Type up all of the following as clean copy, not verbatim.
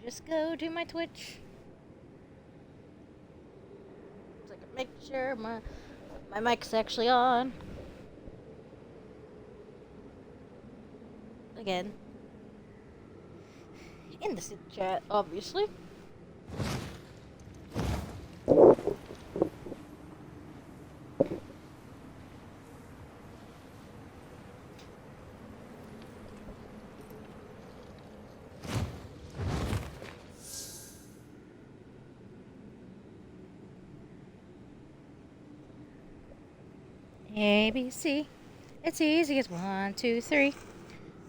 Just go to my Twitch. So I can make sure my mic's actually on. Again. In the chat, obviously. A, B, C. It's easy as 1, 2, 3.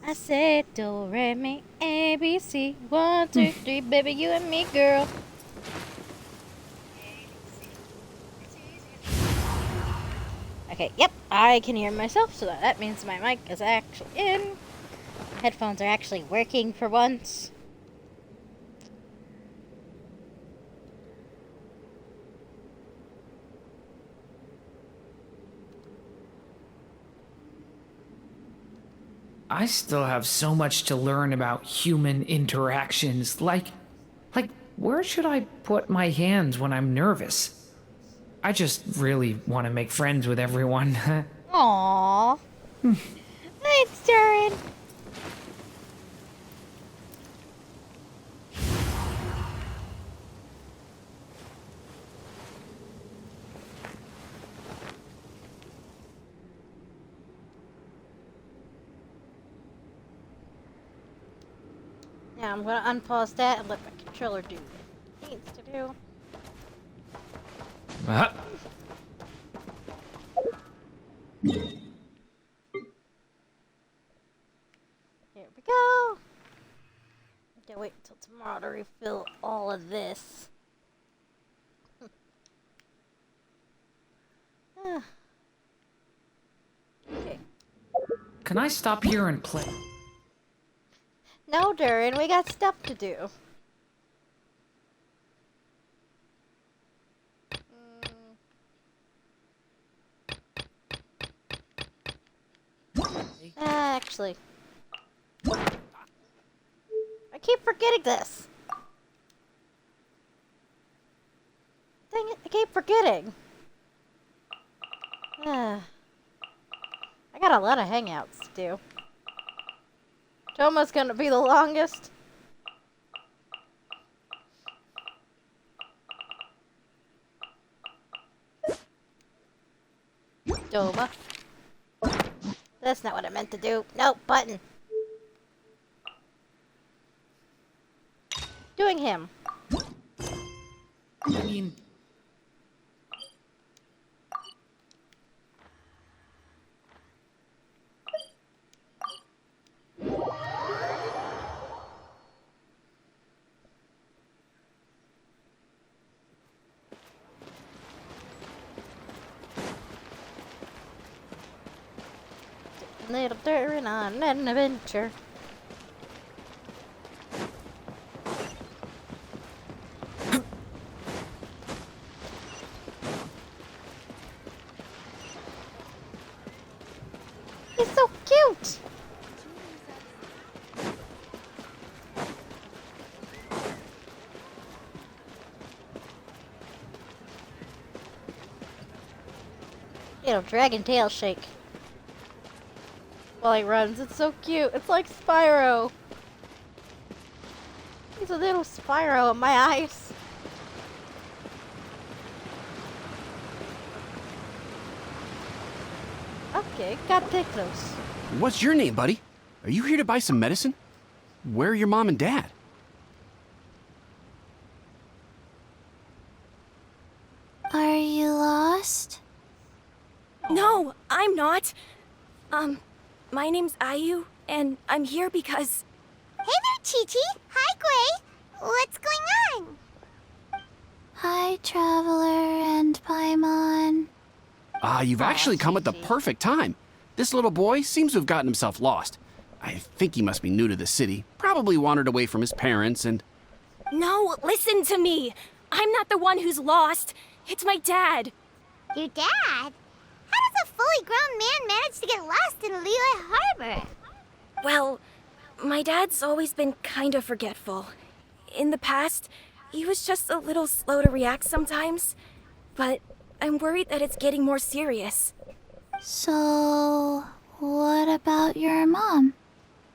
I said do, re, mi, A, B, C. 1, 2, 3, baby, you and me, girl. Okay, yep, I can hear myself, so that means my mic is actually in. Headphones are actually working for once. I still have so much to learn about human interactions. Like, where should I put my hands when I'm nervous? I just really want to make friends with everyone. Aww. Thanks, Darren. Now I'm gonna unpause that and let my controller do what it needs to do. Uh-huh. Here we go. Okay, wait until tomorrow to refill all of this. Okay. Can I stop here and play? No, Darren, we got stuff to do. Actually, I keep forgetting this. Dang it, I keep forgetting. I got a lot of hangouts to do. Toma's gonna be the longest. Toma. That's not what I meant to do. Nope, button. Doing him. I mean, Little Darren on an adventure. He's so cute. Little dragon tail shake while he runs. It's so cute. It's like Spyro. He's a little Spyro in my eyes. Okay, got that close. What's your name, buddy? Are you here to buy some medicine? Where are your mom and dad? Are you lost? No, I'm not. My name's Ayu, and I'm here because... Hey there, Chi-Chi. Hi, Gray. What's going on? Hi, Traveler and Paimon. You've actually come at the perfect time. This little boy seems to have gotten himself lost. I think he must be new to the city. Probably wandered away from his parents and... No, listen to me. I'm not the one who's lost. It's my dad. Your dad? How does a fully grown man manage to get lost in Liyue Harbor? Well, my dad's always been kind of forgetful. In the past, he was just a little slow to react sometimes. But I'm worried that it's getting more serious. So, what about your mom?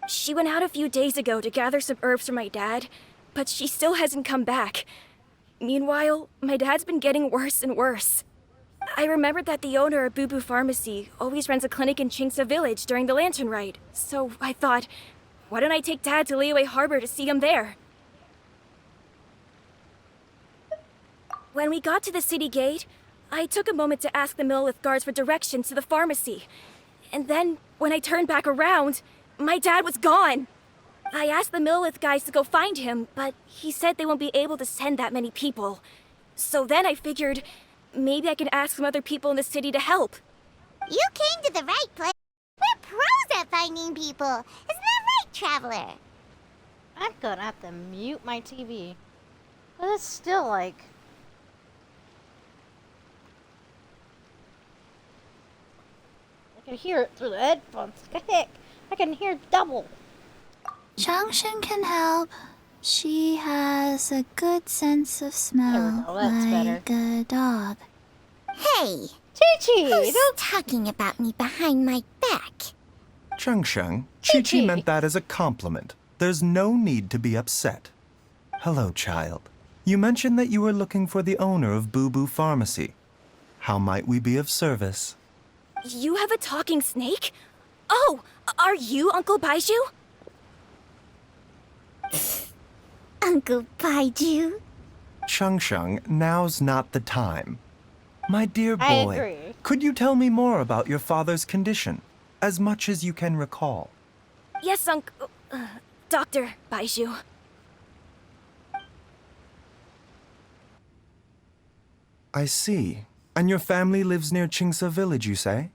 She went out a few days ago to gather some herbs for my dad, but she still hasn't come back. Meanwhile, my dad's been getting worse and worse. I remembered that the owner of Boo Boo Pharmacy always runs a clinic in Chingsa Village during the Lantern Ride, so I thought, why don't I take Dad to Liyue Harbor to see him there? When we got to the city gate, I took a moment to ask the Millelith guards for directions to the pharmacy. And then, when I turned back around, my dad was gone. I asked the Millelith guys to go find him, but he said they won't be able to send that many people. So then I figured, maybe I can ask some other people in the city to help. You came to the right place. We're pros at finding people. Isn't that right, Traveler? I'm gonna have to mute my TV. But it's still like... I can hear it through the headphones. Heck, I can hear double. Changshin can help. She has a good sense of smell, That's like a dog. Hey, Chi-Chi! who's talking about me behind my back? Changsheng, Chi-Chi meant that as a compliment. There's no need to be upset. Hello, child. You mentioned that you were looking for the owner of Boo Boo Pharmacy. How might we be of service? You have a talking snake? Oh, are you Uncle Baiju? Uncle Baiju? Changsheng, now's not the time. My dear I boy, agree. could you tell me more about your father's condition? As much as you can recall. Yes, Dr. Baiju. I see. And your family lives near Chingsa Village, you say?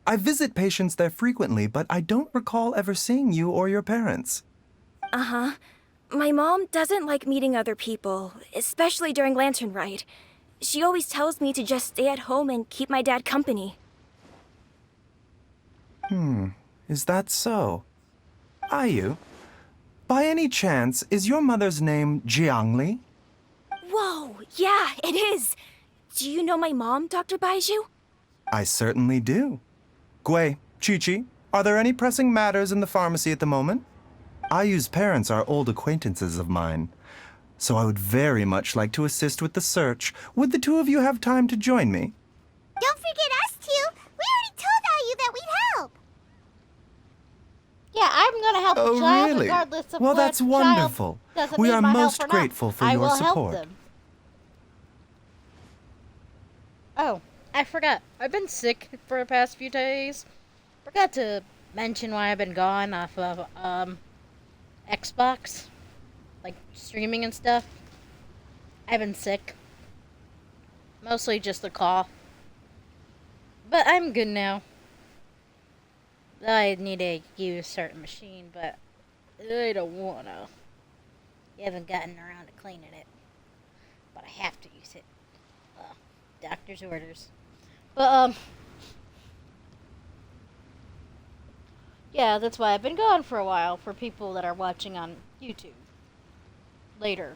I visit patients there frequently, but I don't recall ever seeing you or your parents. Uh-huh. My mom doesn't like meeting other people, especially during Lantern Ride. She always tells me to just stay at home and keep my dad company. Is that so? Ayu, by any chance, is your mother's name Jiangli? Whoa, yeah, it is. Do you know my mom, Dr. Baiju? I certainly do. Gui, Chi-Chi, are there any pressing matters in the pharmacy at the moment? Ayu's parents are old acquaintances of mine, so I would very much like to assist with the search. Would the two of you have time to join me? Don't forget us two. We already told Ayu that we'd help. Yeah, I'm gonna help Oh, the child really? regardless of Well, what that's child wonderful. doesn't We need are my help most or not. grateful for I your will support. Help them. Oh, I forgot. I've been sick for the past few days. Forgot to mention why I've been gone off of Xbox, like streaming and stuff. I've been sick. Mostly just the cough. But I'm good now. I need to use a certain machine, but I don't wanna. You haven't gotten around to cleaning it. But I have to use it. Doctor's orders. But, yeah, that's why I've been gone for a while for people that are watching on YouTube. Later.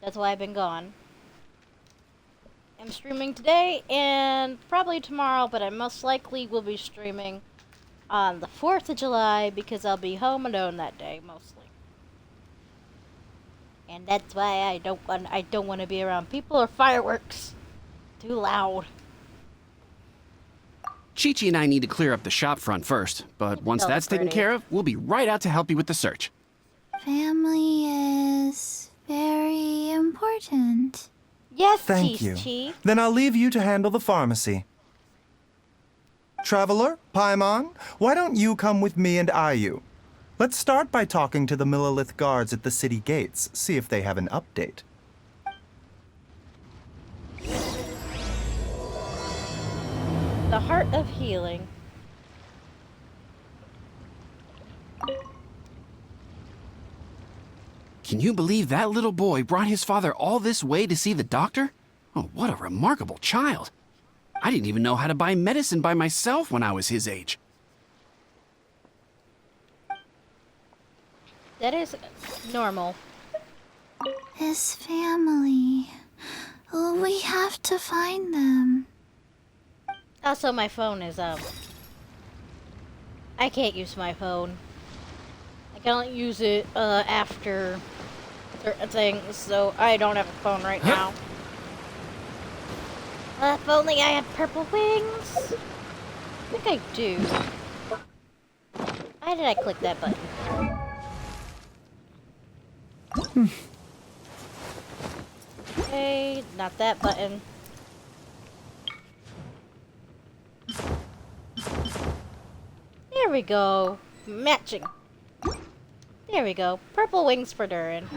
That's why I've been gone. I'm streaming today and probably tomorrow, but I most likely will be streaming on the 4th of July because I'll be home alone that day, mostly. And that's why I don't want to be around people or fireworks. Too loud. Chi-Chi and I need to clear up the shop front first, but once That was that's taken pretty. care of, we'll be right out to help you with the search. Family is very important. Yes, Thank Chief, you. Chief. Then I'll leave you to handle the pharmacy. Traveler, Paimon, why don't you come with me and Ayu? Let's start by talking to the Millelith guards at the city gates, see if they have an update. The Heart of Healing. Can you believe that little boy brought his father all this way to see the doctor? Oh, what a remarkable child. I didn't even know how to buy medicine by myself when I was his age. That is normal. His family. Oh, we have to find them. Also, my phone is, I can't use my phone. I can't use it, after certain things, so I don't have a phone right now. If only I had purple wings. I think I do. Why did I click that button? Okay, not that button. There we go. Matching. There we go. Purple wings for Durin.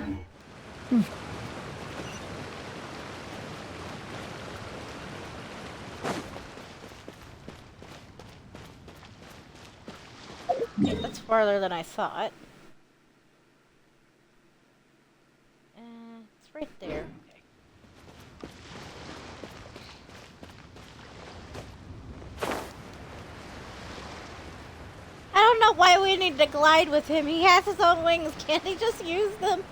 That's farther than I thought. It's right there. Okay. I don't know why we need to glide with him. He has his own wings. Can't he just use them?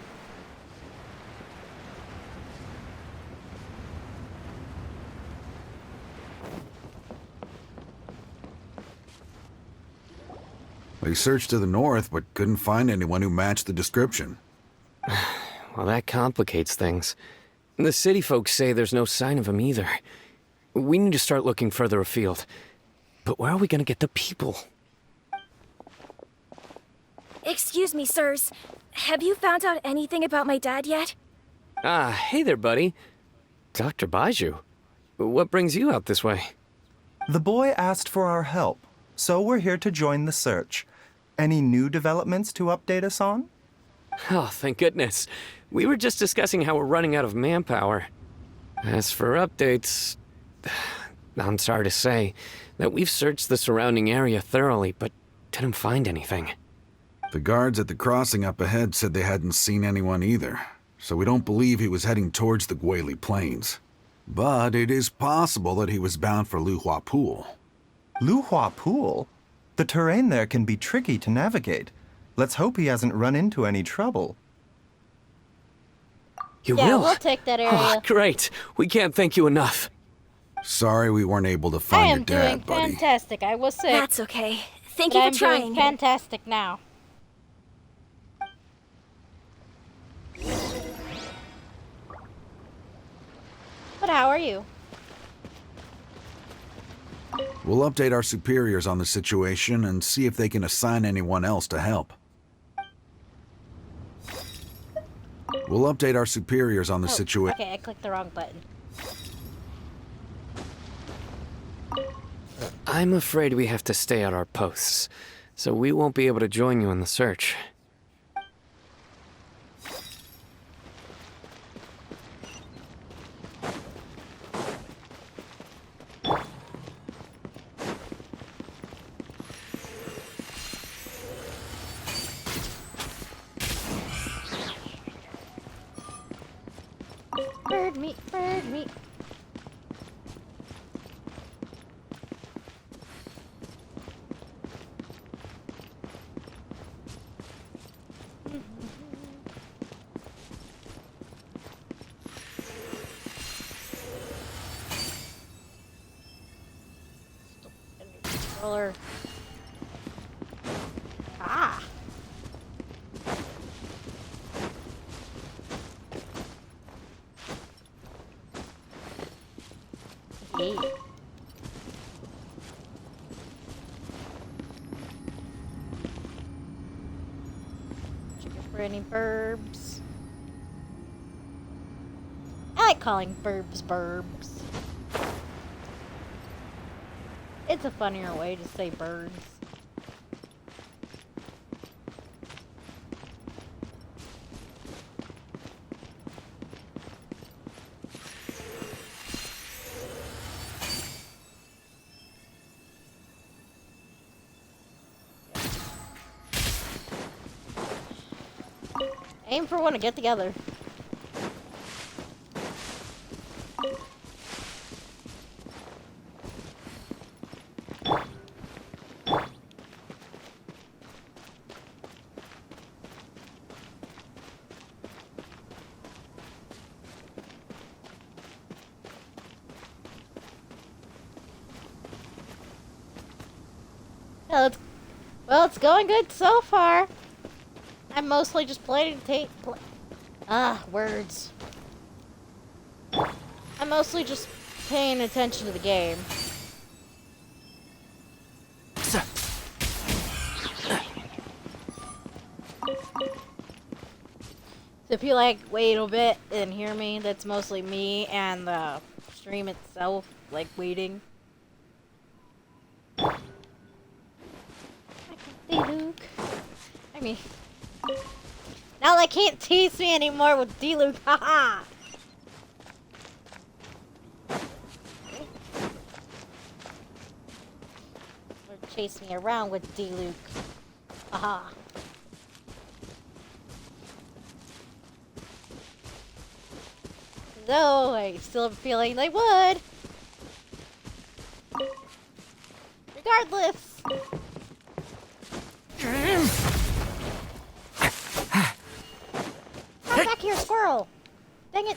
They searched to the north, but couldn't find anyone who matched the description. Well, that complicates things. The city folks say there's no sign of him either. We need to start looking further afield. But where are we gonna get the people? Excuse me, sirs. Have you found out anything about my dad yet? Ah, hey there, buddy. Dr. Baiju. What brings you out this way? The boy asked for our help, so we're here to join the search. Any new developments to update us on? Oh, thank goodness. We were just discussing how we're running out of manpower. As for updates, I'm sorry to say that we've searched the surrounding area thoroughly, but didn't find anything. The guards at the crossing up ahead said they hadn't seen anyone either, so we don't believe he was heading towards the Guili Plains. But it is possible that he was bound for Luhua Pool. Luhua Pool? The terrain there can be tricky to navigate. Let's hope he hasn't run into any trouble. You Yeah, will? we'll take that area. Oh, great. We can't thank you enough. Sorry we weren't able to I find am your doing dad, buddy. fantastic. I was sick. That's okay. Thank but you I'm for trying. doing fantastic now. But how are you? We'll update our superiors on the situation and see if they can assign anyone else to help. We'll update our superiors on the situation. Okay, I clicked the wrong button. I'm afraid we have to stay at our posts, so we won't be able to join you in the search. Bird meat, bird meat. Controller. Ah. Hey. Checking for any burbs. I like calling burbs burbs. It's a funnier way to say birds. Aim for one to get together. Well, it's going good so far. I'm mostly just playing words. I'm mostly just paying attention to the game. So if you like wait a bit and hear me, that's mostly me and the stream itself, like waiting. Hey, Luke. I mean, now they can't tease me anymore with D-Luke, haha! Or chase me around with D-Luke, haha. Though I still have a feeling they would. Regardless. Come back here, squirrel! Dang it!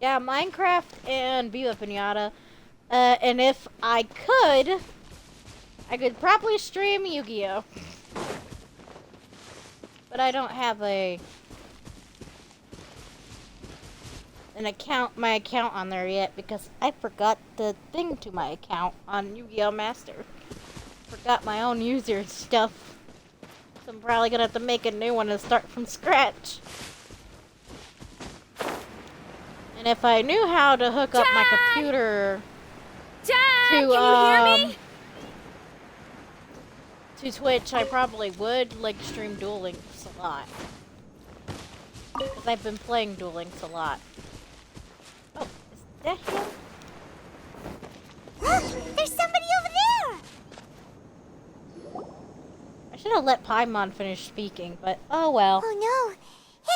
Yeah, Minecraft and Viva Pinata. And if I could probably stream Yu-Gi-Oh! But I don't have my account on there yet because I forgot the thing to my account on Yu-Gi-Oh! Master. Forgot my own user and stuff. So I'm probably gonna have to make a new one and start from scratch. And if I knew how to hook up my computer Dad, to can you hear me? to Twitch, I probably would like stream Duel Links a lot. Because I've been playing Duel Links a lot. Oh, is that him? There's somebody over there! I should have let Paimon finish speaking, but oh well. Oh no,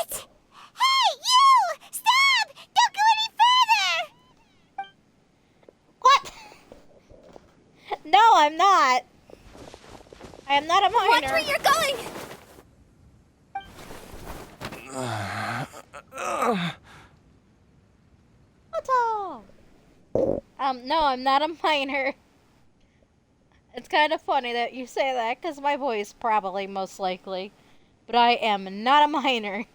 it's... Hey, you! Stop! Don't go any further! What? No, I'm not. I am not a minor. Watch where you're going! No, I'm not a minor. It's kind of funny that you say that, because my voice probably most likely. But I am not a minor.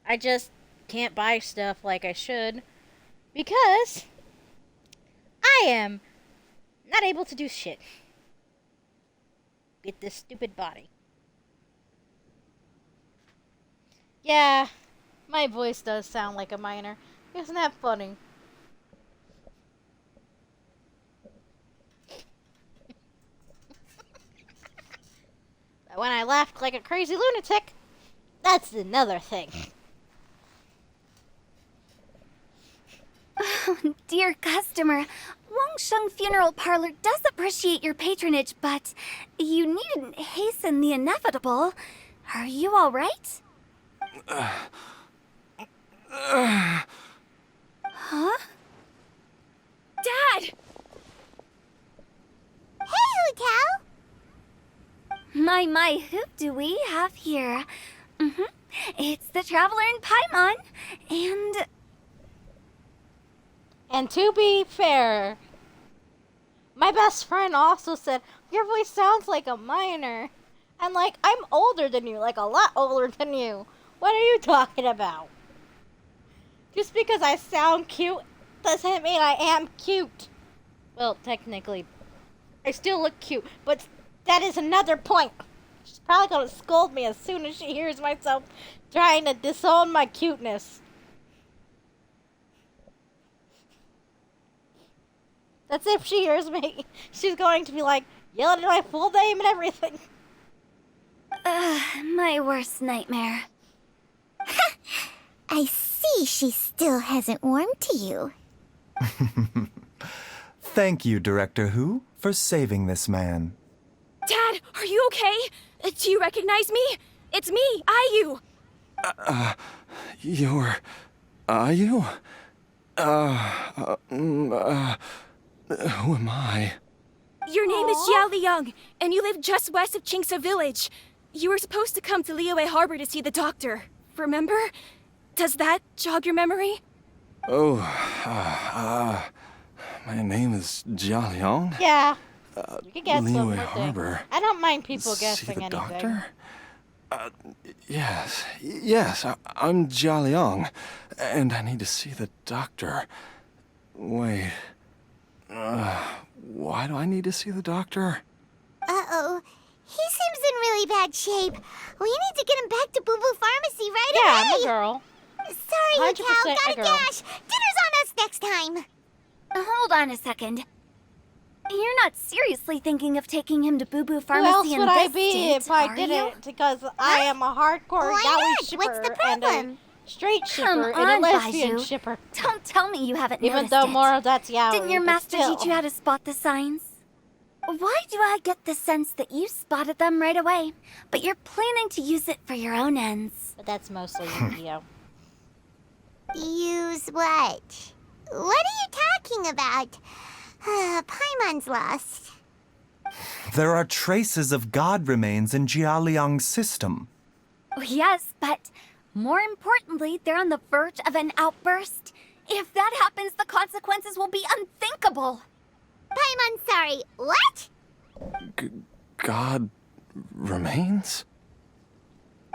I just can't buy stuff like I should. Because I am not able to do shit. Get this stupid body. Yeah, my voice does sound like a minor. Isn't that funny? But when I laughed like a crazy lunatic, that's another thing. Oh, dear customer, Wangsheng Funeral Parlor does appreciate your patronage, but you needn't hasten the inevitable. Are you all right? Huh? Dad! Hey, Hu-Tao! My, who do we have here? It's the Traveler in Paimon, And to be fair, my best friend also said, your voice sounds like a minor. I'm like, I'm older than you, like a lot older than you. What are you talking about? Just because I sound cute doesn't mean I am cute. Well, technically, I still look cute, but that is another point. She's probably gonna scold me as soon as she hears myself trying to disown my cuteness. That's if she hears me. She's going to be like, yelling at my full name and everything. my worst nightmare. I see she still hasn't warmed to you. Thank you, Director Who, for saving this man. Dad, are you okay? Do you recognize me? It's me, Ayu. You're... Are you? Who am I? Your name is Jia Liang, and you live just west of Qingse Village. You were supposed to come to Liyue Harbor to see the doctor. Remember? Does that jog your memory? Oh, my name is Jia Liang. Yeah. You can guess Liyue something. Harbor. I don't mind people See guessing the anything. doctor? Yes, I'm Jia Liang, and I need to see the doctor. Wait, why do I need to see the doctor? Uh-oh. He seems in really bad shape. We need to get him back to Boo Boo Pharmacy right Yeah, away. I'm a girl. Sorry, 100% Mikau. a Gotta girl. dash. Dinner's on us next time. Hold on a second. You're not seriously thinking of taking him to Boo Boo Who Pharmacy else in would this I be state, if I are didn't? you? Because I am a hardcore Why yaoi not? shipper What's the and a problem? straight Come shipper and a on, lesbian Baizhu. shipper. Don't tell me you haven't Even noticed though it. more of that's yaoi. Didn't your but master still. teach you how to spot the signs? Why do I get the sense that you spotted them right away, but you're planning to use it for your own ends? But that's mostly Yu-Gi-Oh. Use what? What are you talking about? Paimon's lost. There are traces of God remains in Jia Liang's system. Oh, yes, but more importantly, they're on the verge of an outburst. If that happens, the consequences will be unthinkable. Paimon, sorry. What? God remains?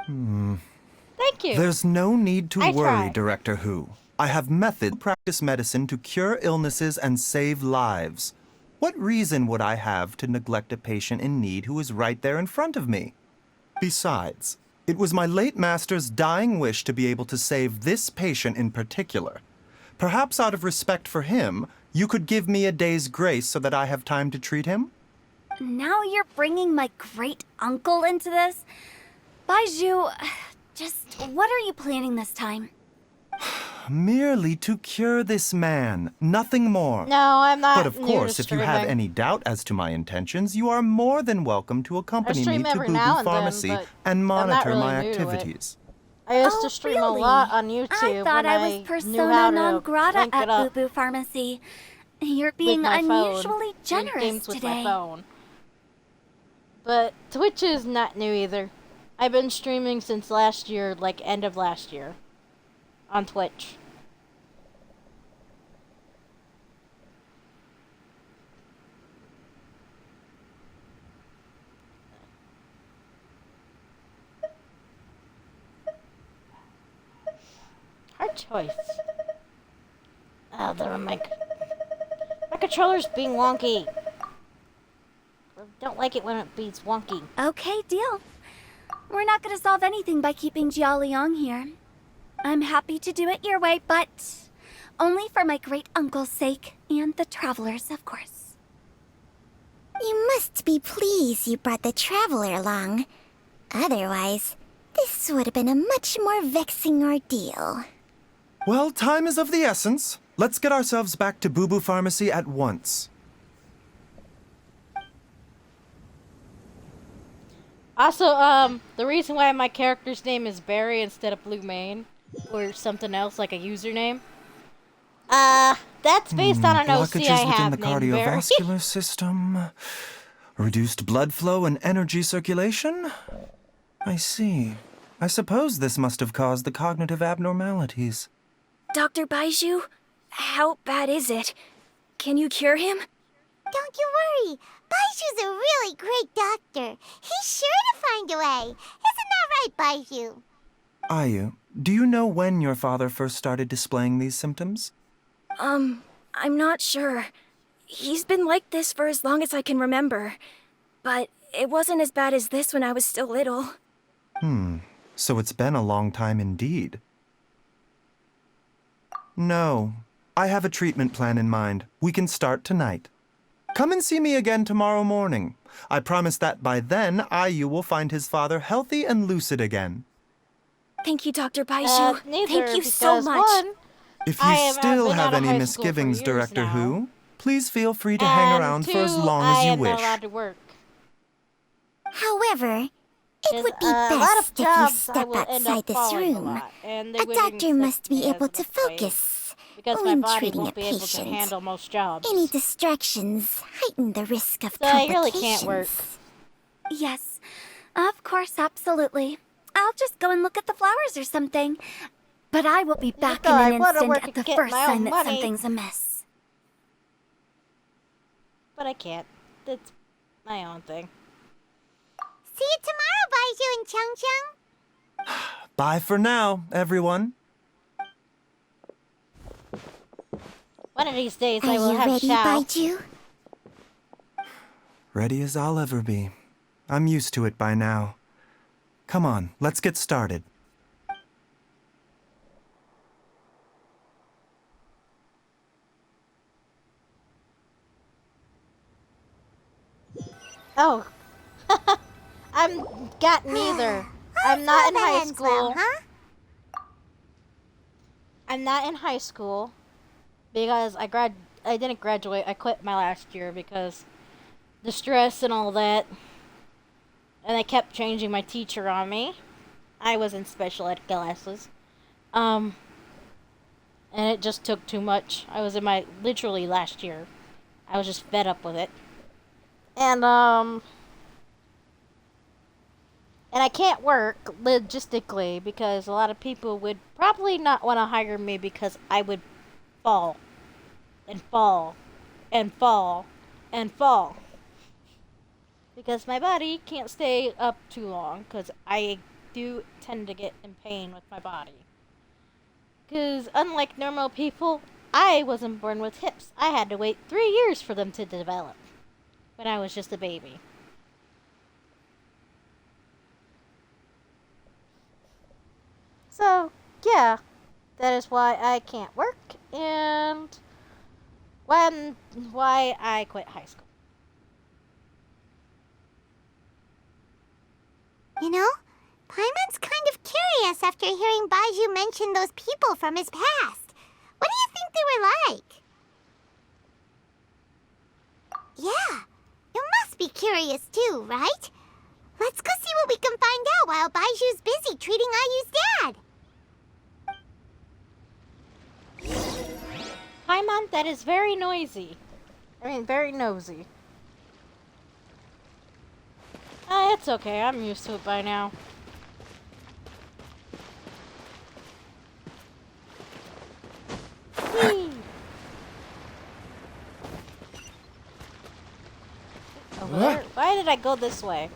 Thank you. There's no need to I worry, tried. Director Who. I have method practice medicine to cure illnesses and save lives. What reason would I have to neglect a patient in need who is right there in front of me? Besides, it was my late master's dying wish to be able to save this patient in particular. Perhaps out of respect for him, you could give me a day's grace so that I have time to treat him? Now you're bringing my great uncle into this? Baizhu, just what are you planning this time? Merely to cure this man, nothing more. No, I'm not. But of new course, to if you have streaming. any doubt as to my intentions, you are more than welcome to accompany me stream to every Boo now Boo and then, Pharmacy but and I'm not monitor really my new to it. activities. I used Oh, to stream really? a lot on YouTube I thought when I was knew how persona to non grata link at it up Boo Boo Pharmacy. You're with being my phone, unusually link generous games with my today. phone. But Twitch is not new either. I've been streaming since last year, like end of last year, on Twitch. Hard choice. Oh, my controller's being wonky. I don't like it when it beats wonky. Okay, deal. We're not gonna solve anything by keeping Jia Liang here. I'm happy to do it your way, but only for my great uncle's sake and the travelers, of course. You must be pleased you brought the traveler along. Otherwise, this would have been a much more vexing ordeal. Well, time is of the essence. Let's get ourselves back to Boo Boo Pharmacy at once. Also, the reason why my character's name is Barry instead of Blue Mane, or something else like a username, that's based on an OC I Blockages within have the named Barry. cardiovascular system. Reduced blood flow and energy circulation? I see. I suppose this must have caused the cognitive abnormalities. Dr. Baizhu, how bad is it? Can you cure him? Don't you worry. Baiju's a really great doctor. He's sure to find a way. Isn't that right, Baiju? Ayu, do you know when your father first started displaying these symptoms? I'm not sure. He's been like this for as long as I can remember. But it wasn't as bad as this when I was still little. So it's been a long time indeed. No, I have a treatment plan in mind. We can start tonight. Come and see me again tomorrow morning. I promise that by then, Ayu will find his father healthy and lucid again. Thank you, Dr. Baizhu. Neither, Thank you so because, much. one, If I you have still been have out of any high school for misgivings, years Director now. Who, please feel free to hang and around two, for as long I as you am wish. not allowed to work. However, It would be a lot of best if you jobs I step will end up outside this falling a room. lot, and they A wouldn't doctor must accept be me able as to much weight, focus because my when body treating a won't be able to patient. handle most jobs. Any distractions heighten the risk of So I complications. really can't work. Yes, of course, absolutely. I'll just go and look at the flowers or something. But I will be back in I an wanna instant work at and the get first my sign own that money. something's amiss. But I can't. It's my own thing. See you tomorrow, Baiju and Chung Chung. Bye for now, everyone. One of these days Are I will you have ready, Chow. Baiju? Ready as I'll ever be. I'm used to it by now. Come on, let's get started. Oh. I'm got neither. I'm not in high school. Well, huh? I'm not in high school because I didn't graduate. I quit my last year because the stress and all that. And they kept changing my teacher on me. I was in special ed classes. And it just took too much. I was in my literally last year. I was just fed up with it. And I can't work logistically because a lot of people would probably not want to hire me because I would fall and fall and fall and fall. Because my body can't stay up too long because I do tend to get in pain with my body. Because unlike normal people, I wasn't born with hips. I had to wait 3 years for them to develop when I was just a baby. So, yeah, that is why I can't work and why I quit high school. You know, Paimon's kind of curious after hearing Baiju mention those people from his past. What do you think they were like? Yeah, you must be curious too, right? Let's go see what we can find out while Baiju's busy treating Ayu's dad. Paimon, that is very noisy. Very nosy. It's okay. I'm used to it by now. Whee! Over there? Why did I go this way?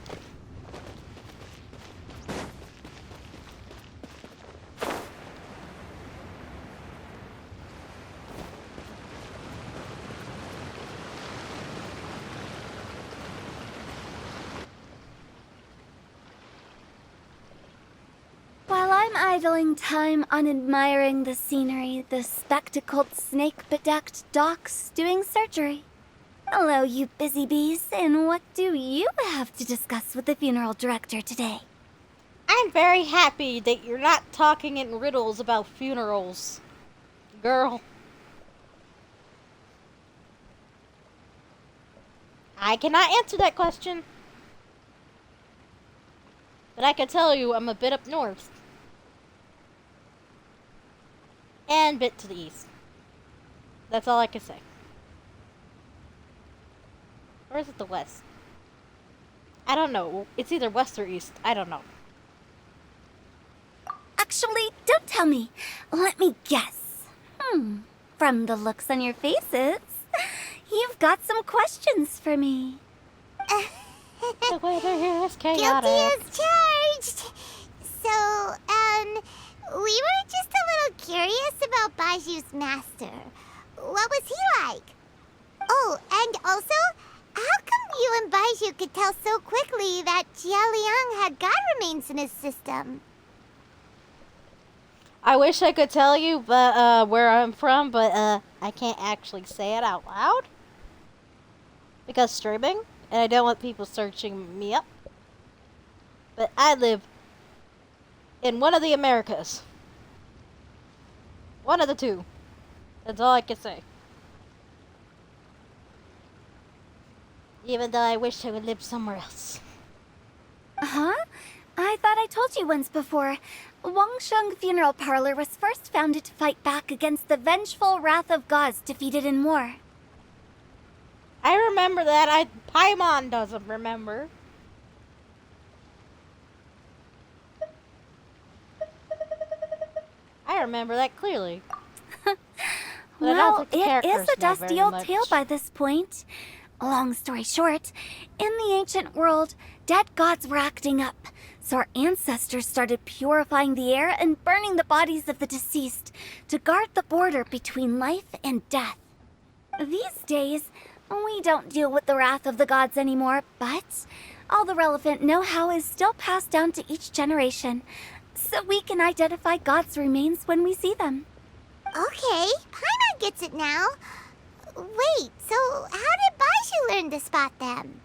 While I'm idling time on admiring the scenery, the spectacled snake-bedecked docks doing surgery. Hello, you busy bees, and what do you have to discuss with the funeral director today? I'm very happy that you're not talking in riddles about funerals, girl. I cannot answer that question. But I can tell you I'm a bit up north. And a bit to the east. That's all I can say. Or is it the west? I don't know. It's either west or east. I don't know. Actually, don't tell me. Let me guess. From the looks on your faces, you've got some questions for me. The weather here is chaotic. Guilty as charged. So, we were just a little curious about Baiju's master. What was he like? Oh, and also, how come you and Baiju could tell so quickly that Jialiang had god remains in his system? I wish I could tell you but where I'm from, but I can't actually say it out loud. Because streaming, and I don't want people searching me up. But I live in one of the Americas. One of the two. That's all I can say. Even though I wish I would live somewhere else. Huh? I thought I told you once before. Wangsheng Funeral Parlor was first founded to fight back against the vengeful wrath of gods defeated in war. I remember that. Paimon doesn't remember. I remember that clearly. But I don't Well, think the it characters is a know dusty very old much. tale by this point. Long story short, in the ancient world, dead gods were acting up, so our ancestors started purifying the air and burning the bodies of the deceased to guard the border between life and death. These days, we don't deal with the wrath of the gods anymore, but all the relevant know-how is still passed down to each generation, so we can identify gods' remains when we see them. Okay, Paimon gets it now. Wait, so how did Baiju learn to spot them?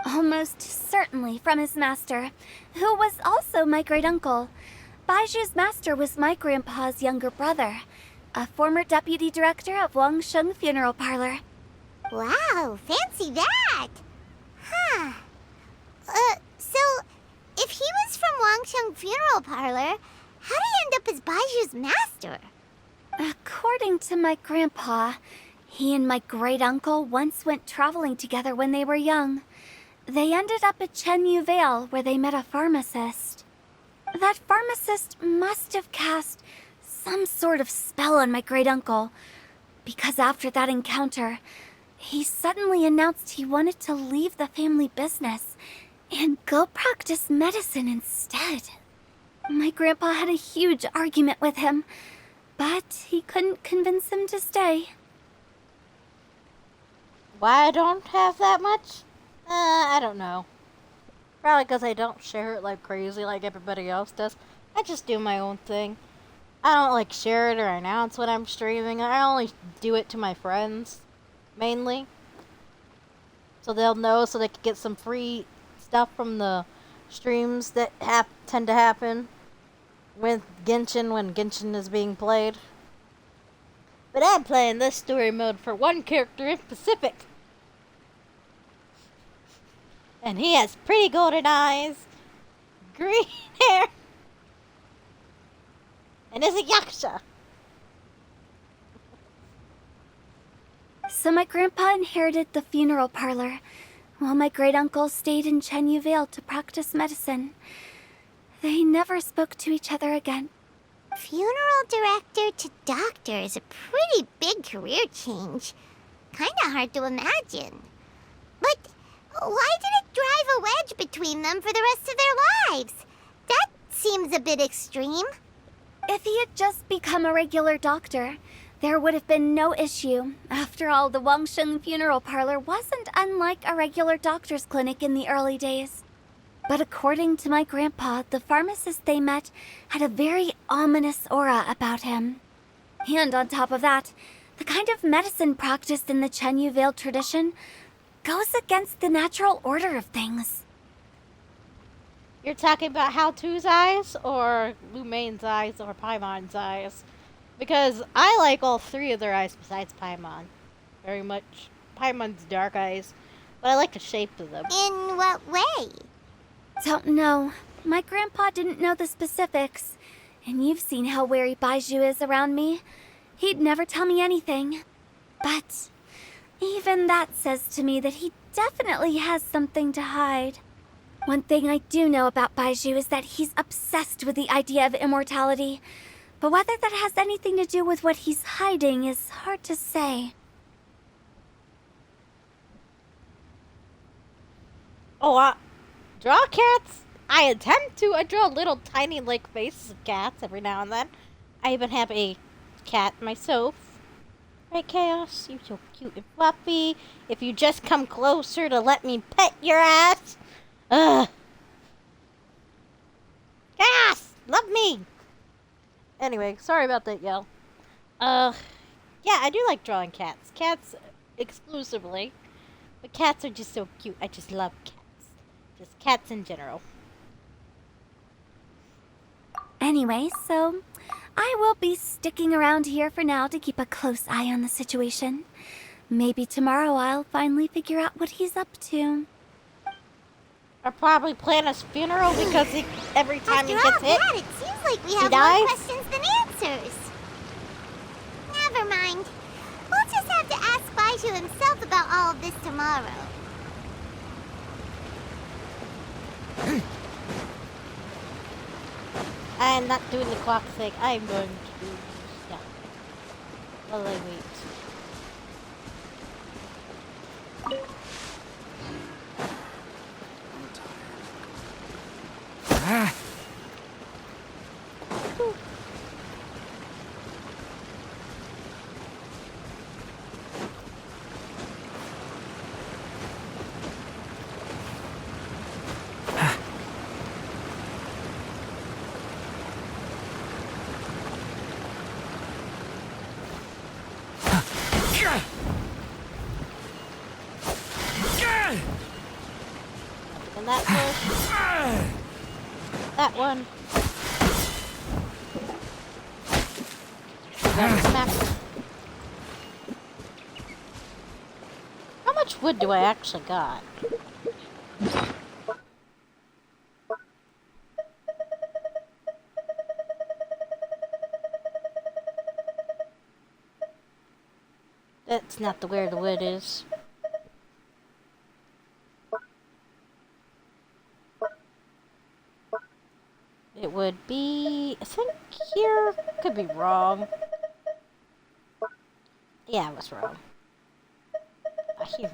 Almost certainly from his master, who was also my great-uncle. Baiju's master was my grandpa's younger brother, a former deputy director of Wangsheng Funeral Parlor. Wow, fancy that! Huh. So, if he was from Wangsheng Funeral Parlor, how did he end up as Baiju's master? According to my grandpa, he and my great-uncle once went traveling together when they were young. They ended up at Chenyu Vale, where they met a pharmacist. That pharmacist must have cast some sort of spell on my great-uncle, because after that encounter, he suddenly announced he wanted to leave the family business and go practice medicine instead. My grandpa had a huge argument with him, but he couldn't convince him to stay. Why I don't have that much? I don't know. Probably because I don't share it like crazy like everybody else does. I just do my own thing. I don't like share it or announce when I'm streaming. I only do it to my friends, mainly. So they'll know, so they can get some free stuff from the streams that tend to happen with Genshin when Genshin is being played. But I'm playing this story mode for one character in specific. And he has pretty golden eyes, green hair, and is a yaksha. So my grandpa inherited the funeral parlor, while my great-uncle stayed in Chenyu Vale to practice medicine. They never spoke to each other again. Funeral director to doctor is a pretty big career change. Kinda hard to imagine. But why did it drive a wedge between them for the rest of their lives? That seems a bit extreme. If he had just become a regular doctor, there would have been no issue. After all, the Wangsheng Funeral Parlor wasn't unlike a regular doctor's clinic in the early days. But according to my grandpa, the pharmacist they met had a very ominous aura about him. And on top of that, the kind of medicine practiced in the Chenyu Vale tradition goes against the natural order of things. You're talking about How To's eyes, or Lu Main's eyes, or Paimon's eyes? Because I like all three of their eyes besides Paimon. Very much. Paimon's dark eyes. But I like the shape of them. In what way? Don't know. My grandpa didn't know the specifics. And you've seen how wary Baiju is around me. He'd never tell me anything. But even that says to me that he definitely has something to hide. One thing I do know about Baiju is that he's obsessed with the idea of immortality. But whether that has anything to do with what he's hiding is hard to say. Oh, draw cats? I attempt to. I draw little tiny like faces of cats every now and then. I even have a cat myself. Right, Chaos? You're so cute and fluffy. If you just come closer to let me pet your ass. Ugh. Chaos! Love me! Anyway, sorry about that yell. Yeah, I do like drawing cats. Cats exclusively. But cats are just so cute. I just love cats. Just cats in general. Anyway, so I will be sticking around here for now to keep a close eye on the situation. Maybe tomorrow I'll finally figure out what he's up to. Or probably plan his funeral because every time he After gets all hit, that, it seems like we he have dies? more questions than answers. Never mind. We'll just have to ask Baiju himself about all of this tomorrow. I am not doing the clock thing. I am going to do yeah. While I wait. Ah, And that push. That one. Smack. How much wood do I actually got? That's not the where the wood is. It would be, I think here, could be wrong. Yeah, I was wrong. Here.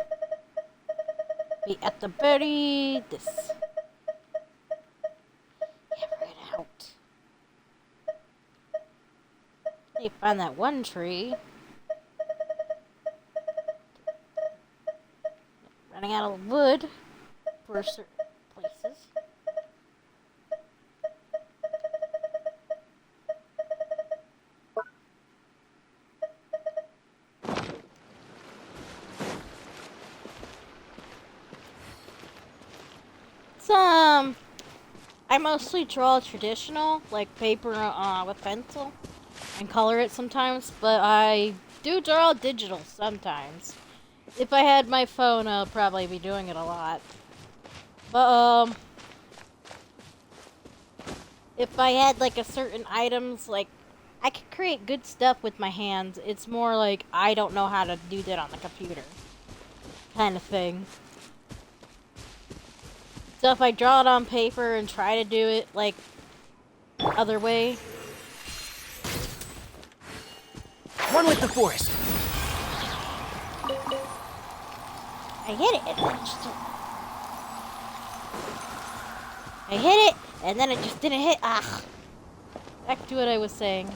Be at the very, this. Yeah, right out. You find that one tree. Running out of wood for certain places. I mostly draw traditional, like paper with pencil, and color it sometimes, but I do draw digital sometimes. If I had my phone, I'll probably be doing it a lot. But, if I had, like, a certain items, like, I could create good stuff with my hands. It's more like I don't know how to do that on the computer. Kind of thing. So if I draw it on paper and try to do it, like, other way. One with the force. I hit it, and then it just... I hit it, and then it just didn't hit. Ah. Back to what I was saying.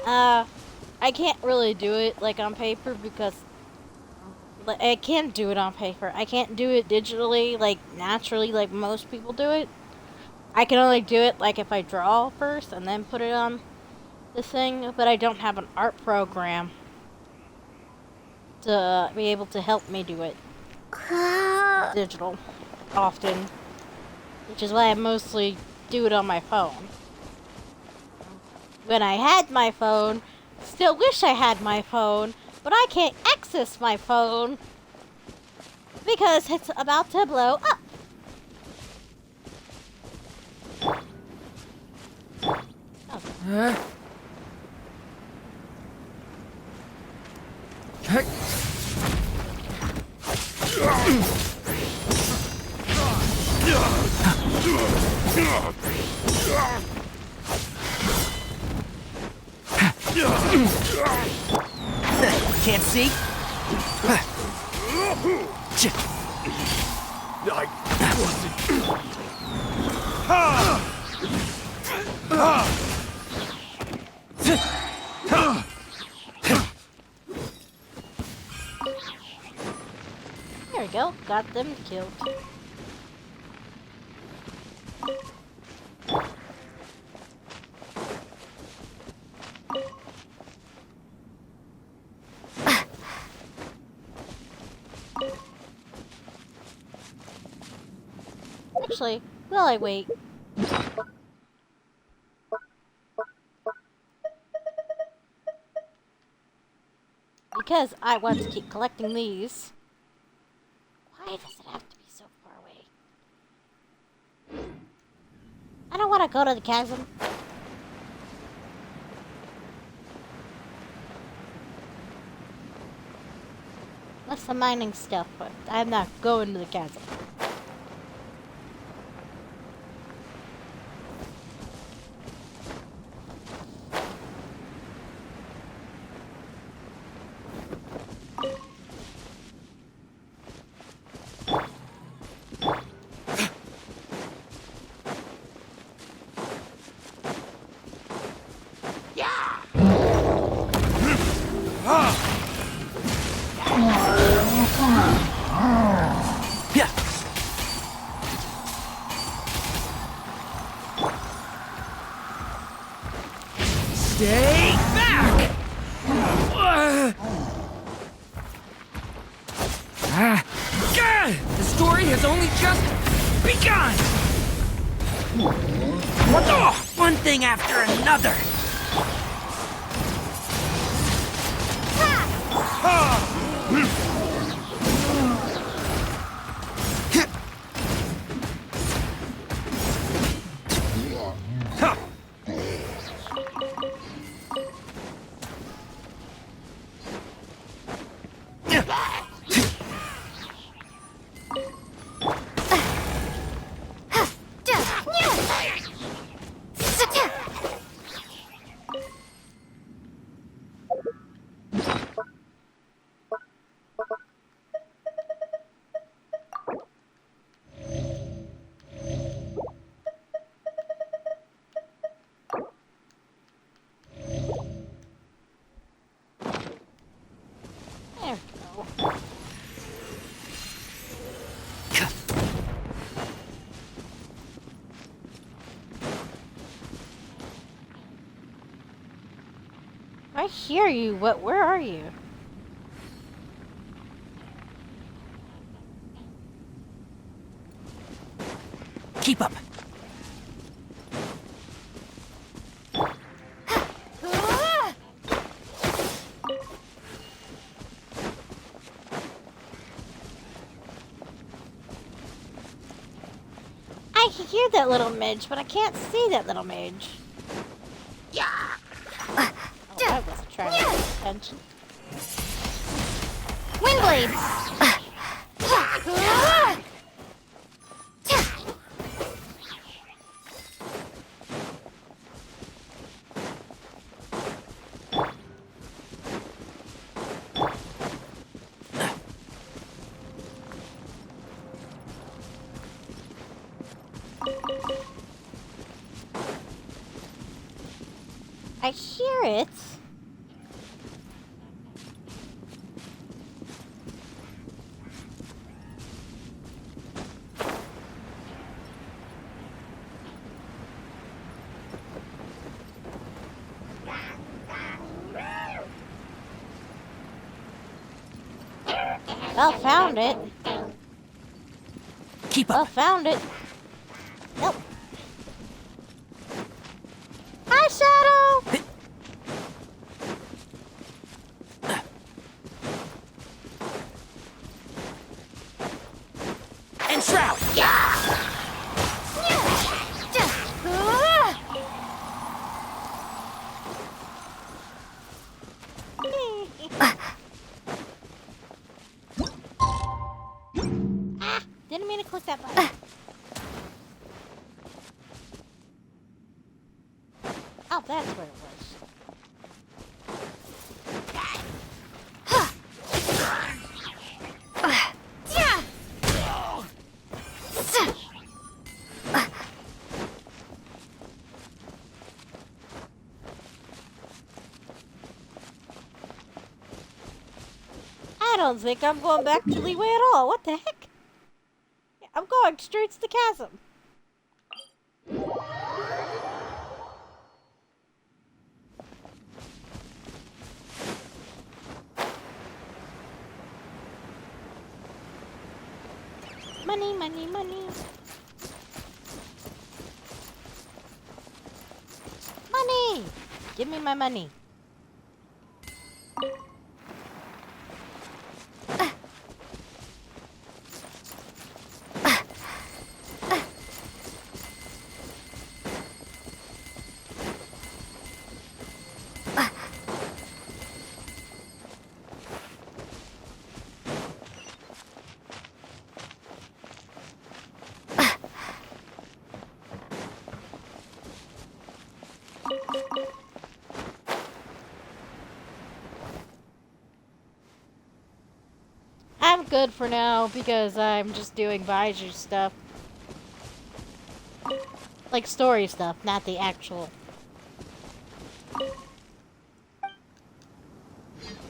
I can't really do it, like, on paper because... I can't do it on paper. I can't do it digitally, like, naturally, like most people do it. I can only do it, like, if I draw first and then put it on the thing, but I don't have an art program to be able to help me do it digital often, which is why I mostly do it on my phone. When I had my phone, still wish I had my phone, but I can't access my phone because it's about to blow up. Can't see? There we go. Got them killed. Actually, while I wait... because I want to keep collecting these. Why does it have to be so far away? I don't want to go to the chasm. That's the mining stuff, but I'm not going to the chasm. Stay back! The story has only just begun! One thing after another! There we go. I hear you, but where are you? Keep up. I can hear that little mage, but I can't see that little mage. Oh, I wasn't trying to pay attention. Windblade! I hear it. Well, found it. Keep Well, up. found it. Nope. Hi, Shadow! And Shroud! Ah, didn't mean to click that button. Oh, that's where it was. I don't think I'm going back to Leeway at all. What the heck? I'm going straight to the chasm. Money, money, money. Money! Give me my money. I'm good for now because I'm just doing Baiju stuff. Like story stuff, not the actual.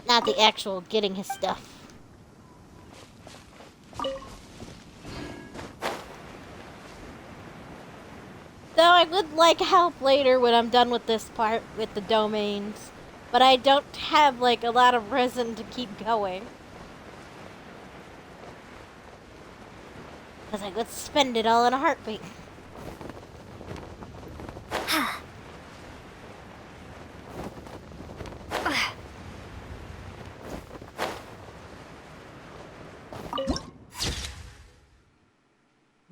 Not the actual getting his stuff. Though I would like help later when I'm done with this part with the domains. But I don't have like a lot of resin to keep going. Because I would spend it all in a heartbeat.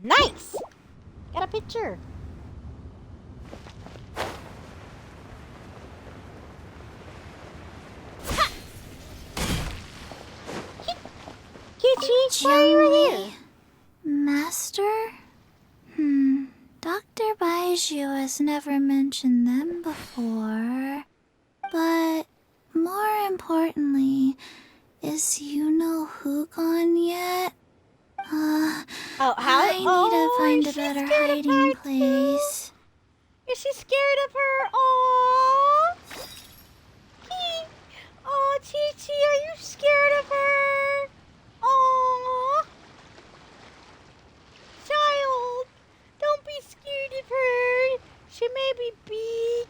Nice! Got a picture. Kichi, why are you here? Master? Dr. Baiju has never mentioned them before. But more importantly, is who gone yet? I need to find a better hiding place. Is she scared of her? Aww. Oh, Chi-Chi, are you scared of her? Aww. Child, don't be scared of her. She may be big,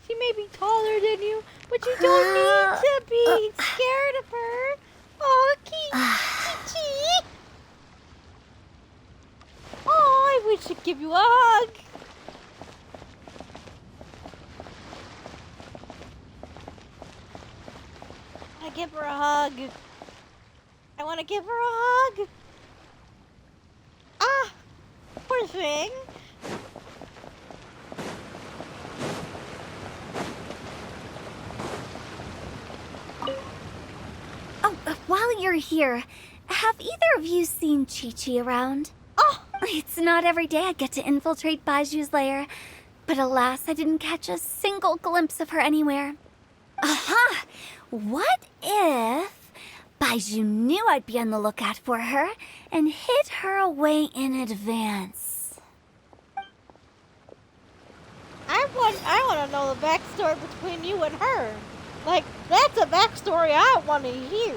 she may be taller than you, but you don't need to be scared of her. Oh, Chi-Chi. Oh, I wish I'd give you a hug. I want to give her a hug. I want to give her a hug. Ah, poor thing. Oh, while you're here, have either of you seen Chi-Chi around? Oh, It's not every day I get to infiltrate Baiju's lair, but alas, I didn't catch a single glimpse of her anywhere. Aha! What if Baiju knew I'd be on the lookout for her and hid her away in advance? I want to know the backstory between you and her. Like, that's a backstory I want to hear.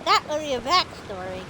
Not really a backstory.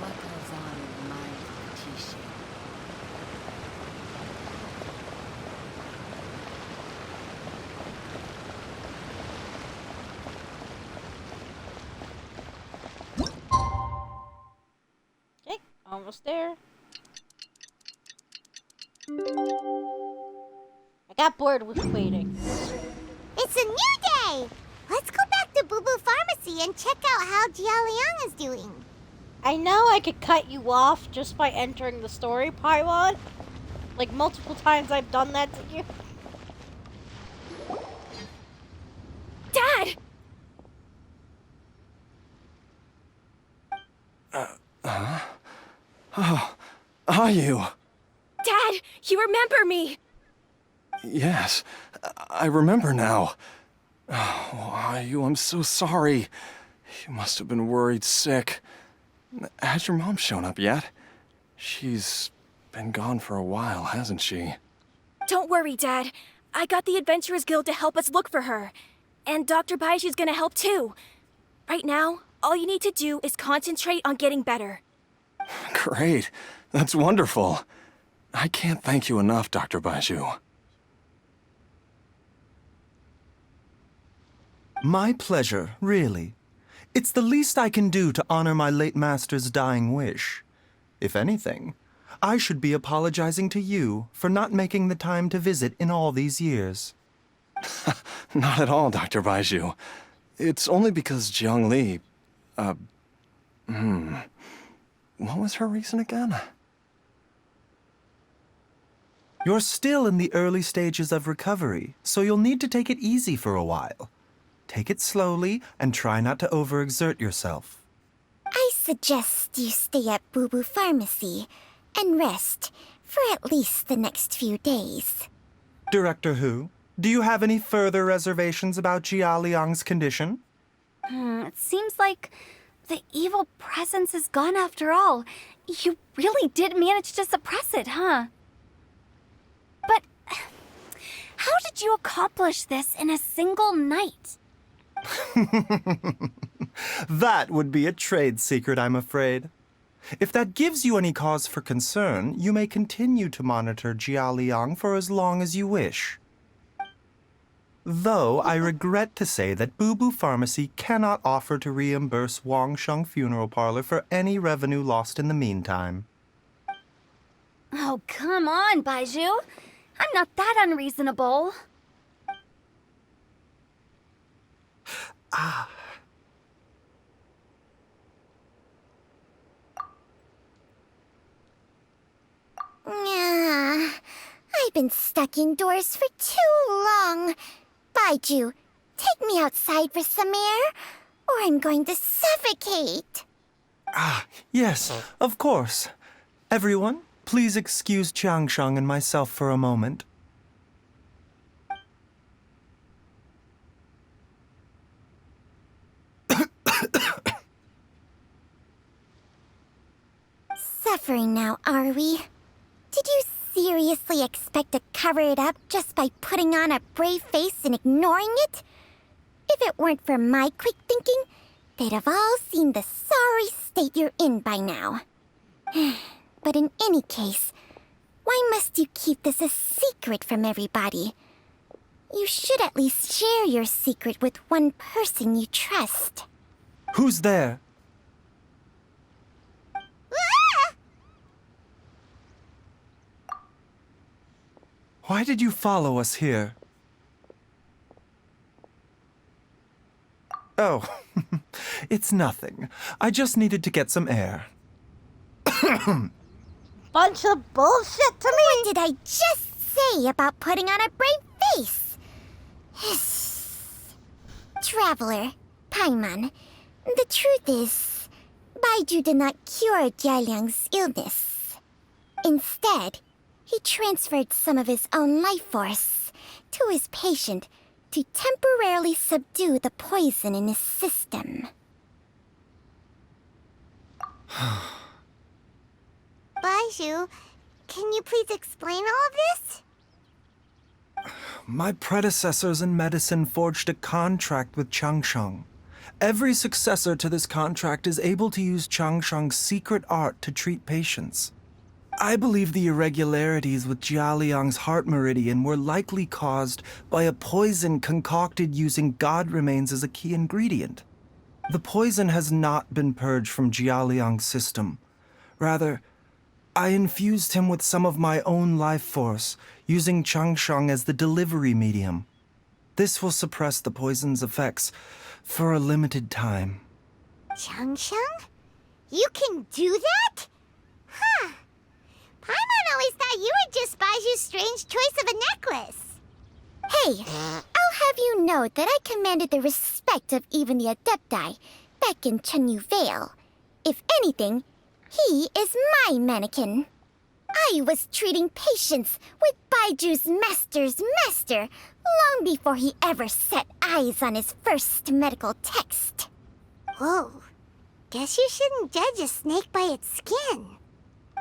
What goes on in the mind of Tisha? Okay, almost there. I got bored with waiting. It's a new day! Let's go back to Boo Boo Pharmacy and check out how Jia Liang is doing. I know I could cut you off just by entering the story pylon. Like, multiple times I've done that to you. Dad! Are you? Dad, you remember me! Yes, I remember now. Oh, are you? I'm so sorry. You must have been worried sick. Has your mom shown up yet? She's been gone for a while, hasn't she? Don't worry, Dad. I got the Adventurers Guild to help us look for her. And Dr. Baiju's gonna help too. Right now, all you need to do is concentrate on getting better. Great. That's wonderful. I can't thank you enough, Dr. Baiju. My pleasure, really. It's the least I can do to honor my late master's dying wish. If anything, I should be apologizing to you for not making the time to visit in all these years. Not at all, Dr. Baizhu. It's only because Jiang Li, what was her reason again? You're still in the early stages of recovery, so you'll need to take it easy for a while. Take it slowly and try not to overexert yourself. I suggest you stay at Boo Boo Pharmacy and rest for at least the next few days. Director Hu, do you have any further reservations about Jia Liang's condition? It seems like the evil presence is gone after all. You really did manage to suppress it, huh? But how did you accomplish this in a single night? That would be a trade secret, I'm afraid. If that gives you any cause for concern, you may continue to monitor Jia Liang for as long as you wish. Though I regret to say that Boo Boo Pharmacy cannot offer to reimburse Wang Sheng Funeral Parlor for any revenue lost in the meantime. Oh, come on, Baizhu. I'm not that unreasonable. I've been stuck indoors for too long. Baizhu, take me outside for some air, or I'm going to suffocate. Yes, of course. Everyone, please excuse Qiangsheng and myself for a moment. Suffering now, are we? Did you seriously expect to cover it up just by putting on a brave face and ignoring it? If it weren't for my quick thinking, they'd have all seen the sorry state you're in by now. But in any case, why must you keep this a secret from everybody? You should at least share your secret with one person you trust. Who's there? Why did you follow us here? Oh, it's nothing. I just needed to get some air. Bunch of bullshit to me! What did I just say about putting on a brave face? Traveler, Paimon, the truth is, Baizhu did not cure Jialiang's illness. Instead, he transferred some of his own life force to his patient to temporarily subdue the poison in his system. Baizhu, can you please explain all of this? My predecessors in medicine forged a contract with Changsheng. Every successor to this contract is able to use Changsheng's secret art to treat patients. I believe the irregularities with Jia Liang's heart meridian were likely caused by a poison concocted using god remains as a key ingredient. The poison has not been purged from Jia Liang's system. Rather, I infused him with some of my own life force, using Changsheng as the delivery medium. This will suppress the poison's effects for a limited time. Changsheng? You can do that? Huh. Paimon always thought you were just Baiju's strange choice of a necklace. Hey, I'll have you know that I commanded the respect of even the Adepti back in Chenyu Vale. If anything, he is my mannequin. I was treating patients with Baiju's master's master long before he ever set eyes on his first medical text. Whoa. Guess you shouldn't judge a snake by its skin.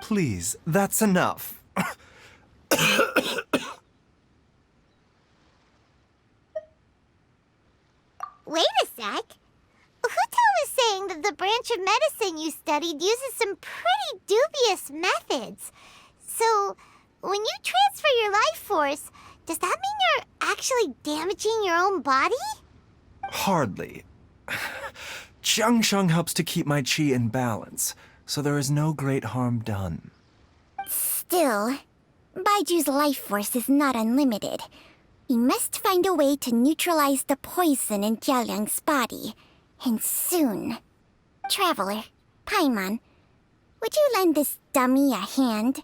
Please, that's enough. Wait a sec. Huto was saying that the branch of medicine you studied uses some pretty dubious methods. So, when you transfer your life force, does that mean you're actually damaging your own body? Hardly. Changsheng helps to keep my chi in balance, so there is no great harm done. Still, Baiju's life force is not unlimited. We must find a way to neutralize the poison in Jialiang's body. And soon. Traveler, Paimon, would you lend this dummy a hand?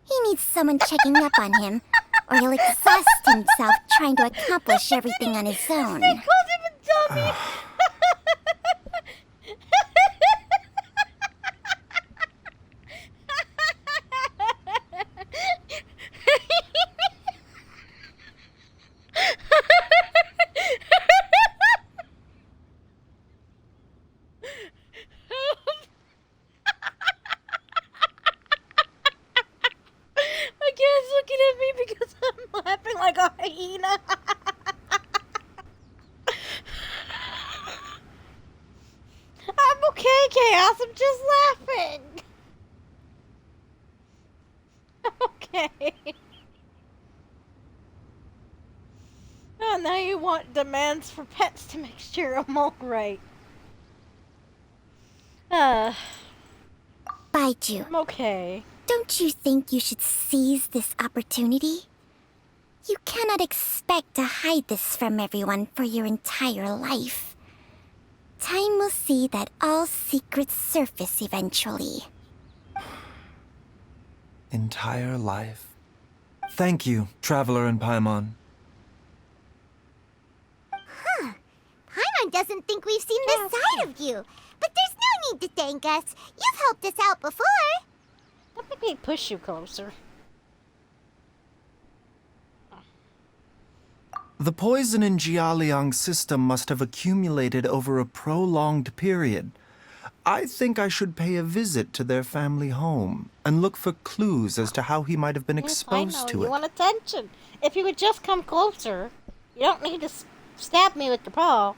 He needs someone checking up on him, or he'll exhaust himself trying to accomplish everything on his own. They called him a dummy! My kid's looking at me because I'm laughing like a hyena. I'm okay, Chaos. I'm just laughing. Okay. Oh, now you want demands for pets to make sure I'm alright. Baiju, I'm okay. don't you think you should seize this opportunity? You cannot expect to hide this from everyone for your entire life. Time will see that all secrets surface eventually. Entire life. Thank you, Traveler and Paimon. Paimon doesn't think we've seen this side of you. But there's no need to thank us. You've helped us out before. Don't make me push you closer. The poison in Jialiang's system must have accumulated over a prolonged period. I think I should pay a visit to their family home and look for clues as to how he might have been exposed I know, to you it. want attention. If you would just come closer, you don't need to stab me with your paw.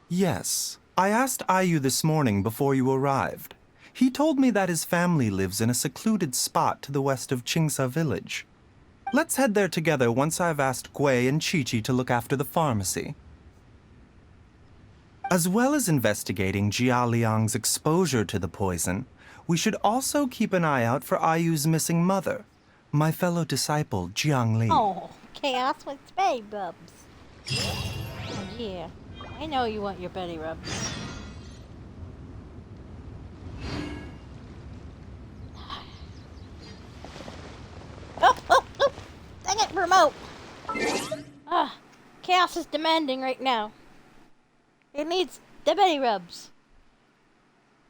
Yes, I asked Ayu this morning before you arrived. He told me that his family lives in a secluded spot to the west of Qingsa village. Let's head there together once I've asked Gui and Chi-Chi to look after the pharmacy. As well as investigating Jia Liang's exposure to the poison, we should also keep an eye out for Ayu's missing mother, my fellow disciple Jiang Li. Oh, Chaos with Betty Rubs. Yeah, I know you want your Betty Rubs. Oh, dang it, remote! Chaos is demanding right now. It needs the Betty Rubs.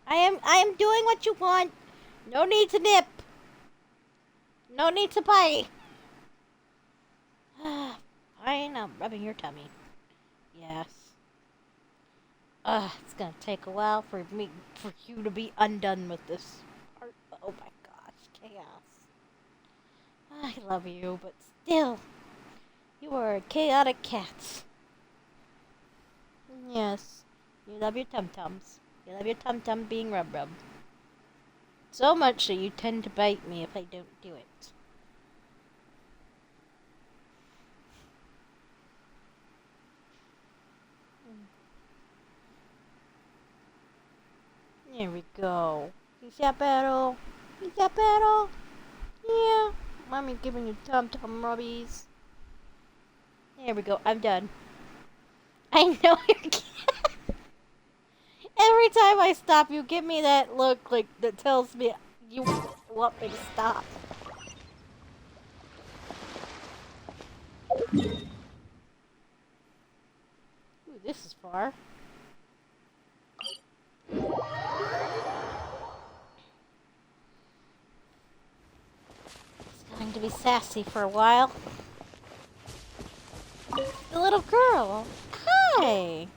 I am doing what you want. No need to nip. No need to bite. Fine, I'm rubbing your tummy. Yes. It's gonna take a while for you to be undone with this part. Oh my gosh, Chaos. I love you, but still, you are a chaotic cat. Yes, you love your tum-tums. You love your tum-tum being rub-rub. So much that you tend to bite me if I don't do it. There we go. Is that better? Is that better? Yeah. Mommy giving you tum-tum rubbies. There we go. I'm done. I know you're Every time I stop, you give me that look like that tells me you want me to stop. Ooh, this is far. It's going to be sassy for a while. The little girl. Hi.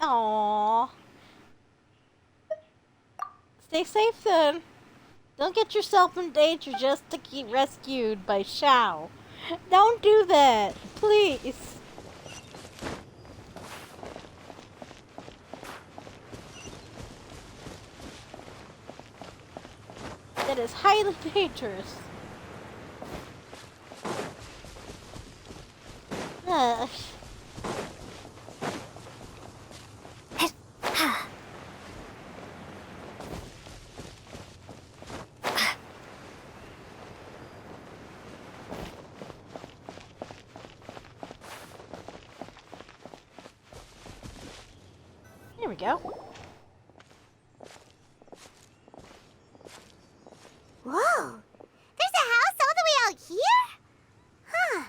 Aww. Stay safe then. Don't get yourself in danger just to get rescued by Xiao. Don't do that, please. That is highly dangerous. we go. Whoa! There's a house all the way out here? Huh.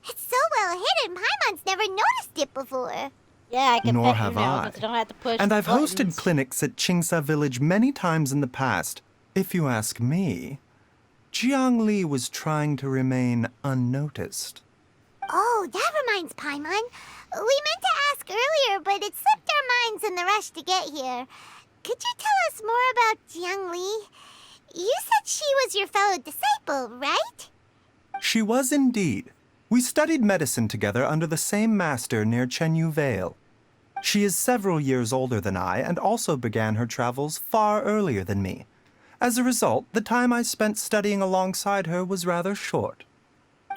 It's so well hidden, Paimon's never noticed it before. Yeah, I can Nor bet have you now, I. 'cause I don't have to push And I've hosted buttons. clinics at Qingsa Village many times in the past. If you ask me, Jiangli was trying to remain unnoticed. Oh, that reminds Paimon. We meant to ask earlier, but it slipped our minds in the rush to get here. Could you tell us more about Jiang Li? You said she was your fellow disciple, right? She was indeed. We studied medicine together under the same master near Chenyu Vale. She is several years older than I and also began her travels far earlier than me. As a result, the time I spent studying alongside her was rather short.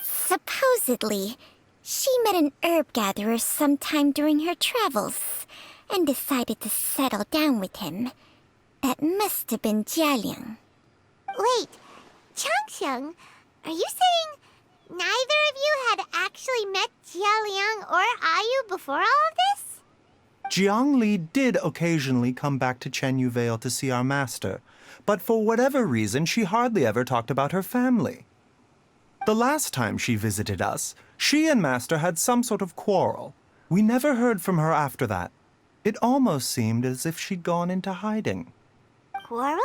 Supposedly, she met an herb gatherer sometime during her travels and decided to settle down with him. That must have been Jialiang. Wait, Changxiang, are you saying neither of you had actually met Jialiang or Ayu before all of this? Jiang Li did occasionally come back to Chenyu Vale to see our master, but for whatever reason, she hardly ever talked about her family. The last time she visited us, she and Master had some sort of quarrel. We never heard from her after that. It almost seemed as if she'd gone into hiding. Quarrel?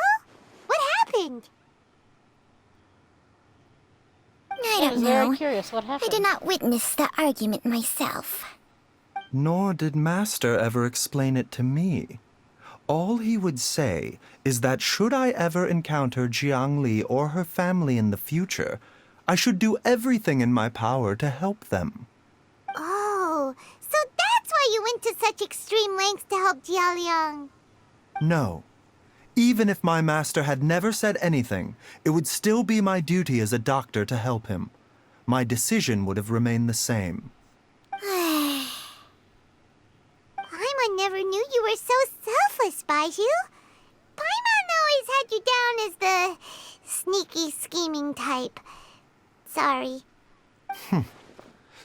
What happened? I I don't was know. very curious what I happened. did not witness the argument myself. Nor did Master ever explain it to me. All he would say is that should I ever encounter Jiang Li or her family in the future, I should do everything in my power to help them. Oh, so that's why you went to such extreme lengths to help Jialiang. No. Even if my master had never said anything, it would still be my duty as a doctor to help him. My decision would have remained the same. Paimon never knew you were so selfless, Baiju. Paimon always had you down as the sneaky, scheming type. Sorry.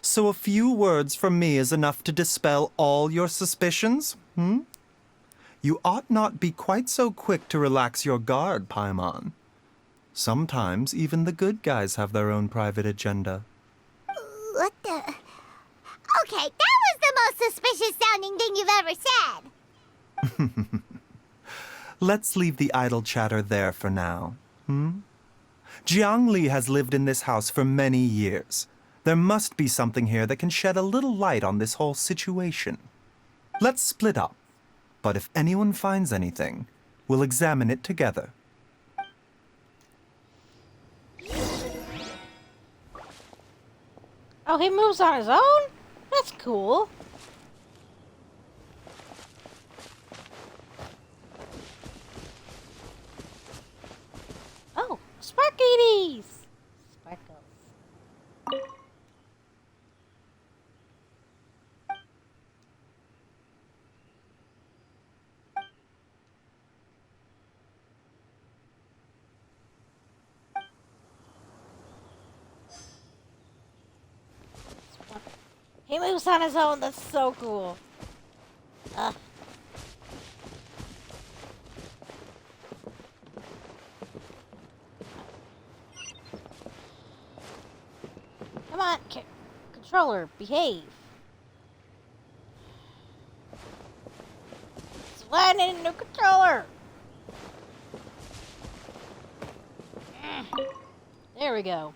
So a few words from me is enough to dispel all your suspicions, You ought not be quite so quick to relax your guard, Paimon. Sometimes even the good guys have their own private agenda. What the... Okay, that was the most suspicious-sounding thing you've ever said. Let's leave the idle chatter there for now, Jiang Li has lived in this house for many years. There must be something here that can shed a little light on this whole situation. Let's split up. But if anyone finds anything, we'll examine it together. Oh, he moves on his own? That's cool. Oh, Sparkies! Sparkles. He moves on his own. That's so cool. Come on, controller, behave. Slide in a new controller. There we go.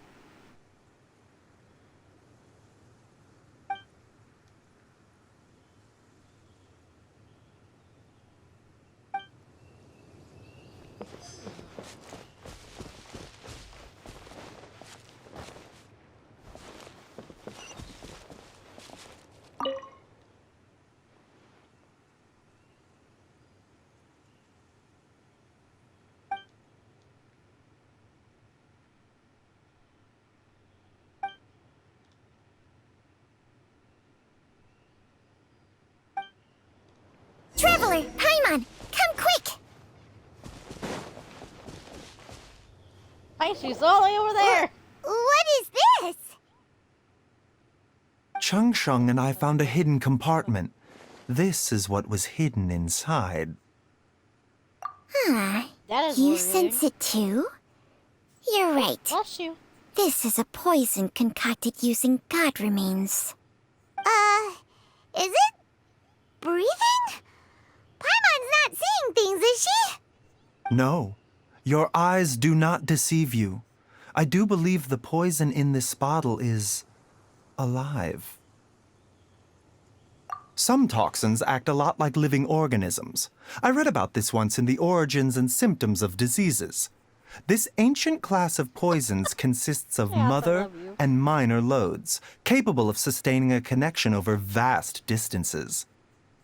Traveler, Paimon, come quick! Hi, she's all the way over there. What is this? Changsheng and I found a hidden compartment. This is what was hidden inside. Huh. That is You worrying. sense it too? You're right. Bless you. This is a poison concocted using god remains. Is it? Breathing? Paimon's not seeing things, is she? No, your eyes do not deceive you. I do believe the poison in this bottle is alive. Some toxins act a lot like living organisms. I read about this once in the Origins and Symptoms of Diseases. This ancient class of poisons consists of Yes, I mother love you. and minor loads, capable of sustaining a connection over vast distances.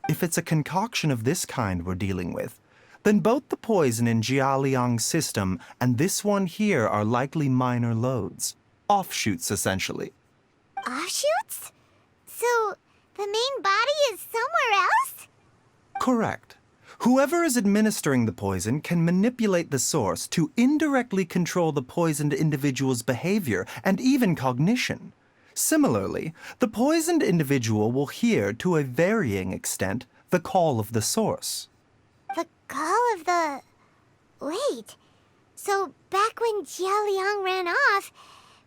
If it's a concoction of this kind we're dealing with, then both the poison in Jialiang's system and this one here are likely minor loads. Offshoots, essentially. Offshoots? So, the main body is somewhere else? Correct. Whoever is administering the poison can manipulate the source to indirectly control the poisoned individual's behavior and even cognition. Similarly, the poisoned individual will hear, to a varying extent, the call of the source. The call of the... Wait. So, back when Jia Liang ran off,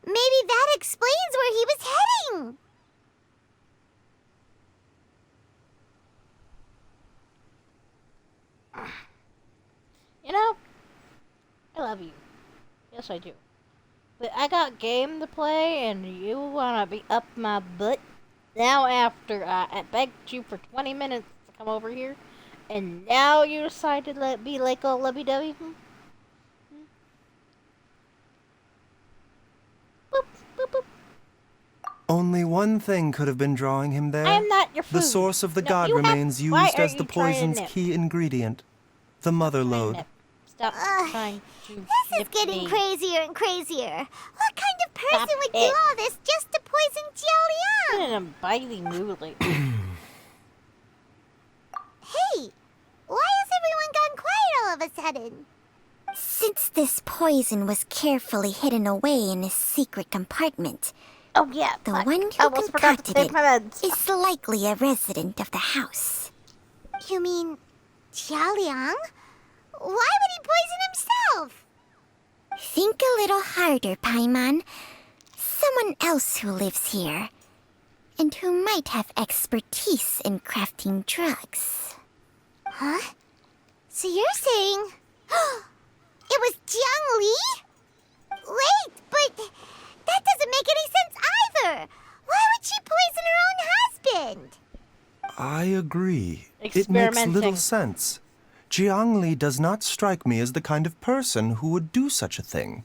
maybe that explains where he was heading! You know, I love you. Yes, I do. But I got game to play, and you wanna be up my butt now after I begged you for 20 minutes to come over here, and now you decide to let me like all lovey-dovey? Boop, boop, boop. Only one thing could have been drawing him there. I am not your food. The source of the No, god you have- remains why used are as you the trying to poison's nip? key ingredient, the mother Trying load. to- Stop Ugh, trying to This is nip getting me. crazier and crazier. What kind of person Stop would it. do all this just to poison Jia I'm Liang? in a bitey mood lately. Hey, why has everyone gone quiet all of a sudden? Since this poison was carefully hidden away in a secret compartment, Oh yeah, the fuck. one I who almost forgot to concocted take it my meds. is likely a resident of the house. You mean Jia Liang? Why would he poison himself? Think a little harder, Paimon. Someone else who lives here, and who might have expertise in crafting drugs. Huh? So you're saying it was Jiang Li? Wait, but that doesn't make any sense either. Why would she poison her own husband? I agree. It makes Experimenting. little sense. Jiang Li does not strike me as the kind of person who would do such a thing.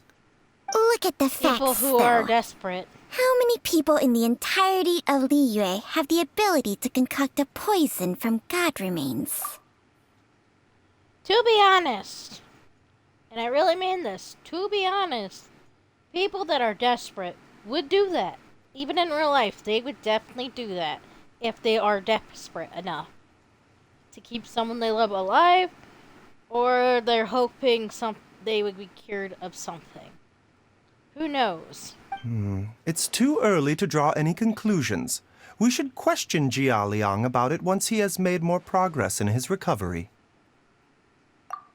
Look at the facts, People who are though. desperate. How many people in the entirety of Liyue have the ability to concoct a poison from god remains? To be honest, and I really mean this, to be honest, people that are desperate would do that. Even in real life, they would definitely do that if they are desperate enough to keep someone they love alive, or they're hoping they would be cured of something. Who knows? It's too early to draw any conclusions. We should question Jia Liang about it once he has made more progress in his recovery.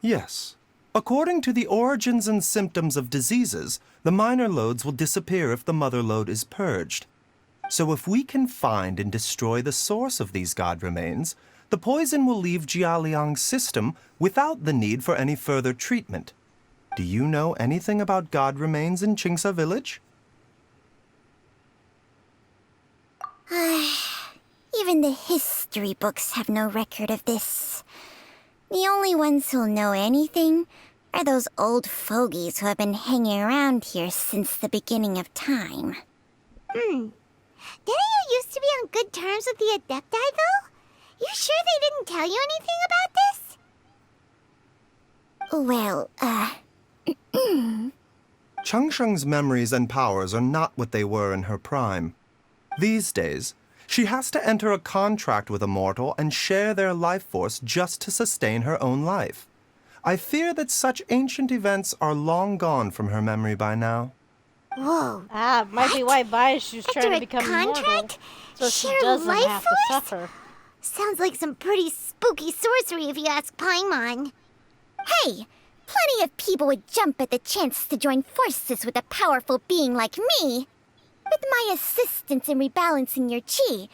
Yes. According to the Origins and Symptoms of Diseases, the minor loads will disappear if the mother load is purged. So if we can find and destroy the source of these god remains, the poison will leave Jia Liang's system without the need for any further treatment. Do you know anything about god remains in Qingsa village? Even the history books have no record of this. The only ones who'll know anything are those old fogies who have been hanging around here since the beginning of time. Didn't you used to be on good terms with the Adepti, though? You sure they didn't tell you anything about this? Well, Changsheng's memories and powers are not what they were in her prime. These days, she has to enter a contract with a mortal and share their life force just to sustain her own life. I fear that such ancient events are long gone from her memory by now. whoa. Might be why Baishu's trying Enter to a become immortal, contract? so she Share doesn't life have to force? suffer. Sounds like some pretty spooky sorcery if you ask Paimon. Hey, plenty of people would jump at the chance to join forces with a powerful being like me. With my assistance in rebalancing your chi,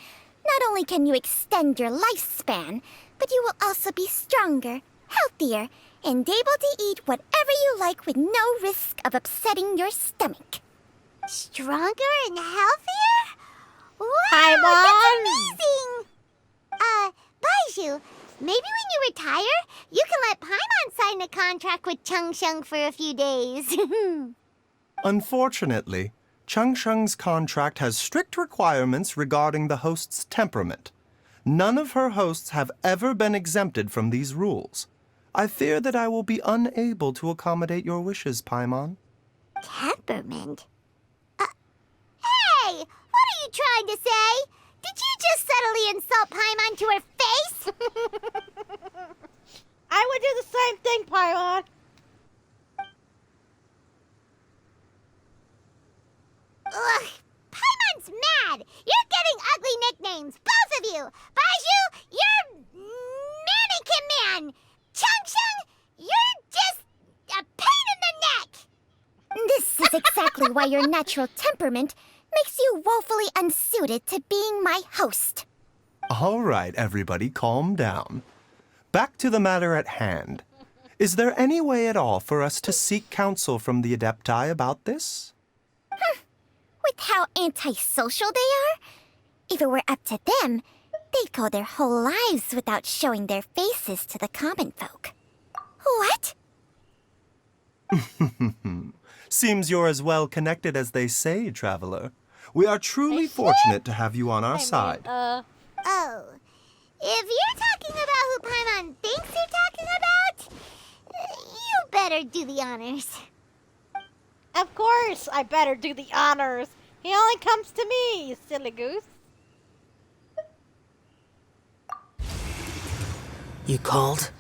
not only can you extend your lifespan, but you will also be stronger, healthier, and able to eat whatever you like with no risk of upsetting your stomach. Stronger and healthier? Wow, Paimon! that's amazing! Baiju, maybe when you retire, you can let Paimon sign a contract with Changsheng for a few days. Unfortunately, Changsheng's contract has strict requirements regarding the host's temperament. None of her hosts have ever been exempted from these rules. I fear that I will be unable to accommodate your wishes, Paimon. Temperament? Hey! What are you trying to say? Did you just subtly insult Paimon to her face? I would do the same thing, Paimon. Ugh, Paimon's mad! You're getting ugly nicknames, both of you! Baiju, you're Mannequin Man! Changsheng, you're just a pain in the neck! This is exactly why your natural temperament makes you woefully unsuited to being my host. All right, everybody, calm down. Back to the matter at hand. Is there any way at all for us to seek counsel from the Adepti about this? With how antisocial they are, if it were up to them, they'd go their whole lives without showing their faces to the common folk. What? Seems you're as well connected as they say, traveler. We are truly fortunate to have you on our side. Oh, if you're talking about who Paimon thinks you're talking about, you better do the honors. Of course, I better do the honors. He only comes to me, you silly goose. You called?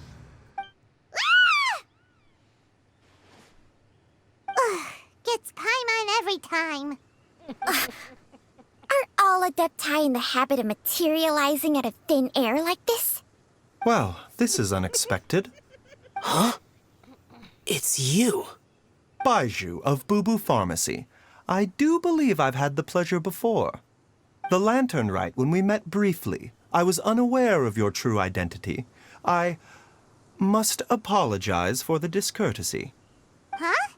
Gets Paimon every time. Are all Adepti in the habit of materializing out of thin air like this? Well, this is unexpected. Huh? It's you. Baiju of Boo Boo Pharmacy. I do believe I've had the pleasure before. The Lantern Rite, when we met briefly, I was unaware of your true identity. I must apologize for the discourtesy. Huh?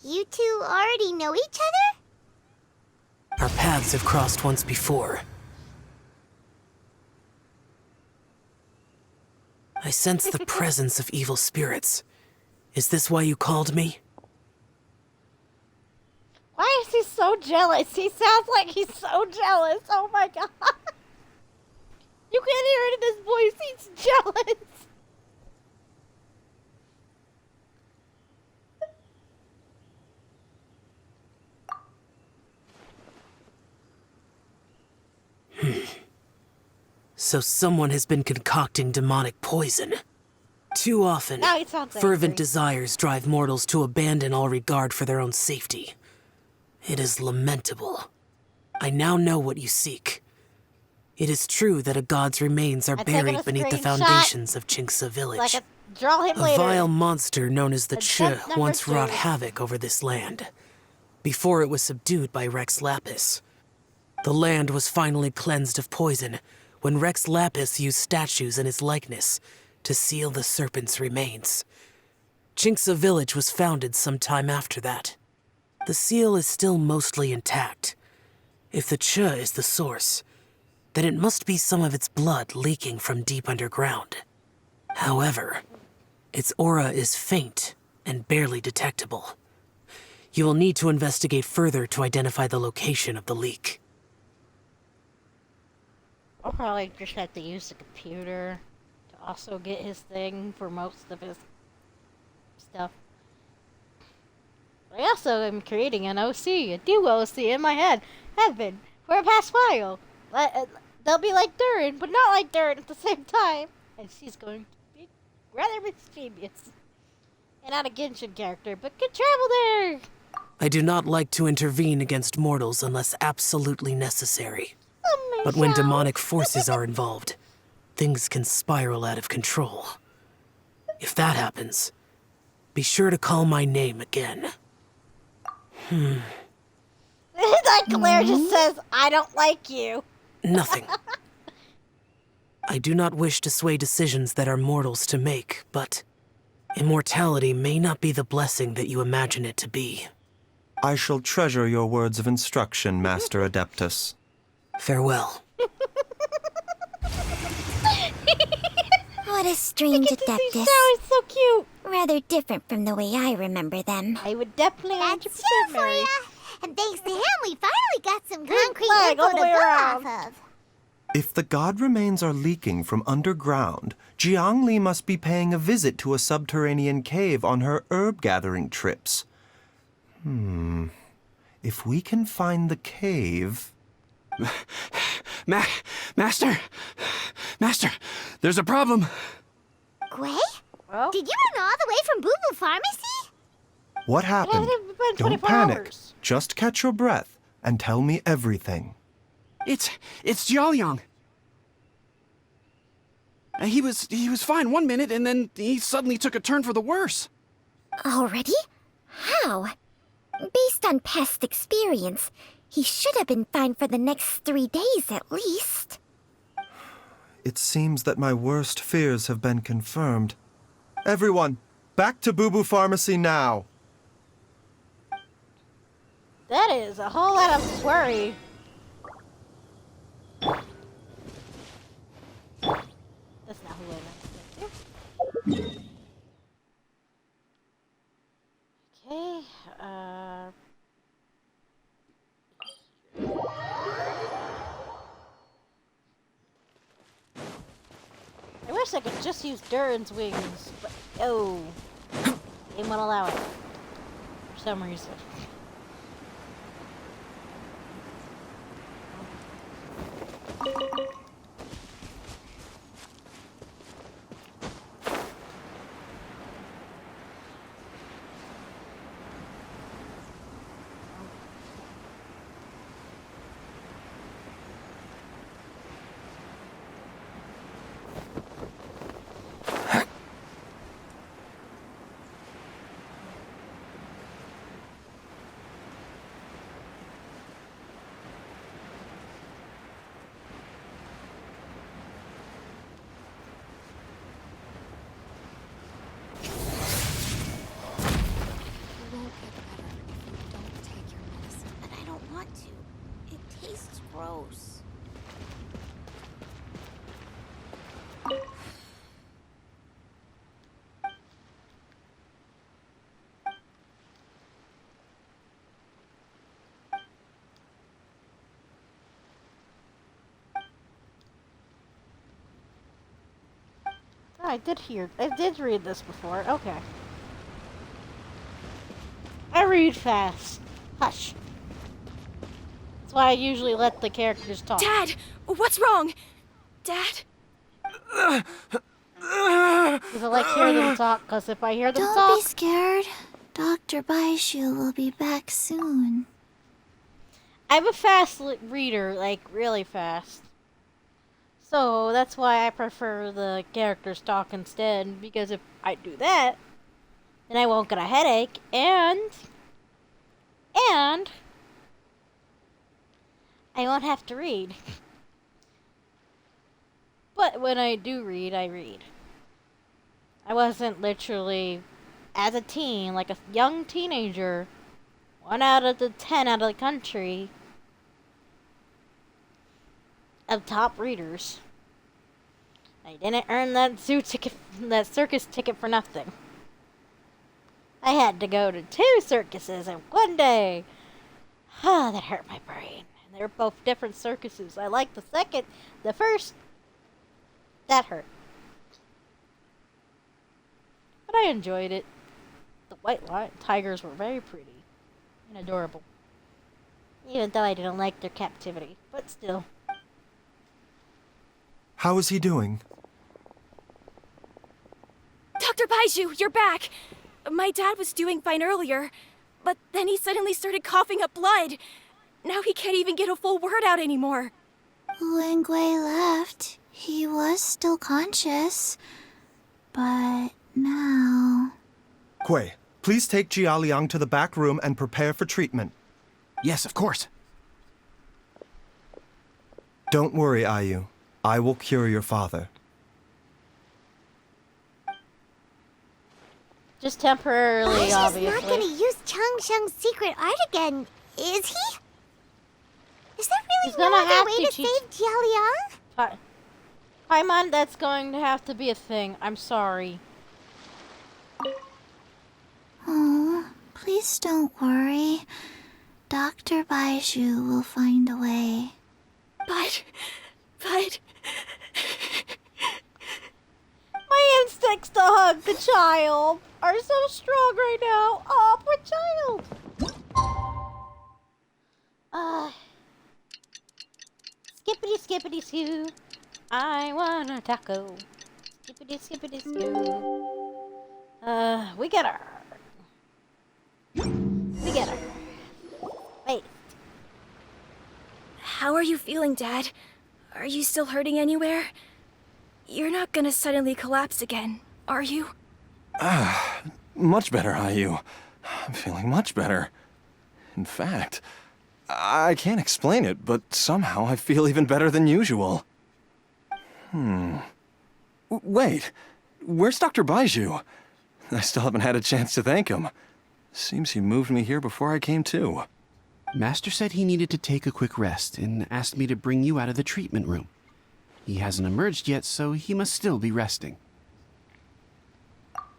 You two already know each other? Our paths have crossed once before. I sense the presence of evil spirits. Is this why you called me? Why is he so jealous? He sounds like he's so jealous. Oh my god. You can't hear it in his voice. He's jealous. So someone has been concocting demonic poison. Too often, Now he sounds fervent angry. desires drive mortals to abandon all regard for their own safety. It is lamentable. I now know what you seek. It is true that a god's remains are I taken buried a beneath the screenshot. foundations of Jinxa village. Like draw him A later. vile monster known as the Che Attempt number once 2. wrought havoc over this land, before it was subdued by Rex Lapis. The land was finally cleansed of poison when Rex Lapis used statues in his likeness to seal the serpent's remains. Jinxa village was founded some time after that. The seal is still mostly intact. If the Che is the source, then it must be some of its blood leaking from deep underground. However, its aura is faint and barely detectable. You will need to investigate further to identify the location of the leak. I'll probably just have to use the computer to also get his thing for most of his stuff. I also am creating an OC, a new OC in my head. Have been for a past while. They'll be like Durin, but not like Durin at the same time. And she's going to be rather mischievous. And not a Genshin character, but could travel there. I do not like to intervene against mortals unless absolutely necessary. But when demonic forces are involved, things can spiral out of control. If that happens, be sure to call my name again. That Claire just says, I don't like you. Nothing. I do not wish to sway decisions that are mortals to make, but immortality may not be the blessing that you imagine it to be. I shall treasure your words of instruction, Master Adeptus. Farewell. What a strange Adeptus. It's so cute. Rather different from the way I remember them. I would definitely 100% That's two for marry. ya. And thanks to him, we finally got some Green concrete flag info all to the go way around. off of. If the god remains are leaking from underground, Jiangli must be paying a visit to a subterranean cave on her herb-gathering trips. If we can find the cave... Master! Master, there's a problem. Gwei? Well, Did you run all the way from Boo Boo Pharmacy? What happened? it's been Don't 24 panic. hours. Just catch your breath and tell me everything. It's Jiaoyang. He was fine one minute, and then he suddenly took a turn for the worse. Already? How? Based on past experience, he should have been fine for the next 3 days at least. It seems that my worst fears have been confirmed. Everyone, back to Boo Boo Pharmacy now. That is a whole lot of worry. That's not who I meant to say. Okay, I wish I could just use Durin's wings, but oh, they won't allow it for some reason. Gross. Oh, I did read this before. Okay. I read fast. Hush. That's why I usually let the characters talk. Dad! What's wrong? Dad? Because I like hearing them talk, because if I hear them Don't talk... be scared. Dr. Baishu will be back soon. I'm a fast reader, like, really fast. So, that's why I prefer the characters talk instead, because if I do that, then I won't get a headache, and I won't have to read. But when I do read, I read. I wasn't literally, as a teen, like a young teenager, 1 out of the 10 out of the country of top readers. I didn't earn that circus ticket for nothing. I had to go to 2 circuses in 1 day. Ah, that hurt my brain. And they were both different circuses. I liked the first, that hurt. But I enjoyed it. The white tigers were very pretty and adorable. Even though I didn't like their captivity, but still. How is he doing? Dr. Baiju, you're back! My dad was doing fine earlier, but then he suddenly started coughing up blood. Now he can't even get a full word out anymore. When Gui left, He was still conscious, but now... Gui, please take Jialiang to the back room and prepare for treatment. Yes, of course. Don't worry, Ayu. I will cure your father. Just temporarily, Baju's obviously. not gonna use Changsheng's secret art again, is he? Is there He's really no gonna other have way to to save Jialiang? Paimon, that's going to have to be a thing. I'm sorry. Oh, please don't worry. Dr. Baiju will find a way. But... My instincts to hug the child are so strong right now. Oh, poor child. Skippity skippity skoo. I want a taco. Skippity skippity skoo. We get her. We get her. Wait. How are you feeling, Dad? Are you still hurting anywhere? You're not gonna suddenly collapse again, are you? Much better, Ayu. I'm feeling much better. In fact, I can't explain it, but somehow I feel even better than usual. Wait, where's Dr. Baiju? I still haven't had a chance to thank him. Seems he moved me here before I came to. Master said he needed to take a quick rest and asked me to bring you out of the treatment room. He hasn't emerged yet, so he must still be resting.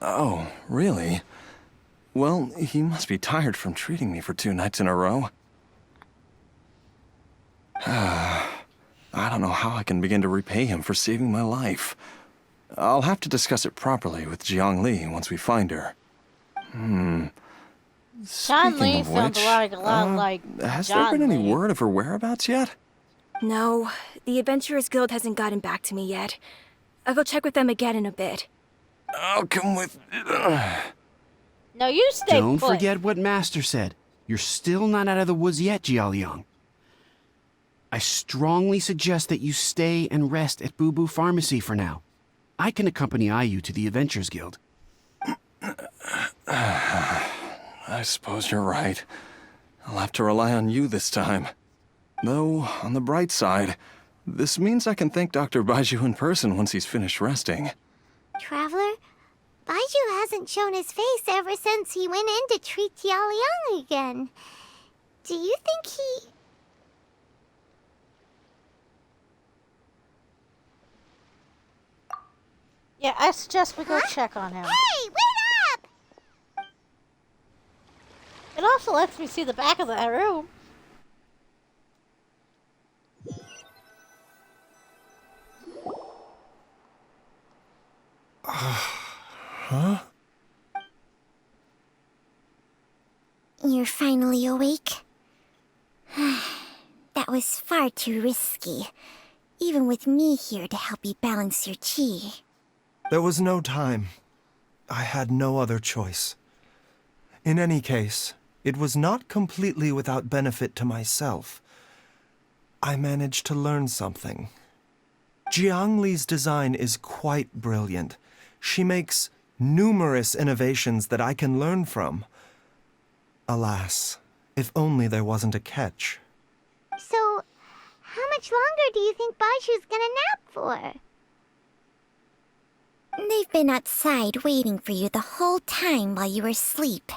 Oh, really? Well, he must be tired from treating me for 2 nights in a row. I don't know how I can begin to repay him for saving my life. I'll have to discuss it properly with Jiangli once we find her. John Lee sounds a lot like Has John there been any Lee. word of her whereabouts yet? No, the Adventurers Guild hasn't gotten back to me yet. I'll go check with them again in a bit. I'll come with... No, you stay Don't put. forget what Master said. You're still not out of the woods yet, Jialiang. I strongly suggest that you stay and rest at Boo Boo Pharmacy for now. I can accompany Ayu to the Adventurers Guild. I suppose you're right. I'll have to rely on you this time. Though, on the bright side, this means I can thank Dr. Baiju in person once he's finished resting. Traveler, Baiju hasn't shown his face ever since he went in to treat Jialiang again. Do you think he... Yeah, I suggest we go check on him. Hey, wait up! It also lets me see the back of that room. Huh? You're finally awake? That was far too risky, even with me here to help you balance your chi. There was no time. I had no other choice. In any case, it was not completely without benefit to myself. I managed to learn something. Jiang Li's design is quite brilliant. She makes numerous innovations that I can learn from. Alas, if only there wasn't a catch. So, how much longer do you think Baju's gonna nap for? They've been outside waiting for you the whole time while you were asleep.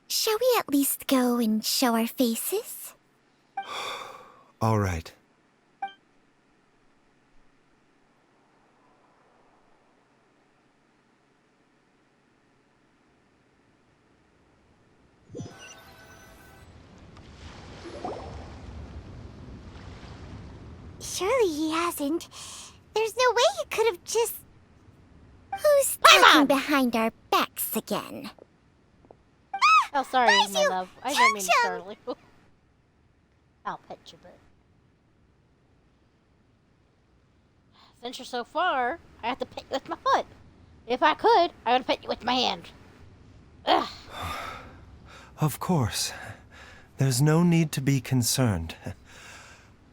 Shall we at least go and show our faces? All right. Surely he hasn't. There's no way he could have just... Who's talking behind our backs again? Oh, sorry, my Baju! love. I didn't mean to Chum-chum! startle you. I'll pet you, but... Since you're so far, I have to pet you with my foot. If I could, I would pet you with my hand. Ugh. Of course. There's no need to be concerned.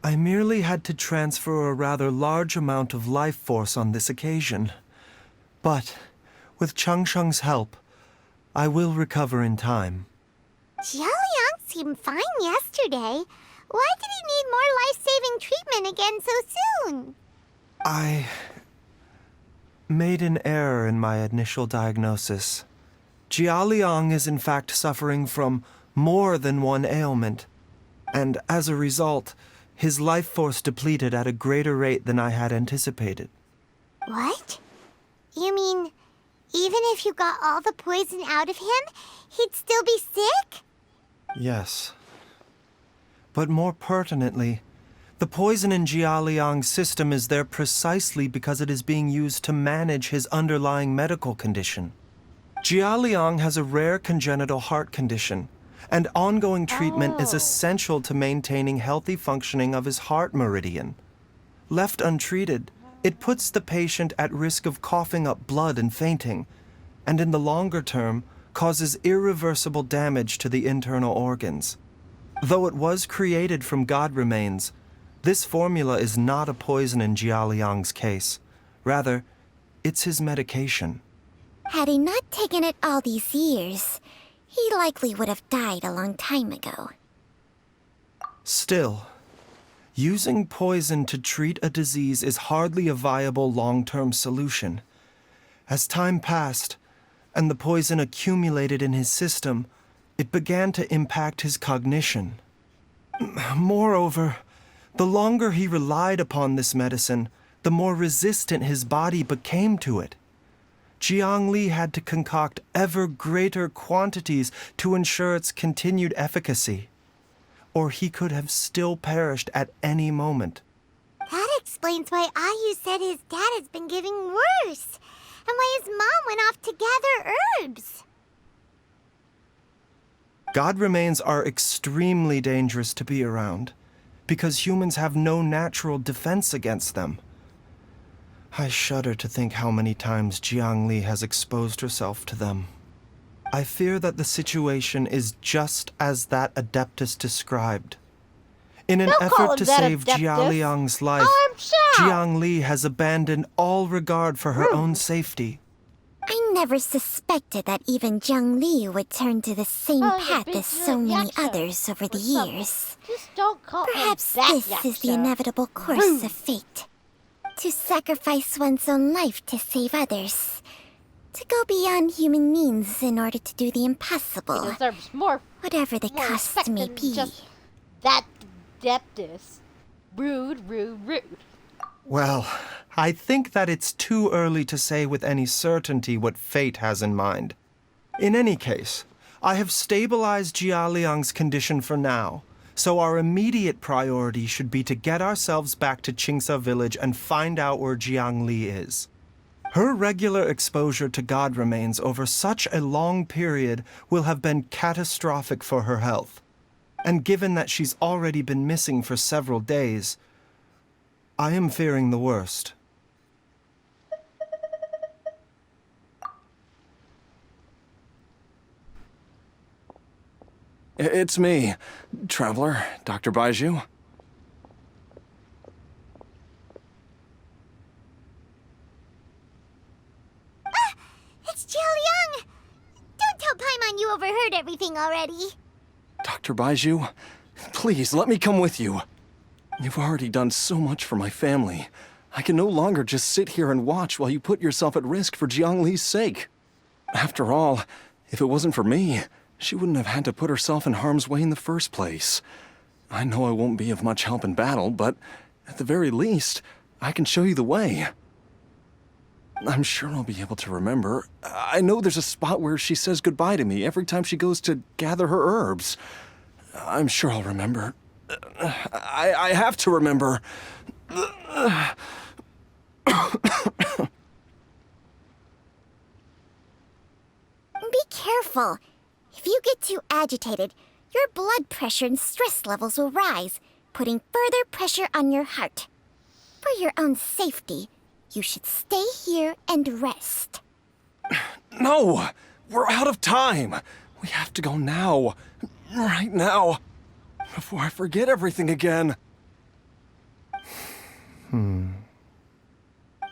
I merely had to transfer a rather large amount of life force on this occasion. But, with Changsheng's help, I will recover in time. Jiaoliang seemed fine yesterday. Why did he need more life-saving treatment again so soon? I made an error in my initial diagnosis. Jiaoliang is in fact suffering from more than one ailment, and as a result, his life force depleted at a greater rate than I had anticipated. What? You mean, even if you got all the poison out of him, he'd still be sick? Yes. But more pertinently, the poison in Jiaoliang's system is there precisely because it is being used to manage his underlying medical condition. Jiaoliang has a rare congenital heart condition, and ongoing treatment is essential to maintaining healthy functioning of his heart meridian. Left untreated, it puts the patient at risk of coughing up blood and fainting, and in the longer term, causes irreversible damage to the internal organs. Though it was created from God remains, this formula is not a poison in Jiaoliang's case. Rather, it's his medication. Had he not taken it all these years, he likely would have died a long time ago. Still, using poison to treat a disease is hardly a viable long-term solution. As time passed, and the poison accumulated in his system, it began to impact his cognition. Moreover, the longer he relied upon this medicine, the more resistant his body became to it. Jiang Li had to concoct ever greater quantities to ensure its continued efficacy, or he could have still perished at any moment. That explains why Ayu said his dad has been getting worse, and why his mom went off to gather herbs. God remains are extremely dangerous to be around, because humans have no natural defense against them. I shudder to think how many times Jiang Li has exposed herself to them. I fear that the situation is just as that Adeptus described. In an effort to save Jiaoliang's life, Jiang Li has abandoned all regard for her own safety. I never suspected that even Jiang Li would turn to the same path as so many others over the years. Just don't call Perhaps him that, this is the Yaksha. inevitable course of fate. To sacrifice one's own life to save others. To go beyond human means in order to do the impossible. He deserves more, Whatever the more cost respect may than be. just that Adeptus. Rude, rude, rude. Well, I think that it's too early to say with any certainty what fate has in mind. In any case, I have stabilized Jiaoliang's condition for now, so our immediate priority should be to get ourselves back to Qingsa village and find out where Jiang Li is. Her regular exposure to God remains over such a long period will have been catastrophic for her health. And given that she's already been missing for several days, I am fearing the worst. It's me, Traveler, Dr. Baiju. It's Jiaoliang! Don't tell Paimon you overheard everything already. Dr. Baiju, please let me come with you. You've already done so much for my family. I can no longer just sit here and watch while you put yourself at risk for Jiang Li's sake. After all, if it wasn't for me, she wouldn't have had to put herself in harm's way in the first place. I know I won't be of much help in battle, but at the very least, I can show you the way. I'm sure I'll be able to remember. I know there's a spot where she says goodbye to me every time she goes to gather her herbs. I'm sure I'll remember. I have to remember. Be careful. If you get too agitated, your blood pressure and stress levels will rise, putting further pressure on your heart. For your own safety, you should stay here and rest. No! We're out of time! We have to go now. Right now. Before I forget everything again.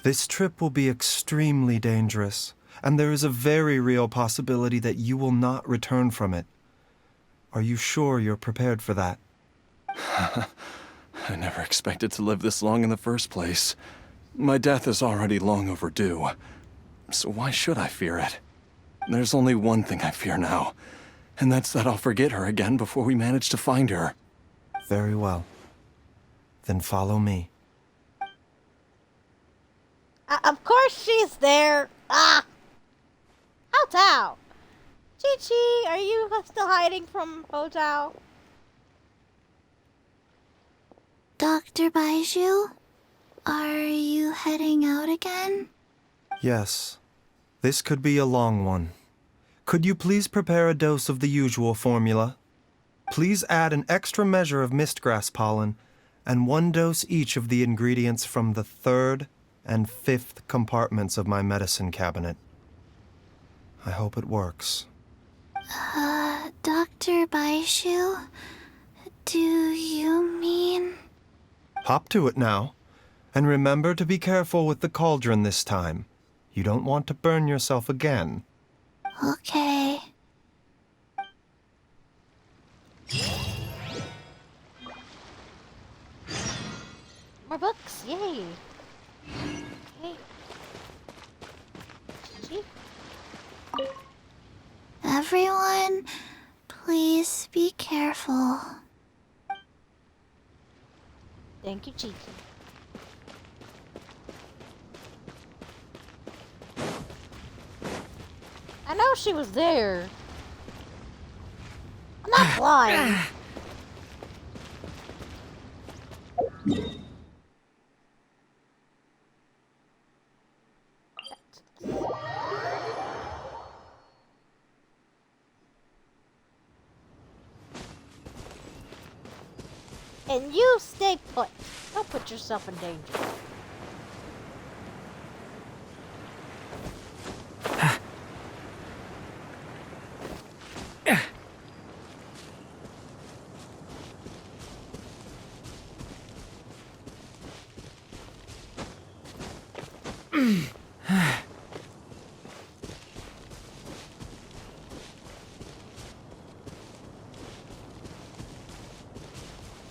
This trip will be extremely dangerous, and there is a very real possibility that you will not return from it. Are you sure you're prepared for that? I never expected to live this long in the first place. My death is already long overdue. So why should I fear it? There's only one thing I fear now, and that's that I'll forget her again before we manage to find her. Very well. Then follow me. Of course she's there. Ah! How Tao? Chi-Chi, are you still hiding from Ho Tao? Dr. Baiju, are you heading out again? Yes. This could be a long one. Could you please prepare a dose of the usual formula? Please add an extra measure of mistgrass pollen and 1 dose each of the ingredients from the 3rd and 5th compartments of my medicine cabinet. I hope it works. Dr. Baiju, do you mean... Hop to it now. And remember to be careful with the cauldron this time. You don't want to burn yourself again. Okay. More books, yay! Okay. Chi-Chi? Everyone, please be careful. Thank you, Chi-Chi. I know she was there. I'm not blind. And you stay put. Don't put yourself in danger.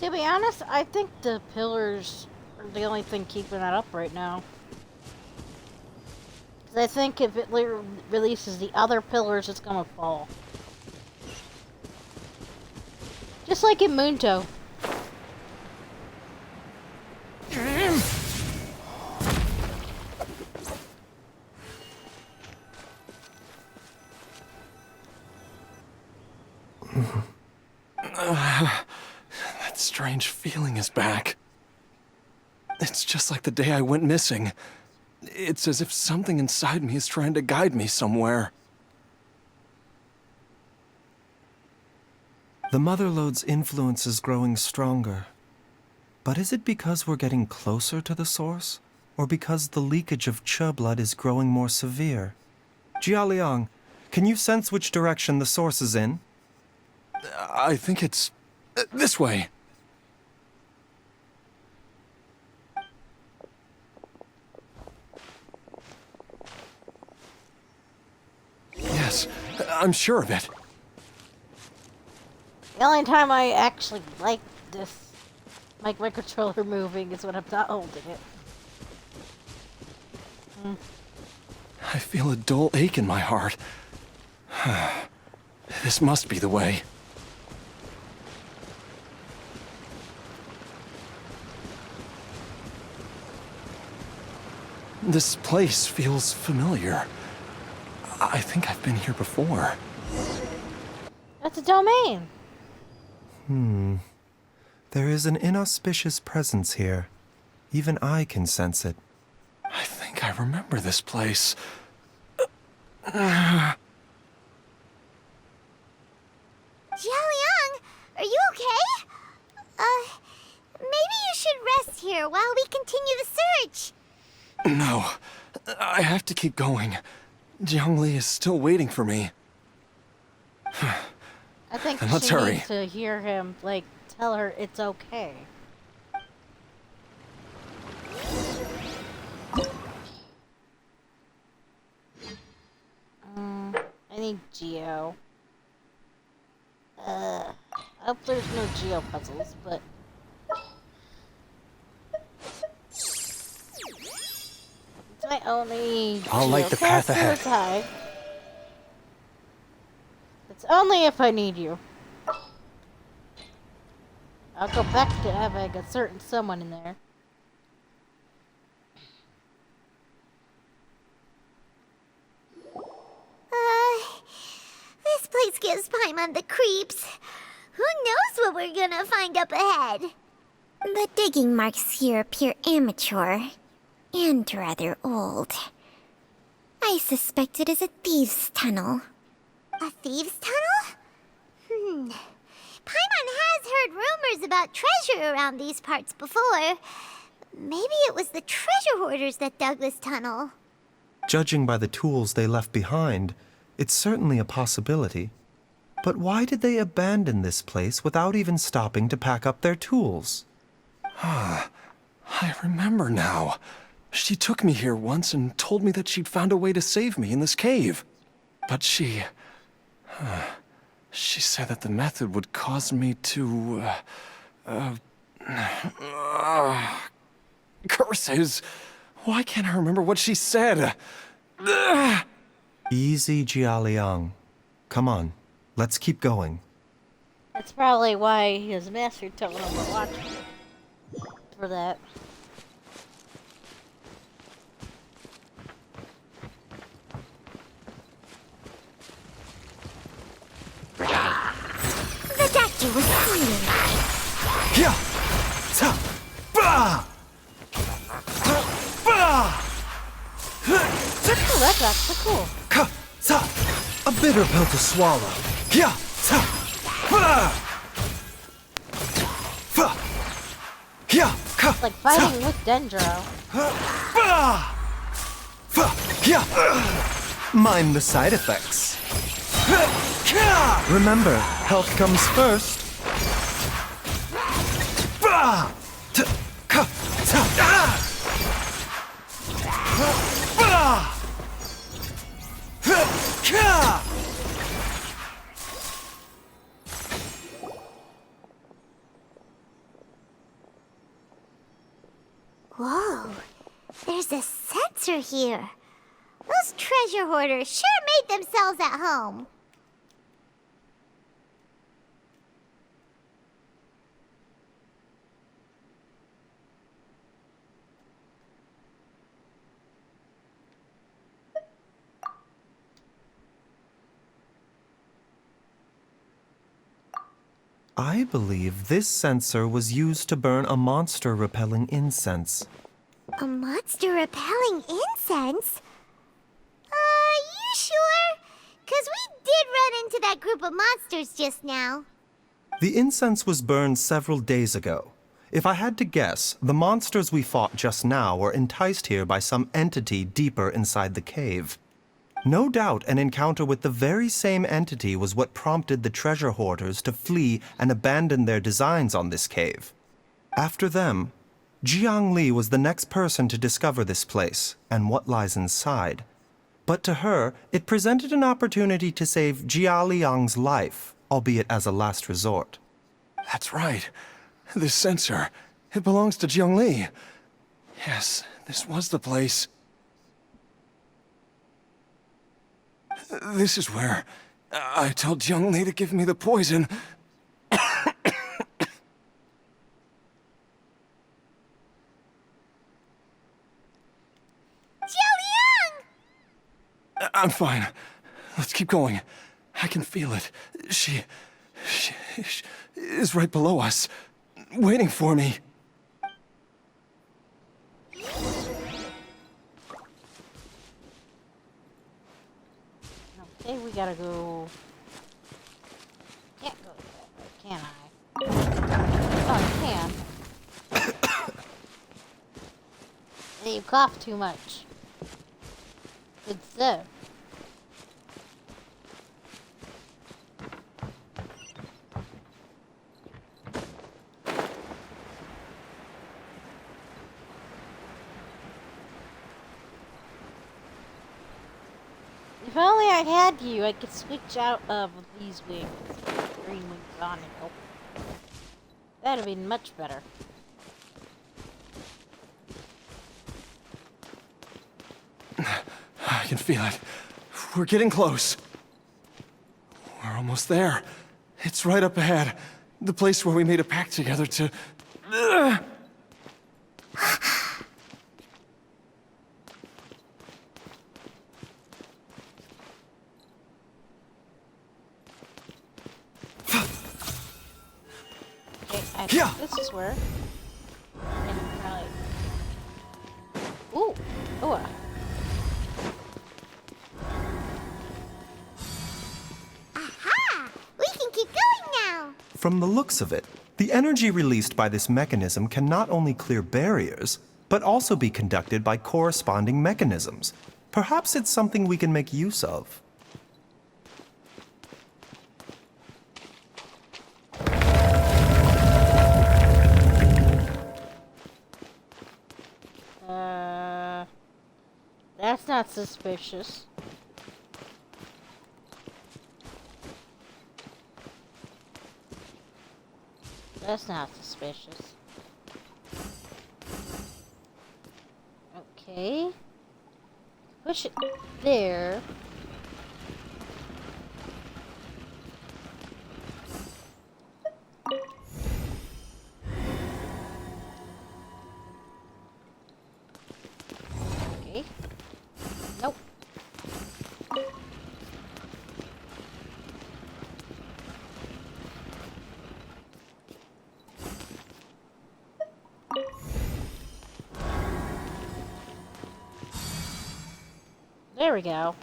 To be honest, I think the pillars are the only thing keeping that up right now. 'Cause I think if it releases the other pillars, it's gonna fall. Just like in Munto. That strange feeling is back. It's just like the day I went missing. It's as if something inside me is trying to guide me somewhere. The Mother Lode's influence is growing stronger. But is it because we're getting closer to the source? Or because the leakage of Che blood is growing more severe? Jialiang, can you sense which direction the source is in? I think it's this way. Yes, I'm sure of it. The only time I actually like this, like my controller moving, is when I'm not holding it. I feel a dull ache in my heart. This must be the way. This place feels familiar. I think I've been here before. That's a domain. There is an inauspicious presence here. Even I can sense it. I think I remember this place. Jialiang, are you okay? Maybe you should rest here while we continue the search. No, I have to keep going. Jiangli is still waiting for me. I think And let's she hurry. needs to hear him, like, tell her it's okay. need Geo. Hope there's no Geo puzzles, but it's my only I'll light the path ahead. High. It's only if I need you. I'll go back to having a certain someone in there. This place gives Paimon the creeps. Who knows what we're gonna find up ahead? The digging marks here appear amateur and rather old. I suspect it is a thieves' tunnel. A thieves' tunnel? Paimon has heard rumors about treasure around these parts before. Maybe it was the treasure hoarders that dug this tunnel. Judging by the tools they left behind, it's certainly a possibility. But why did they abandon this place without even stopping to pack up their tools? I remember now. She took me here once and told me that she'd found a way to save me in this cave. But she said that the method would cause me to, curses! Why can't I remember what she said? Easy, Jialiang. Come on, let's keep going. That's probably why his master told him to watch for that. The doctor was fleeing. Yeah! Ta! Bah! Bah! Oh, that's actually cool. Ka! Ta! A bitter pill to swallow. Yeah! Ta! Bah! Fa! Yeah! Ka! It's like fighting with Dendro. Bah! Fa! Yeah! Mind the side effects. Remember, health comes first. Bah! Ta! Ka! Ta! Ah! Bah! Ka! Whoa, there's a sensor here. Those treasure hoarders sure made themselves at home. I believe this sensor was used to burn a monster-repelling incense. A monster repelling incense? You sure? 'Cause we did run into that group of monsters just now. The incense was burned several days ago. If I had to guess, the monsters we fought just now were enticed here by some entity deeper inside the cave. No doubt an encounter with the very same entity was what prompted the treasure hoarders to flee and abandon their designs on this cave. After them, Jiang Li was the next person to discover this place and what lies inside. But to her, it presented an opportunity to save Jia Liang's life, albeit as a last resort. That's right. This sensor, it belongs to Jiang Li. Yes, this was the place. This is where I told Jiang Li to give me the poison. I'm fine. Let's keep going. I can feel it. She is right below us, waiting for me. Okay, we gotta go. Can't go that way, can I? Oh, I can. Hey, you cough too much. Good stuff. If only I had you, I could switch out of these wings. Green wings on and help. That'd be much better. I can feel it. We're getting close. We're almost there. It's right up ahead. The place where we made a pact together to... Okay, I think this is where. And probably. Ooh! Oh! Aha! We can keep going now! From the looks of it, the energy released by this mechanism can not only clear barriers, but also be conducted by corresponding mechanisms. Perhaps it's something we can make use of. That's not suspicious. That's not suspicious. Okay. Push it there. Okay. Nope. There we go.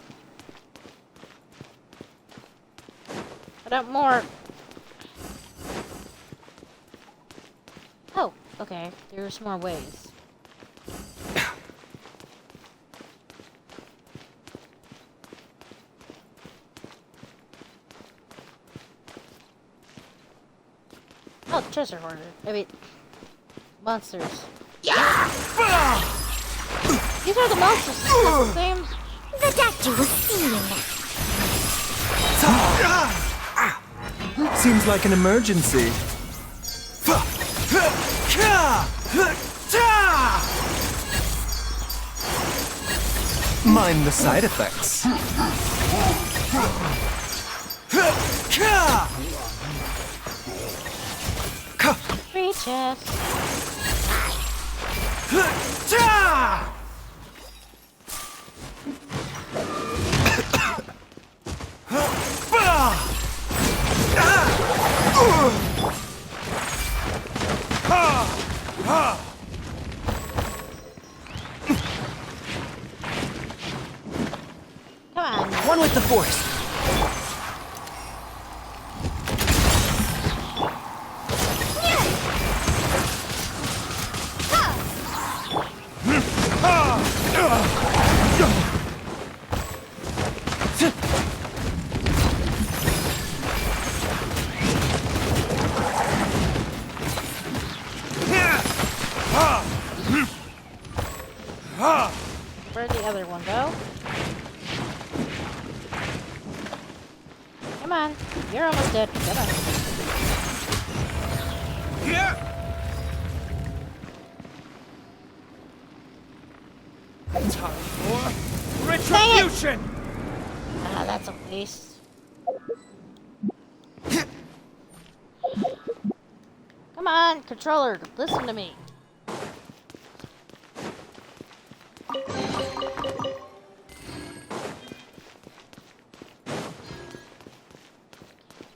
Put up more. Oh, okay. There's more ways. Oh, treasure hoarder. I mean, monsters. Yeah! These are the monsters. Is that the same? The doctor will see you now. Seems like an emergency. Mind the side effects. Free chest. Come on. One with the Force. Where'd the other one go? Come on. You're almost dead. Come on. Time for retribution! Ah, that's a waste. Come on, controller, listen to me.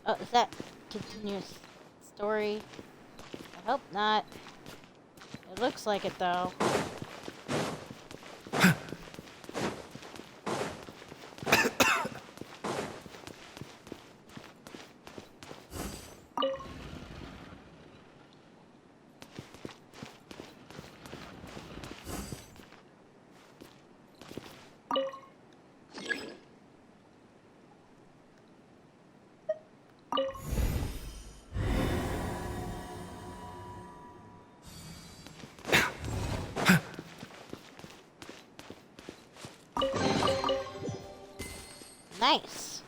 Oh, is that continuous story? I hope not. It looks like it though. Nice.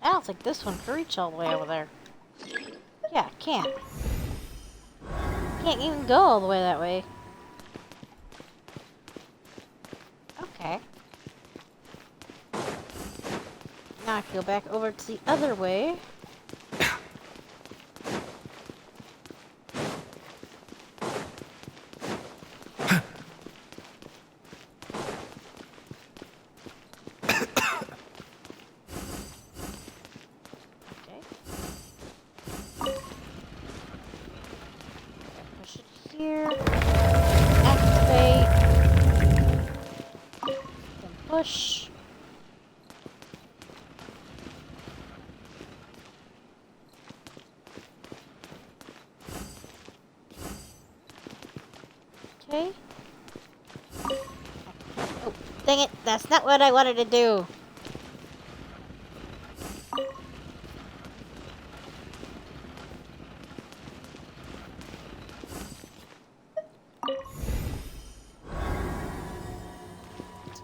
I don't think this one can reach all the way over there. Yeah, it can't. Can't even go all the way that way. Okay. Now I can go back over to the other way. Here, activate, then push. Okay. Oh, dang it, that's not what I wanted to do.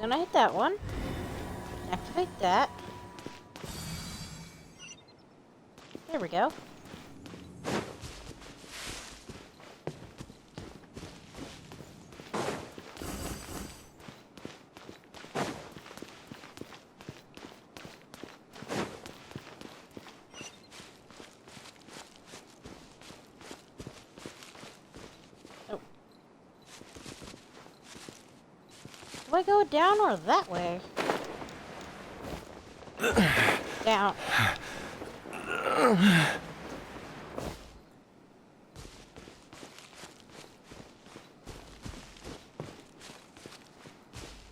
Gonna hit that one. Activate that. There we go. Do I go down or that way? Down.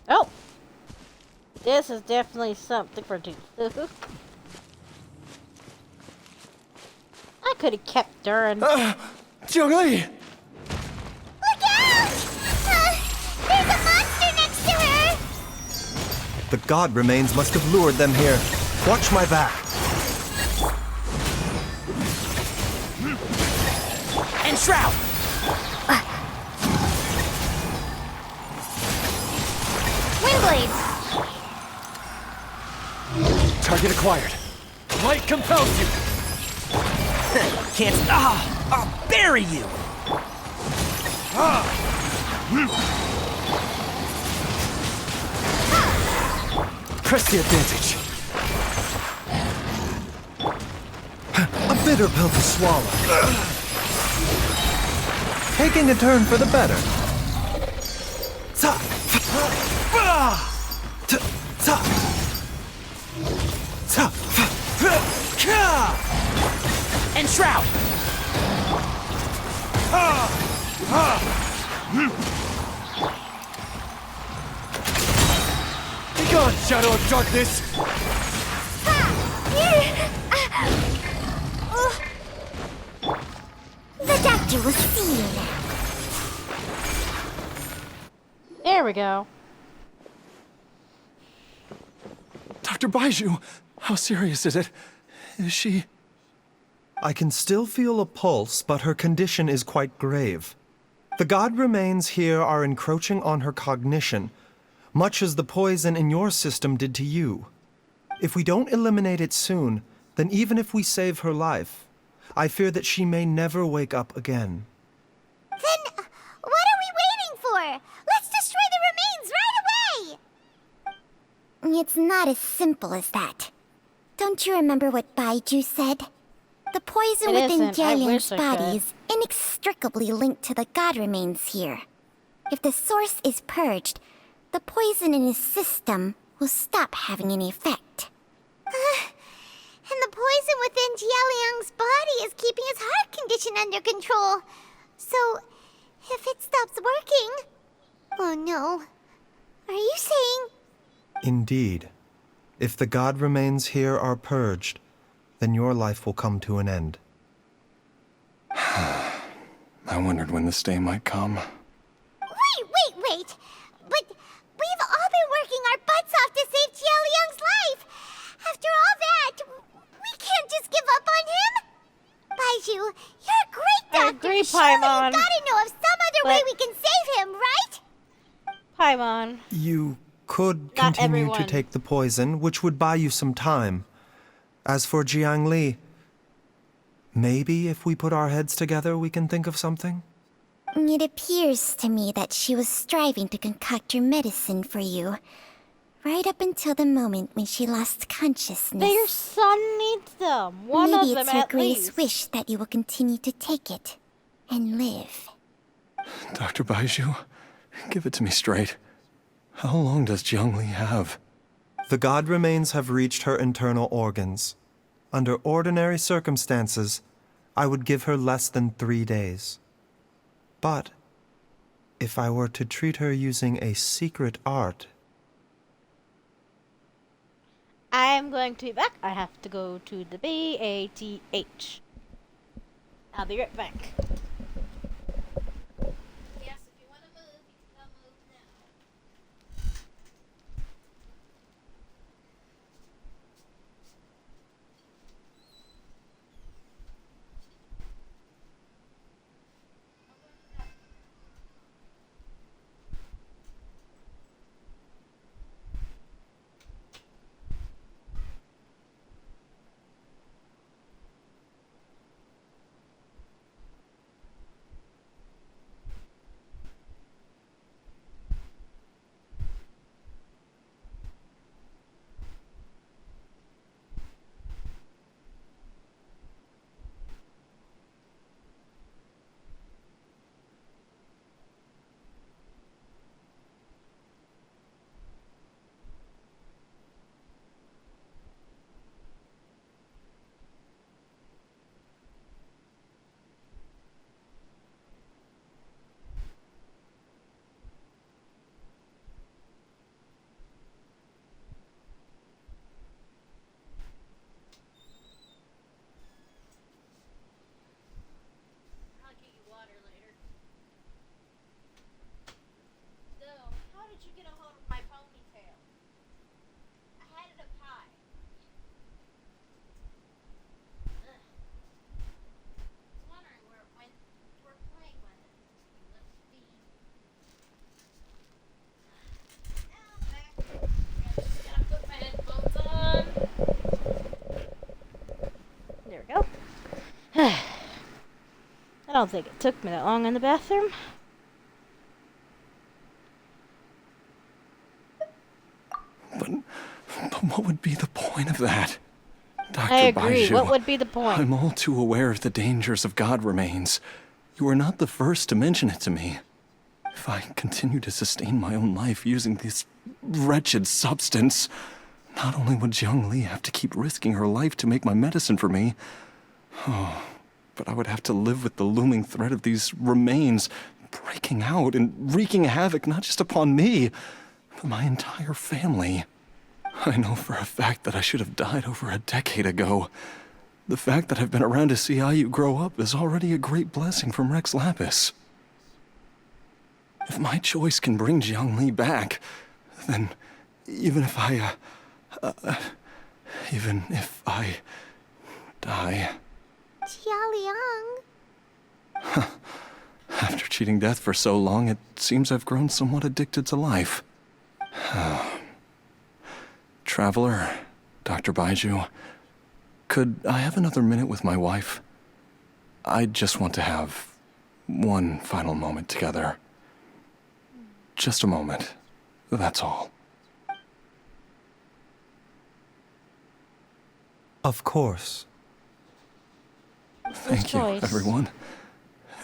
Oh! This is definitely something for two. I could have kept Durin. Zhongli! Look out! There's a monster next to her! The god remains must have lured them here. Watch my back. And Shroud! Windblades! Target acquired. Light compels you! Can't. I'll bury you! Press the advantage. A bitter pill to swallow. Taking a turn for the better. And Shroud! Be gone, Shadow of Darkness! The doctor will see you now. There we go. Dr. Baiju, how serious is it? Is she... I can still feel a pulse, but her condition is quite grave. The god remains here are encroaching on her cognition, much as the poison in your system did to you. If we don't eliminate it soon, then even if we save her life, I fear that she may never wake up again. Then, what are we waiting for? Let's destroy the remains right away! It's not as simple as that. Don't you remember what Baiju said? The poison It within isn't. I wish Jialing's I body could. is inextricably linked to the god remains here. If the source is purged, the poison in his system will stop having any effect. And the poison within Jialing's body is keeping his heart condition under control. So, if it stops working... Oh no. Are you saying... Indeed. If the god remains here are purged, then your life will come to an end. I wondered when this day might come. Wait! But we've all been working our butts off to save Jialing's life! After all that, we can't just give up on him! Baiju, you're a great I Doctor, agree, surely Paimon. you gotta know of some other way But- we can save him, right? Paimon. You could Not continue to everyone. take the poison, which would buy you some time. As for Jiang Li, maybe if we put our heads together, we can think of something? It appears to me that she was striving to concoct your medicine for you, right up until the moment when she lost consciousness. Their son needs them. One Maybe of them it's her at greatest least. wish that you will continue to take it and live. Dr. Baiju, give it to me straight. How long does Jiang Li have? The god remains have reached her internal organs. Under ordinary circumstances, I would give her less than 3 days. But if I were to treat her using a secret art, I am going to be back. I have to go to the BATH. I'll be right back. Yes, if you want to move, you can come move now. I'll get you water later. So, how did you get a hold of my ponytail? I had it up high. Ugh. I was wondering where it went. You were playing with it. You little thief. Now I'm back. I just gotta put my headphones on. There we go. I don't think it took me that long in the bathroom. But what would be the point of that? Dr. I agree. Baiju, What would be the point? I'm all too aware of the dangers of God remains. You are not the first to mention it to me. If I continue to sustain my own life using this wretched substance, not only would Jiang Li have to keep risking her life to make my medicine for me, but I would have to live with the looming threat of these remains breaking out and wreaking havoc not just upon me, but my entire family. I know for a fact that I should have died over a decade ago. The fact that I've been around to see you grow up is already a great blessing from Rex Lapis. If my choice can bring Jiang Li back, then even if I die... Jialiang. After cheating death for so long, it seems I've grown somewhat addicted to life. Traveler, Dr. Baiju, could I have another minute with my wife? I just want to have one final moment together. Just a moment. That's all. of course. Thank you, choice. everyone.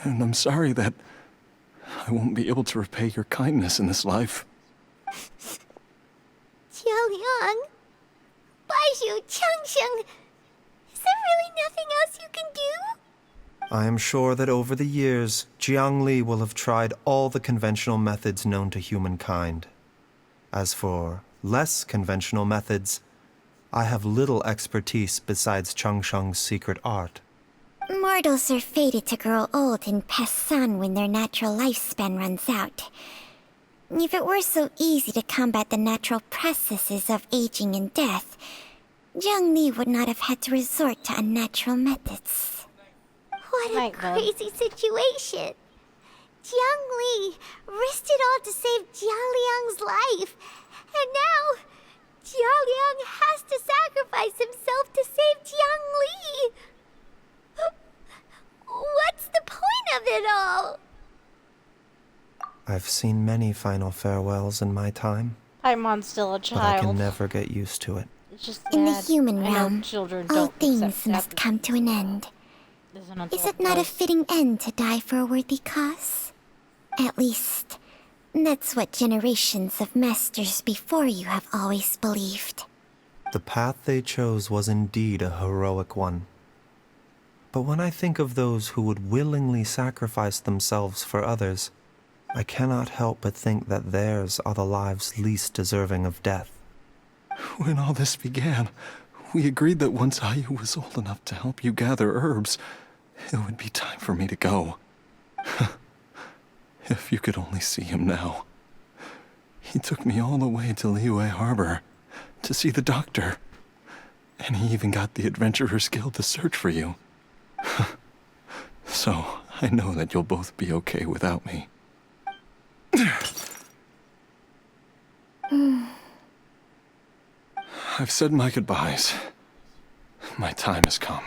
And I'm sorry that I won't be able to repay your kindness in this life. Jialiang. Baiju, Changsheng. Is there really nothing else you can do? I am sure that over the years, Jiang Li will have tried all the conventional methods known to humankind. As for less conventional methods, I have little expertise besides Changsheng's secret art. Mortals are fated to grow old and pass on when their natural lifespan runs out. If it were so easy to combat the natural processes of aging and death, Jiang Li would not have had to resort to unnatural methods. What a Night, bud. crazy situation. Jiang Li risked it all to save Jia Liang's life. And now, Jia Liang has to sacrifice himself to save Jiang Li. What's the point of it all? I've seen many final farewells in my time, Paimon's still a but I child. can never get used to it. It's just In the sad. human I know realm, children all don't things accept must death come to an end. as an Is adult it not a does. fitting end to die for a worthy cause? At least, that's what generations of masters before you have always believed. The path they chose was indeed a heroic one. But when I think of those who would willingly sacrifice themselves for others, I cannot help but think that theirs are the lives least deserving of death. When all this began, we agreed that once Ayu was old enough to help you gather herbs, it would be time for me to go. If you could only see him now. He took me all the way to Liyue Harbor to see the doctor. And he even got the Adventurers Guild to search for you. So, I know that you'll both be okay without me. I've said my goodbyes. My time has come.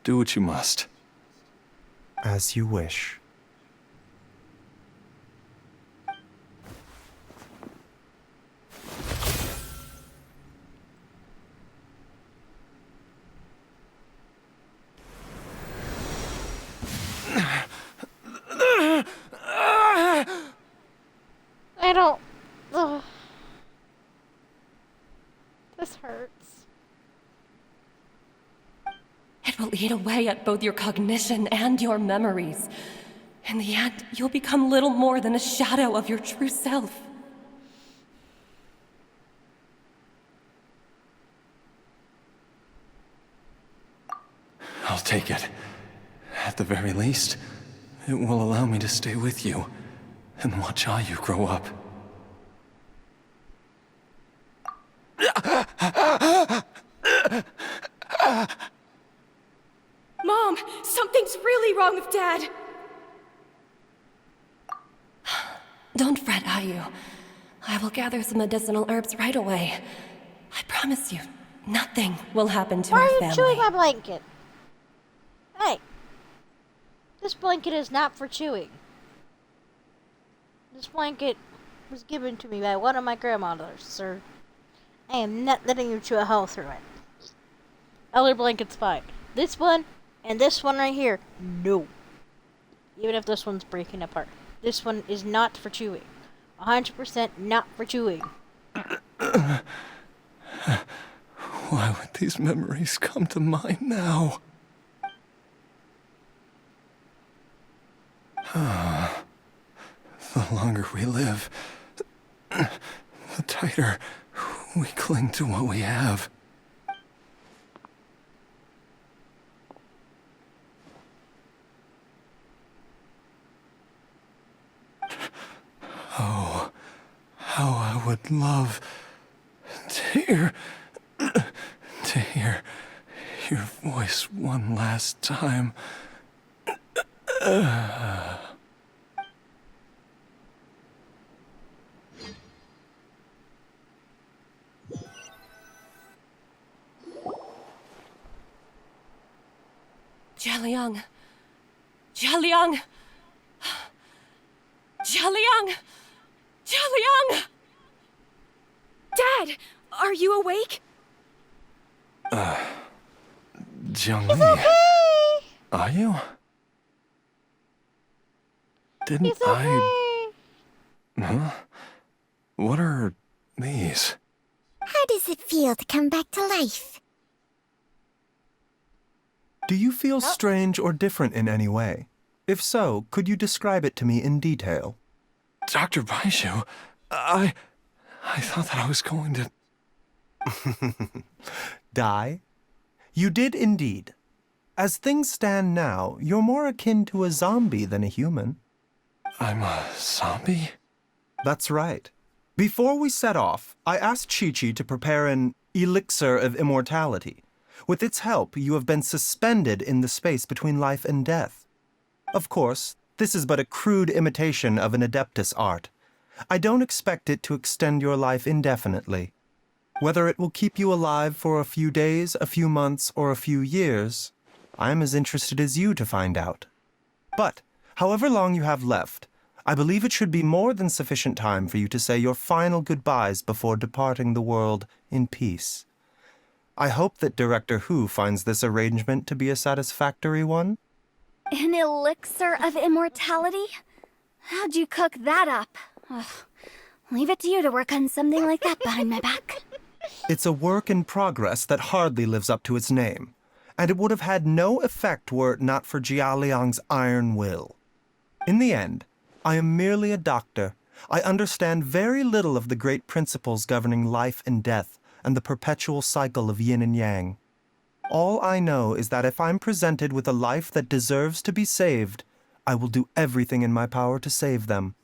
Do what you must. As you wish. I don't. Ugh. This hurts. It will eat away at both your cognition and your memories. In the end, you'll become little more than a shadow of your true self. I'll take it. At the very least, it will allow me to stay with you and watch Ayu grow up. Mom, something's really wrong with Dad. Don't fret, Ayu. I will gather some medicinal herbs right away. I promise you, nothing will happen to Why our are you family. chewing my blanket? Hey. This blanket is not for chewing. This blanket was given to me by one of my grandmothers, sir. I am not letting you chew a hole through it. Other blanket's fine. This one and this one right here, no. Even if this one's breaking apart. This one is not for chewing. 100% not for chewing. Why would these memories come to mind now? The longer we live, the tighter we cling to what we have. Oh, how I would love to hear your voice one last time. Jialiang. Jialiang. Jialiang. Jialiang. Dad, are you awake? Jiang Li. Are you? Didn't He's okay. Huh? What are these? How does it feel to come back to life? Do you feel strange or different in any way? If so, could you describe it to me in detail? Dr. Baishu, I thought that I was going to... Die? You did indeed. As things stand now, you're more akin to a zombie than a human. I'm a zombie? That's right. Before we set off, I asked Chi-Chi to prepare an elixir of immortality, With its help, you have been suspended in the space between life and death. Of course, this is but a crude imitation of an Adeptus art. I don't expect it to extend your life indefinitely. Whether it will keep you alive for a few days, a few months, or a few years, I'm as interested as you to find out. But, however long you have left, I believe it should be more than sufficient time for you to say your final goodbyes before departing the world in peace. I hope that Director Hu finds this arrangement to be a satisfactory one. An elixir of immortality? How'd you cook that up? Ugh. Leave it to you to work on something like that behind my back. It's a work in progress that hardly lives up to its name, and it would have had no effect were it not for Jia Liang's iron will. In the end, I am merely a doctor. I understand very little of the great principles governing life and death and the perpetual cycle of yin and yang. All I know is that if I'm presented with a life that deserves to be saved, I will do everything in my power to save them.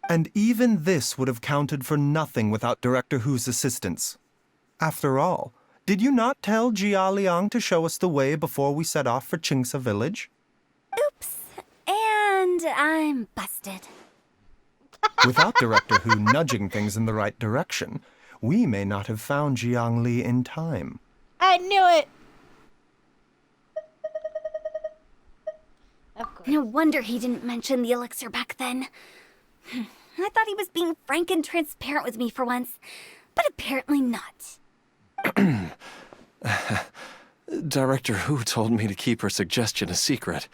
And even this would have counted for nothing without Director Hu's assistance. After all, did you not tell Jia Liang to show us the way before we set off for Qingsa village? Oops. And I'm busted. Without Director Hu nudging things in the right direction, we may not have found Jiangli in time. I knew it! Of course. No wonder he didn't mention the elixir back then. I thought he was being frank and transparent with me for once, but apparently not. Director Hu told me to keep her suggestion a secret,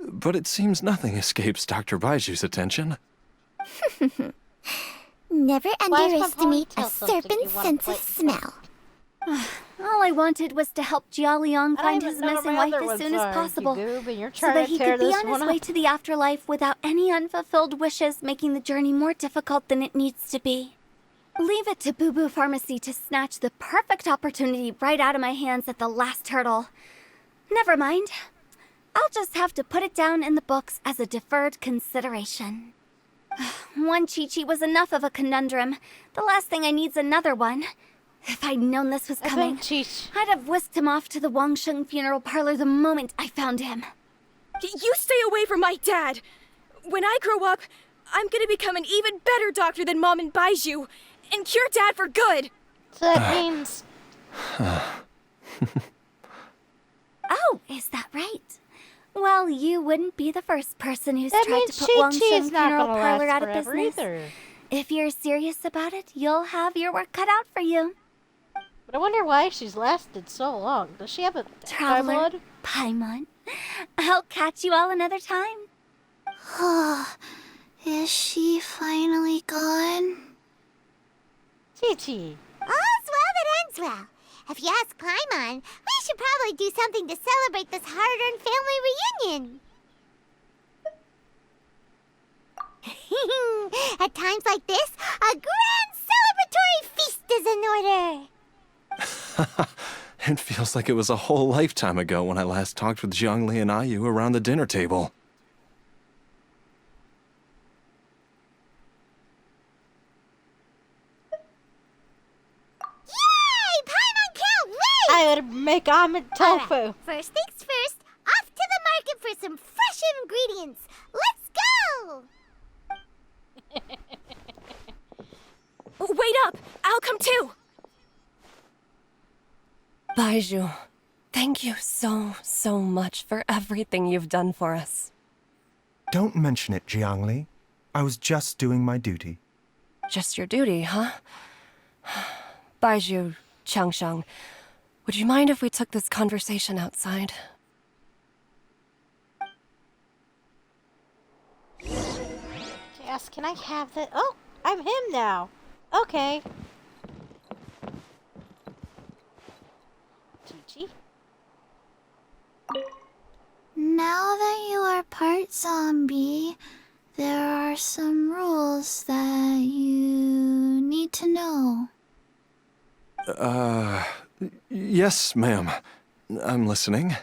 but it seems nothing escapes Dr. Baiju's attention. Never Why is my underestimate a ponytail so sticky? serpent's You wanna sense play- of smell. All I wanted was to help Jia Liang I don't find even his know where missing my wife other as ones soon as are, possible, Goob, and you're so trying that to he tear could be this on his one way up. to the afterlife without any unfulfilled wishes, making the journey more difficult than it needs to be. Leave it to Boo Boo Pharmacy to snatch the perfect opportunity right out of my hands at the last hurdle. Never mind. I'll just have to put it down in the books as a deferred consideration. One Chi-Chi was enough of a conundrum. The last thing I need's another one. If I'd known this was coming, I'd have whisked him off to the Wangsheng funeral parlor the moment I found him. You stay away from my dad! When I grow up, I'm gonna become an even better doctor than Mom and Baiju, and cure Dad for good! So that means... Oh, is that right? Well, you wouldn't be the first person who's That tried means to put Chi-Chi Wangsheng is not funeral gonna parlor last out of forever business. either. If you're serious about it, you'll have your work cut out for you. But I wonder why she's lasted so long. Does she have a Traveler, Paimon? Paimon. I'll catch you all another time. Is she finally gone? Chi-Chi. All's well that ends well. If you ask Paimon, we should probably do something to celebrate this hard-earned family reunion. At times like this, a grand celebratory feast is in order. It feels like it was a whole lifetime ago when I last talked with Zhongli and Ayu around the dinner table. Yay! Paimon can't wait! I would make almond tofu. Alright, first things first, off to the market for some fresh ingredients. Let's go! Wait up! I'll come too! Baiju, thank you so much for everything you've done for us. Don't mention it, Jiangli. I was just doing my duty. Just your duty, huh? Baiju, Changsheng, would you mind if we took this conversation outside? Yes, can I have that? Oh, I'm him now. Okay. Chi-Chi? Now that you are part zombie, there are some rules that you need to know. Yes, ma'am. I'm listening.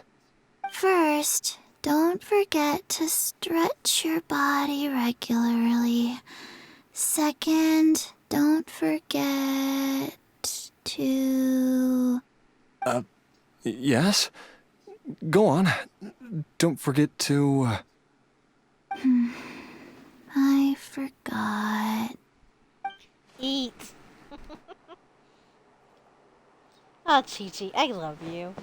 First, don't forget to stretch your body regularly. Second, don't forget to... Yes? Go on. Don't forget to... I forgot. Eat. Oh, Chi-Chi, I love you.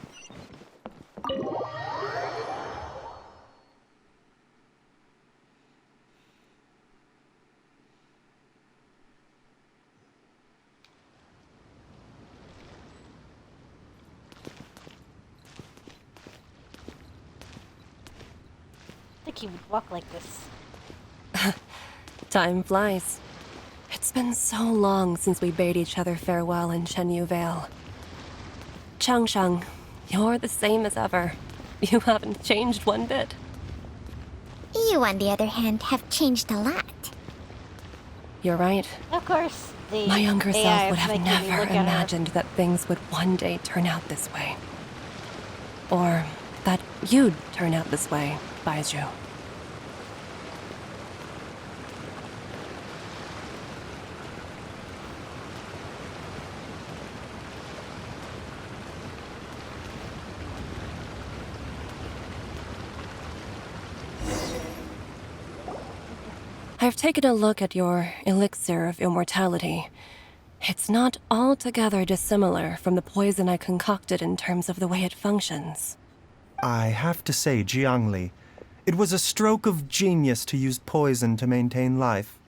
I think he would walk like this. Time flies. It's been so long since we bade each other farewell in Chenyu Vale. Changshang, you're the same as ever. You haven't changed one bit. You, on the other hand, have changed a lot. You're right. Of course, the My younger AI self would is have making me never look at her. imagined that things would one day turn out this way. Or that you'd turn out this way, Baizhu. I've taken a look at your elixir of immortality. It's not altogether dissimilar from the poison I concocted in terms of the way it functions. I have to say, Jiangli, it was a stroke of genius to use poison to maintain life.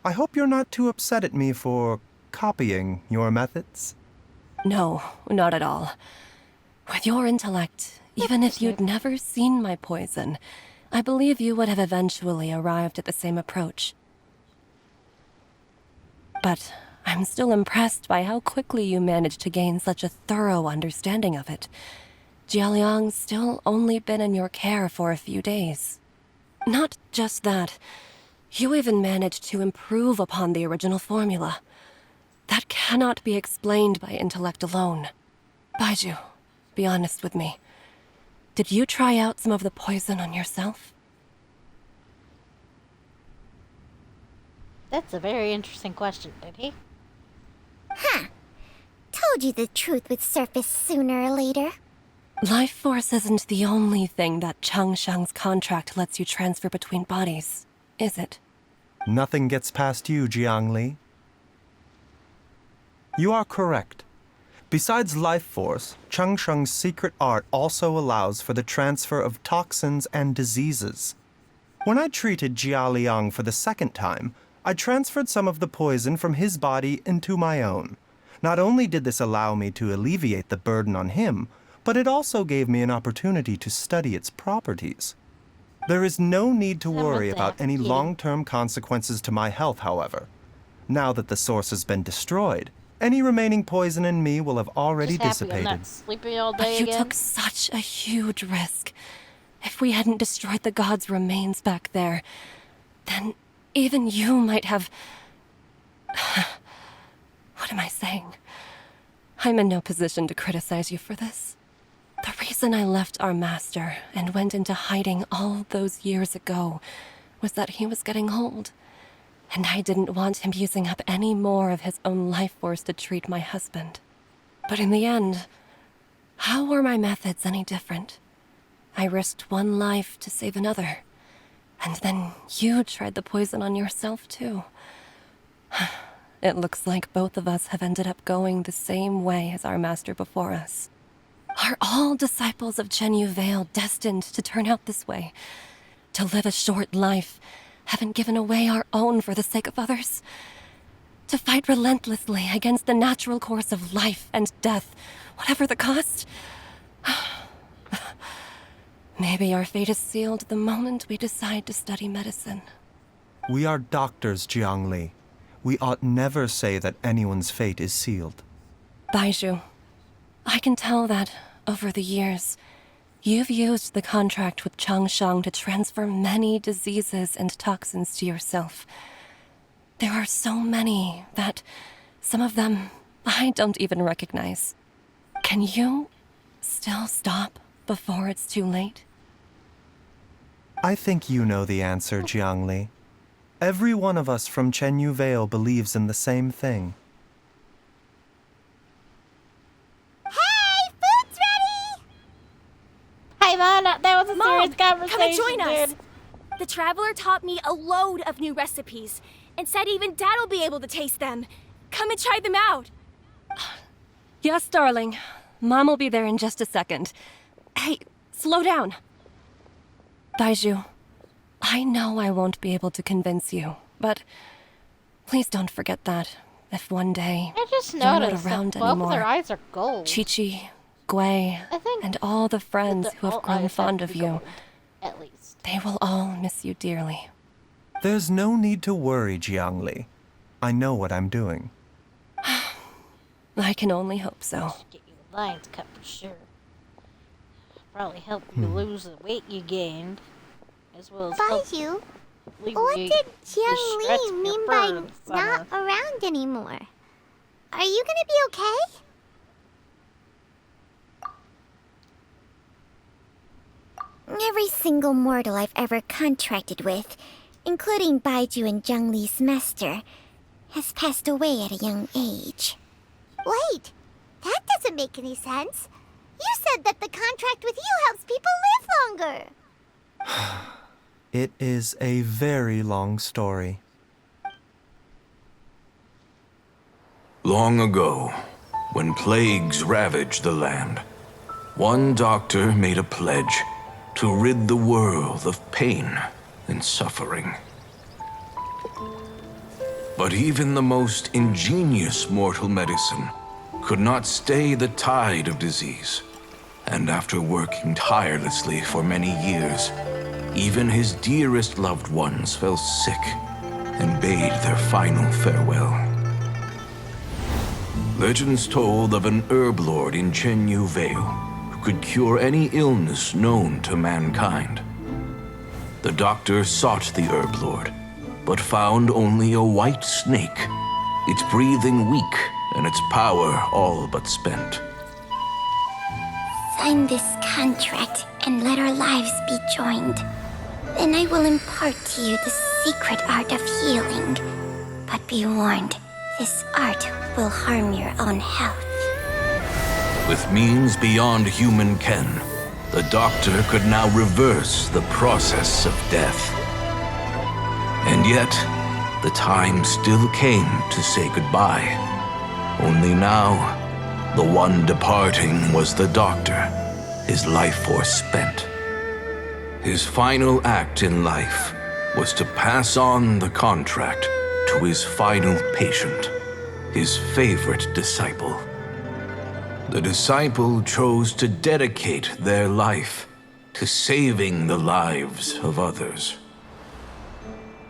I hope you're not too upset at me for copying your methods. No, not at all. With your intellect, even if you'd never seen my poison, I believe you would have eventually arrived at the same approach. But I'm still impressed by how quickly you managed to gain such a thorough understanding of it. Jialiang's still only been in your care for a few days. Not just that, you even managed to improve upon the original formula. That cannot be explained by intellect alone. Baizhu, be honest with me. Did you try out some of the poison on yourself? That's a very interesting question, did he? Huh. Told you the truth would surface sooner or later. Life force isn't the only thing that Changshang's contract lets you transfer between bodies, is it? Nothing gets past you, Jiangli. You are correct. Besides life force, Changsheng's secret art also allows for the transfer of toxins and diseases. When I treated Jia Liang for the second time, I transferred some of the poison from his body into my own. Not only did this allow me to alleviate the burden on him, but it also gave me an opportunity to study its properties. There is no need to worry about any long-term consequences to my health, however. Now that the source has been destroyed, any remaining poison in me will have already Just happy I'm dissipated. not sleeping all But day you again. took such a huge risk. If we hadn't destroyed the god's remains back there, then even you might have... What am I saying? I'm in no position to criticize you for this. The reason I left our master and went into hiding all those years ago was that he was getting old, and I didn't want him using up any more of his own life force to treat my husband. But in the end, how were my methods any different? I risked one life to save another, and then you tried the poison on yourself too. It looks like both of us have ended up going the same way as our master before us. Are all disciples of Chenyu Vale destined to turn out this way? To live a short life, having given away our own for the sake of others? To fight relentlessly against the natural course of life and death, whatever the cost? Maybe our fate is sealed the moment we decide to study medicine. We are doctors, Jiangli. We ought never say that anyone's fate is sealed. Baizhu, I can tell that, over the years, you've used the contract with Changshang to transfer many diseases and toxins to yourself. There are so many that, some of them, I don't even recognize. Can you still stop before it's too late? I think you know the answer, Jiangli. Every one of us from Chenyu Vale believes in the same thing. Hey, food's ready! Come and join us. dude. The Traveler taught me a load of new recipes and said even Dad will be able to taste them. Come and try them out. Yes, darling. Mom will be there in just a second. Hey, slow down. Baiju, I know I won't be able to convince you, but please don't forget that if one day I just you're not noticed around that both of anymore, their eyes are gold. Chi-Chi, Gui, I think and all the friends that who have all grown eyes fond have of to be you, gold, at least. they will all miss you dearly. There's no need to worry, Jiangli. I know what I'm doing. I can only hope so. Get you the lion's cut for sure. Probably help you lose the weight you gained, as well as help Baiju, alleviate what did the stress Jiangli from your mean by burn not summer. around anymore? Are you gonna be okay? Every single mortal I've ever contracted with, including Baiju and Zhongli's master, has passed away at a young age. Wait, that doesn't make any sense. You said that the contract with you helps people live longer. It is a very long story. Long ago, when plagues ravaged the land, one doctor made a pledge to rid the world of pain and suffering. But even the most ingenious mortal medicine could not stay the tide of disease. And after working tirelessly for many years, even his dearest loved ones fell sick and bade their final farewell. Legends told of an herb lord in Chenyu Vale who could cure any illness known to mankind. The doctor sought the herb lord, but found only a white snake, its breathing weak and its power all but spent. Sign this contract and let our lives be joined. Then I will impart to you the secret art of healing. But be warned, this art will harm your own health. With means beyond human ken, the doctor could now reverse the process of death. And yet, the time still came to say goodbye. Only now, the one departing was the doctor, his life force spent. His final act in life was to pass on the contract to his final patient, his favorite disciple. The disciple chose to dedicate their life to saving the lives of others.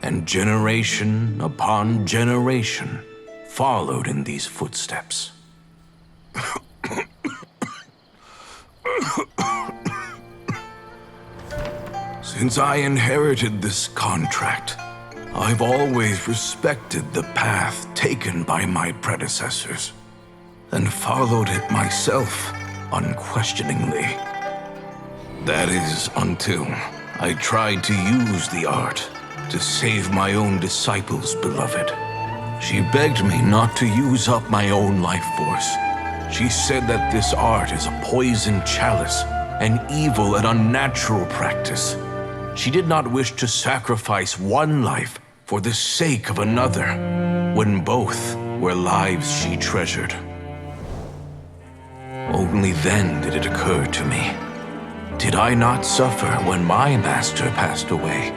And generation upon generation followed in these footsteps. Since I inherited this contract, I've always respected the path taken by my predecessors and followed it myself unquestioningly. That is until I tried to use the art to save my own disciple's beloved. She begged me not to use up my own life force. She said that this art is a poisoned chalice, an evil and unnatural practice. She did not wish to sacrifice one life for the sake of another, when both were lives she treasured. Only then did it occur to me. Did I not suffer when my master passed away,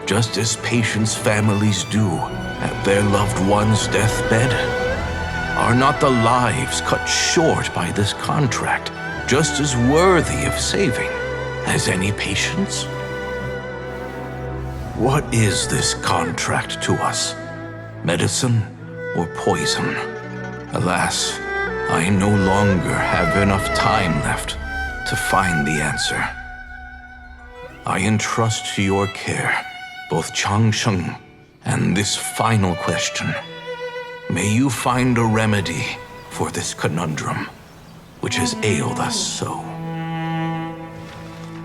just as patients' families do at their loved one's deathbed? Are not the lives cut short by this contract just as worthy of saving as any patients? What is this contract to us? Medicine or poison? Alas, I no longer have enough time left to find the answer. I entrust to your care both Changsheng and this final question. May you find a remedy for this conundrum, which has ailed us so.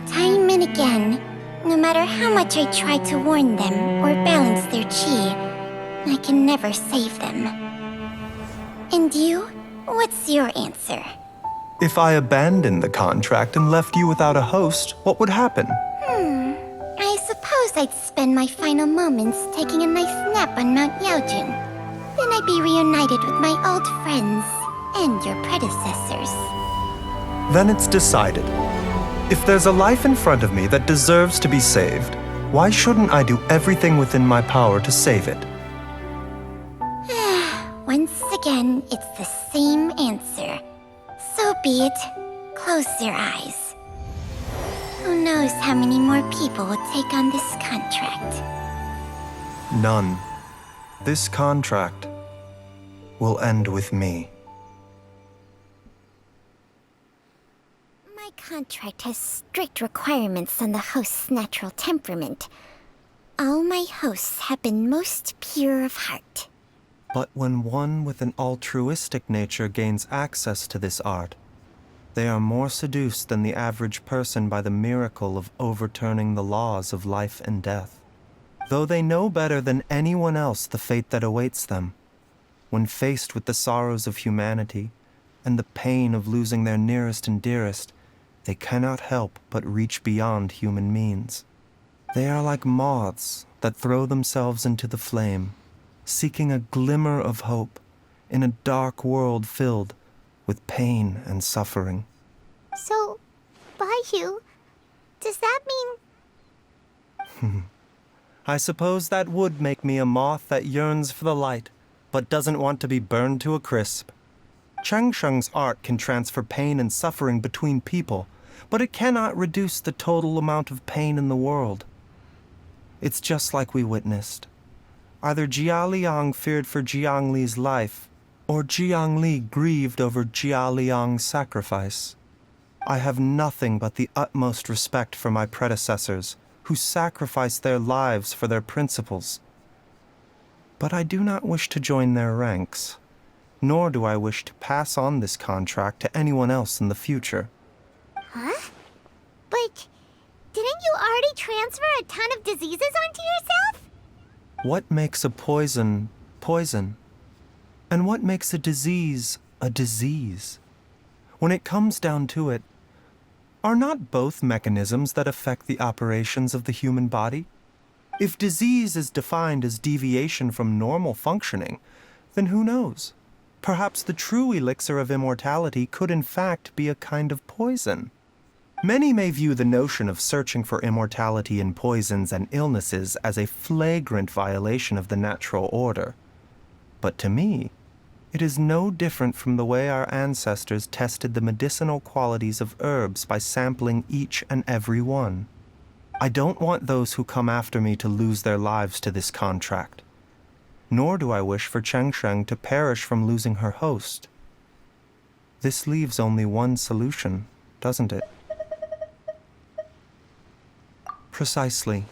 Time and again, no matter how much I try to warn them or balance their chi, I can never save them. And you? What's your answer? If I abandoned the contract and left you without a host, what would happen? Suppose I'd spend my final moments taking a nice nap on Mount Yaojin. Then I'd be reunited with my old friends and your predecessors. Then it's decided. If there's a life in front of me that deserves to be saved, why shouldn't I do everything within my power to save it? Once again, it's the same answer. So be it. Close your eyes. Who knows how many more people will take on this contract? None. This contract will end with me. My contract has strict requirements on the host's natural temperament. All my hosts have been most pure of heart. But when one with an altruistic nature gains access to this art, they are more seduced than the average person by the miracle of overturning the laws of life and death. Though they know better than anyone else the fate that awaits them, when faced with the sorrows of humanity and the pain of losing their nearest and dearest, they cannot help but reach beyond human means. They are like moths that throw themselves into the flame, seeking a glimmer of hope in a dark world filled with pain and suffering. So, Baiyu, does that mean... I suppose that would make me a moth that yearns for the light, but doesn't want to be burned to a crisp. Cheng Sheng's art can transfer pain and suffering between people, but it cannot reduce the total amount of pain in the world. It's just like we witnessed. Either Jia Liang feared for Jiang Li's life, or Jiang Li grieved over Jia Liang's sacrifice. I have nothing but the utmost respect for my predecessors, who sacrificed their lives for their principles. But I do not wish to join their ranks, nor do I wish to pass on this contract to anyone else in the future. Huh? But didn't you already transfer a ton of diseases onto yourself? What makes a poison poison? And what makes a disease a disease? When it comes down to it, are not both mechanisms that affect the operations of the human body? If disease is defined as deviation from normal functioning, then who knows? Perhaps the true elixir of immortality could in fact be a kind of poison. Many may view the notion of searching for immortality in poisons and illnesses as a flagrant violation of the natural order. But to me, it is no different from the way our ancestors tested the medicinal qualities of herbs by sampling each and every one. I don't want those who come after me to lose their lives to this contract. Nor do I wish for Cheng Sheng to perish from losing her host. This leaves only one solution, doesn't it? Precisely.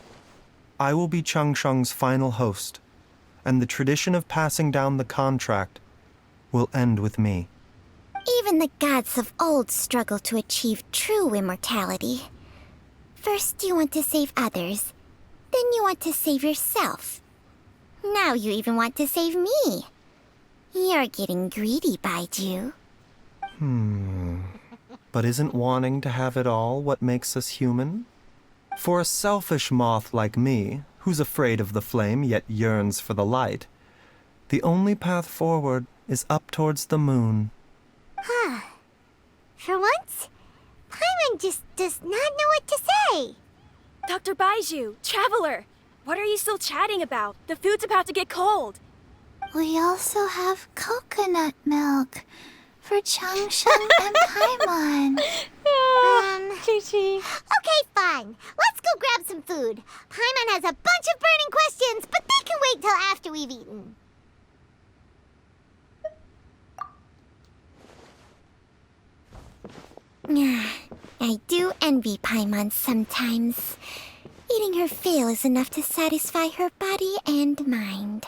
I will be Cheng Sheng's final host, and the tradition of passing down the contract will end with me. Even the gods of old struggle to achieve true immortality. First you want to save others, then you want to save yourself. Now you even want to save me. You're getting greedy, Baiju. But isn't wanting to have it all what makes us human? For a selfish moth like me, who's afraid of the flame yet yearns for the light, the only path forward is up towards the moon. For once, Paimon just does not know what to say. Dr. Baiju, Traveler, what are you still chatting about? The food's about to get cold. We also have coconut milk for Cheng Sheng and Paimon. Chi-Chi. Okay, fine. Let's go grab some food. Paimon has a bunch of burning questions, but they can wait till after we've eaten. I do envy Paimon sometimes. Eating her fill is enough to satisfy her body and mind.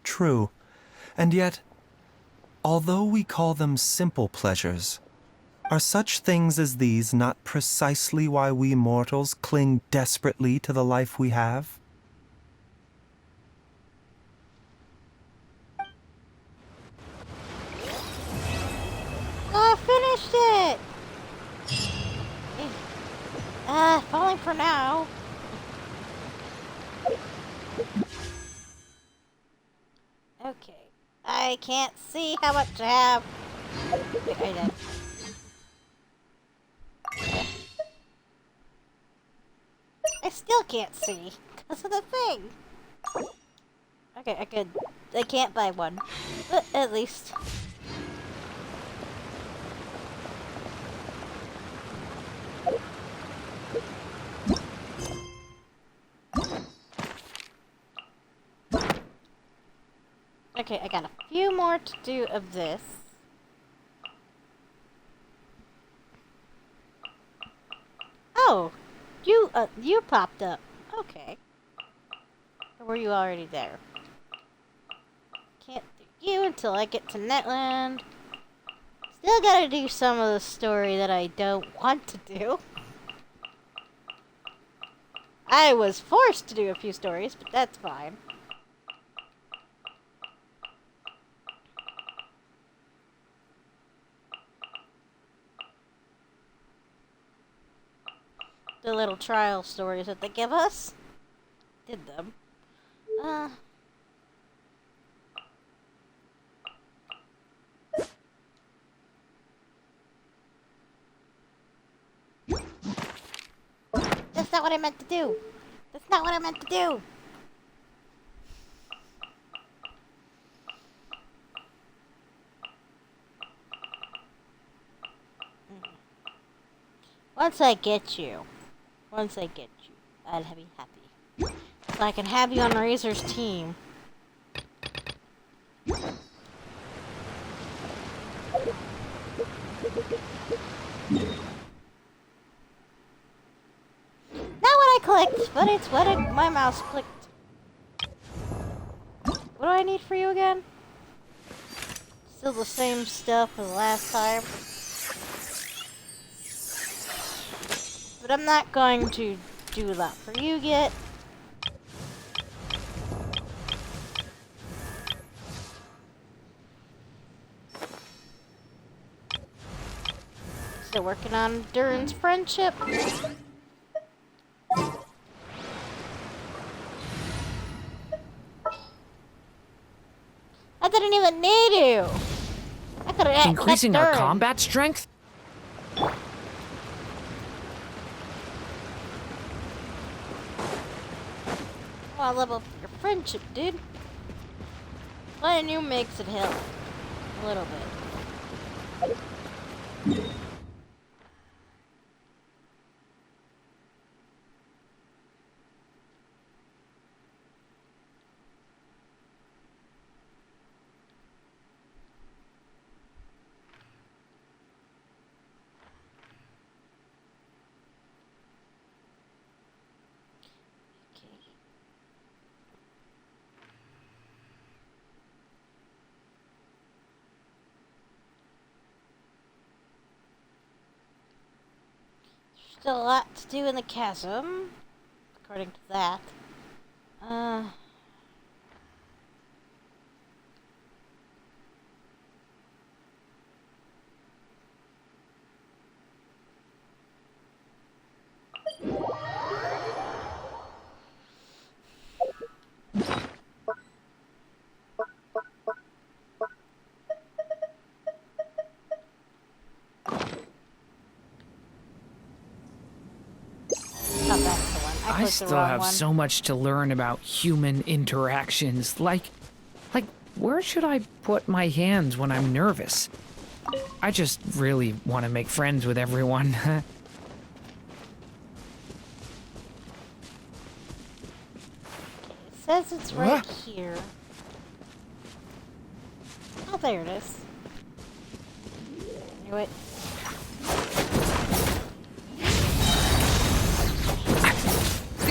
True. And yet, although we call them simple pleasures, are such things as these not precisely why we mortals cling desperately to the life we have? I finished it! Falling for now. Okay. I can't see how much I have. Wait, I did. I still can't see because of the thing. Okay, I can't buy one. But at least. Okay, I got a few more to do of this. Oh, you popped up. Okay. Or were you already there? Can't do you until I get to Netland. Still gotta do some of the story that I don't want to do. I was forced to do a few stories, but that's fine. The little trial stories that they give us. Did them. That's not what I meant to do. That's not what I meant to do. Once I get you, I'll be happy. So I can have you on Razor's team. Not what I clicked, but it's what my mouse clicked. What do I need for you again? Still the same stuff as last time. But I'm not going to do that for you yet. Still working on Durin's friendship. I didn't even need you. I could have Increasing our combat strength? Well, level up your friendship, dude. Playing you makes it help. A little bit. Still a lot to do in the chasm, according to that. I still have so much to learn about human interactions. Like, where should I put my hands when I'm nervous? I just really want to make friends with everyone. It says it's right here. Oh, there it is. Knew it.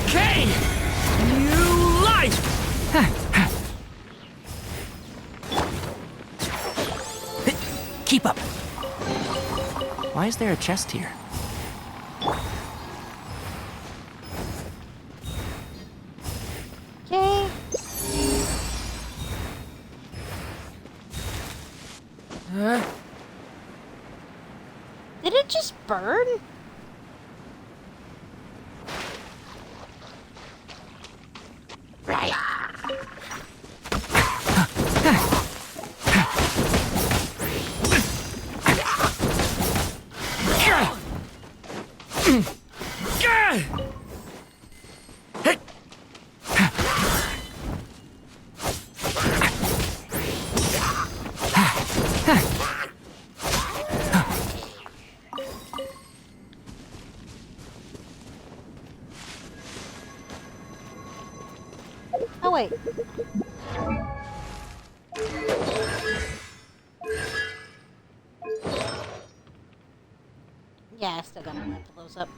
Okay! New life! Keep up. Why is there a chest here? Okay. Did it just burn? Oh, wait. Yeah, I still gotta level those up.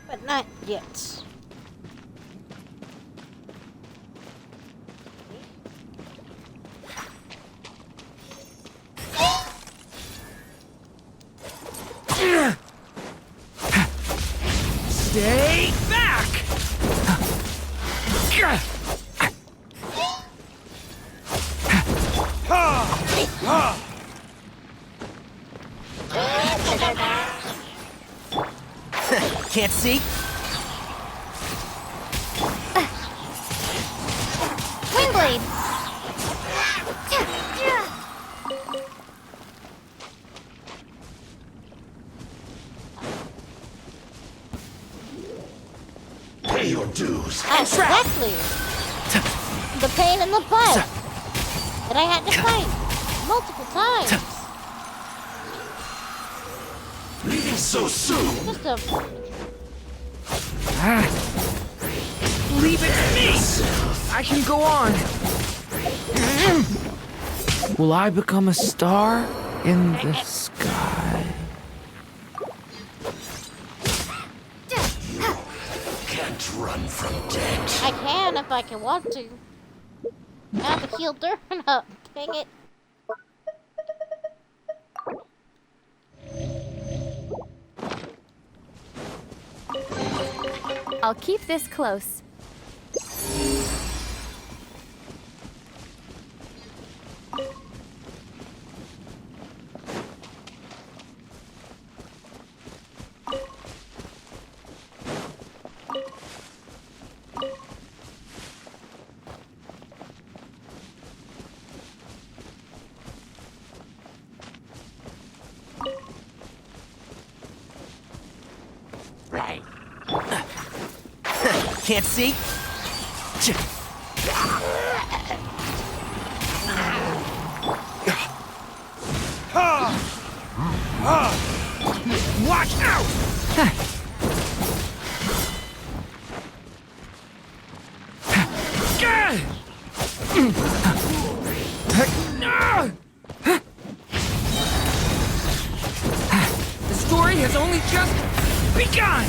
But not yet. Stay back! Can't see? Windblade! Pay your dues. Exactly! The pain in the butt that I had to fight multiple times. Leaving so soon. Just a... Leave it to me! I can go on. Will I become a star in the sky? Can't run from death. I can if I can want to. I have to heal Durban up. Dang it. I'll keep this close. Right. Can't see? Watch out! The story has only just begun!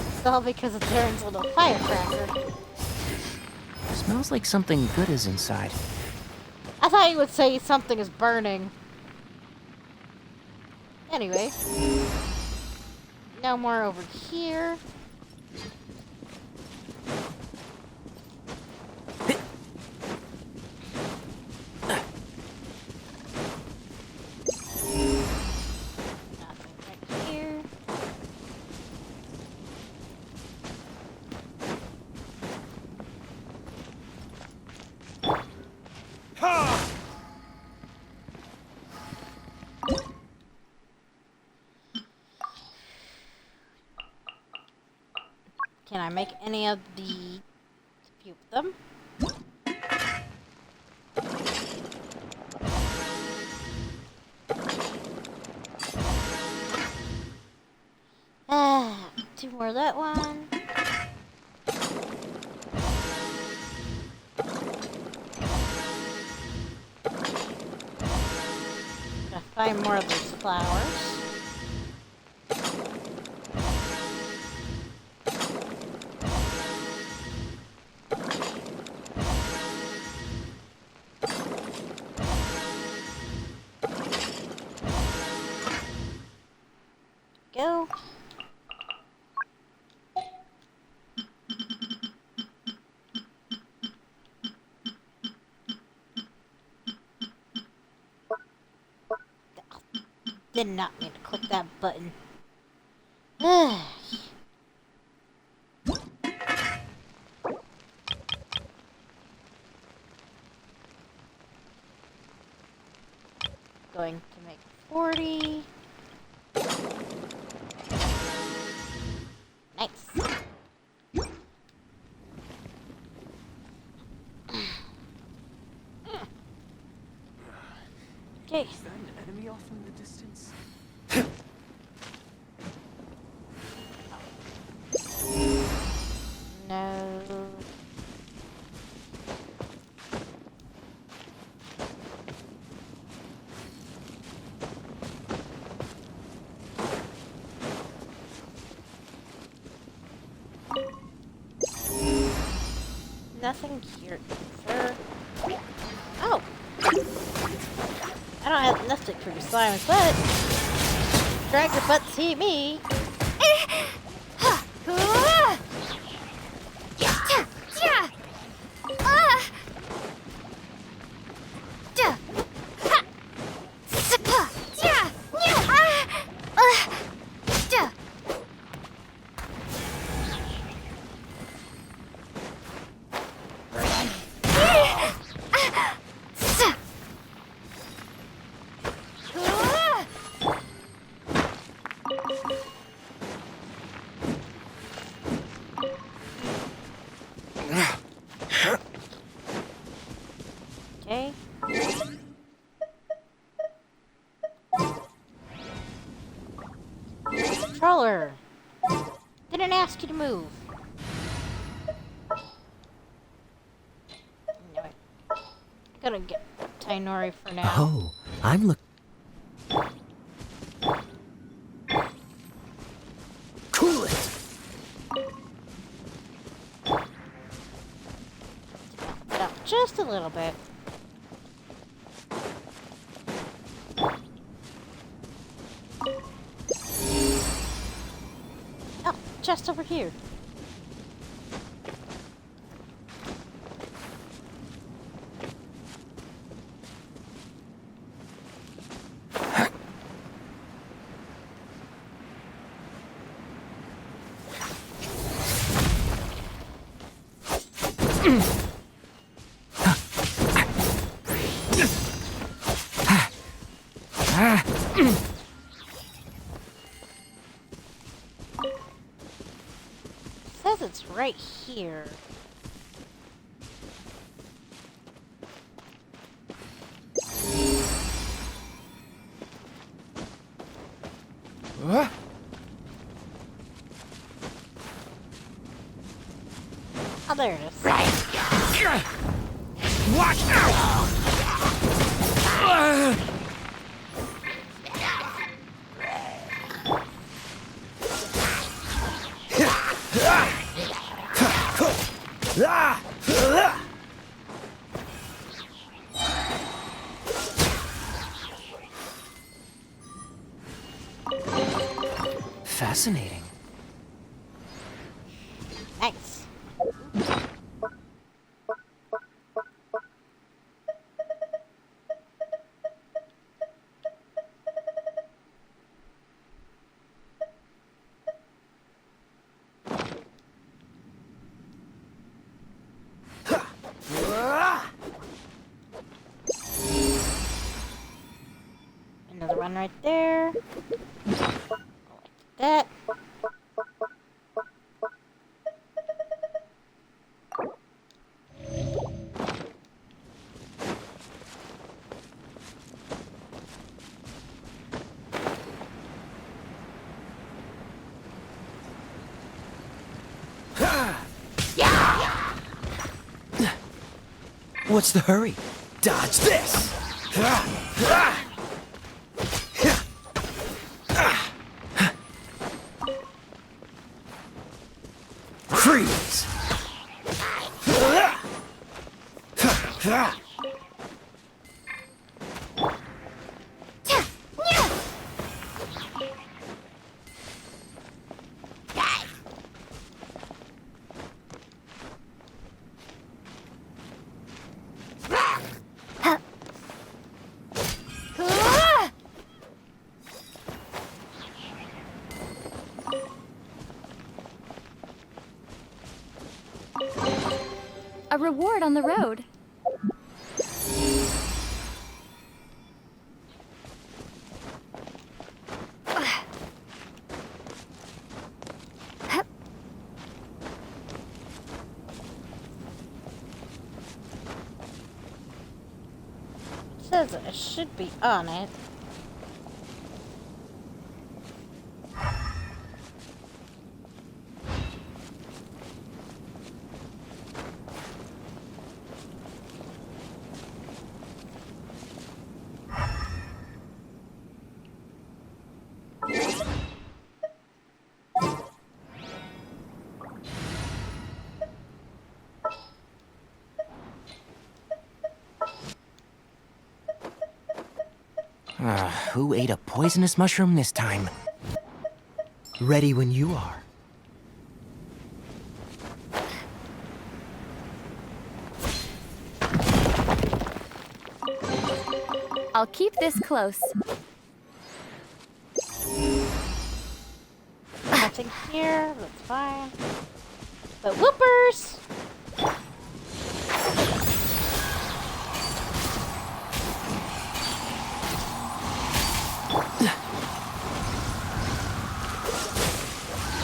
It's all because of Darren's little firecracker. Smells like something good is inside. I thought you would say something is burning. Anyway. No more over here. Nothing right here. Can I make any of the few of them? Two more of that one. Gotta find more of those flowers. Go. Did not mean to click that button. Going to make 40. Nice. Okay. Is that an enemy off in the distance? No. Nothing here, sir. Oh! I don't have nothing for assignments, but drag your butt to see me. Okay. Controller! Didn't ask you to move. Anyway. Gonna get Tainori for now. Oh, I'm look. Cool it! It up just a little bit. Oh, just over here. Says it's right here. Oh, there it is. Watch out! Fascinating. Nice. Another one right there. Like that. What's the hurry? Dodge this! Freeze! A reward on the road. says I should be on it. Who ate a poisonous mushroom this time? Ready when you are. I'll keep this close. Nothing here, that's fine. But whoopers!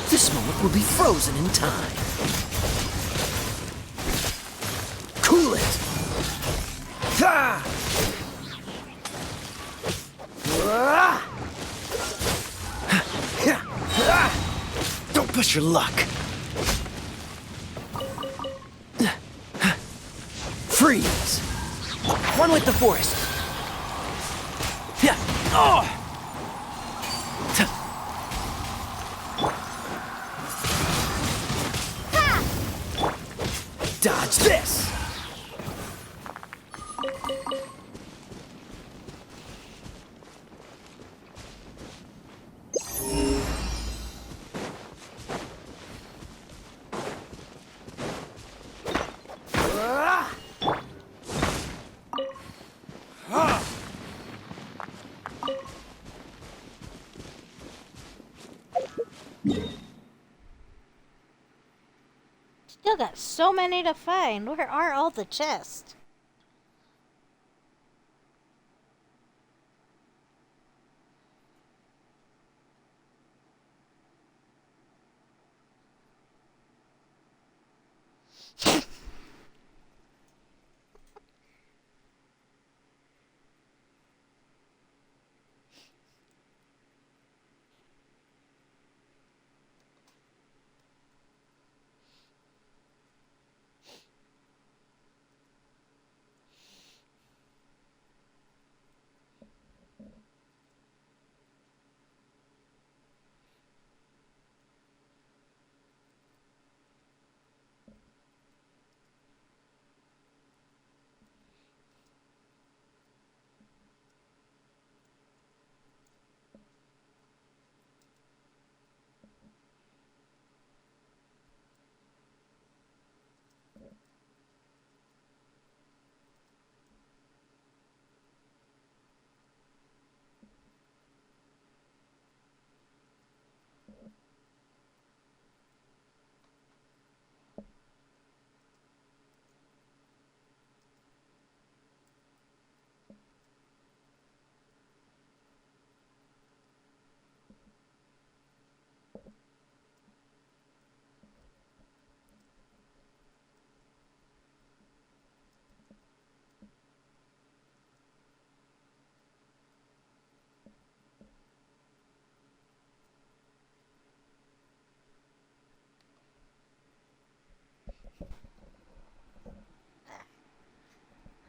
This moment will be frozen in time. Cool it! Ha! Don't push your luck. Freeze! One with the forest. Yeah. Oh! Dodge this! Still got so many to find. Where are all the chests?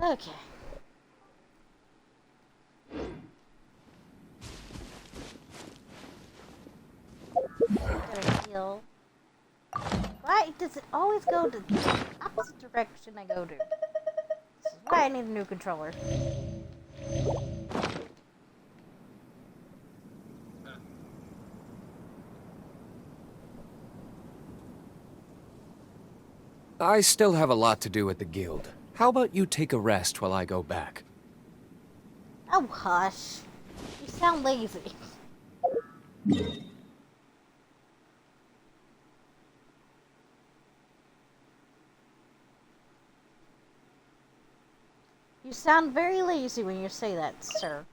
Okay. Gotta heal. Why does it always go to the opposite direction I go to? This is why I need a new controller. I still have a lot to do at the guild. How about you take a rest while I go back? Oh, hush. You sound lazy. You sound very lazy when you say that, sir.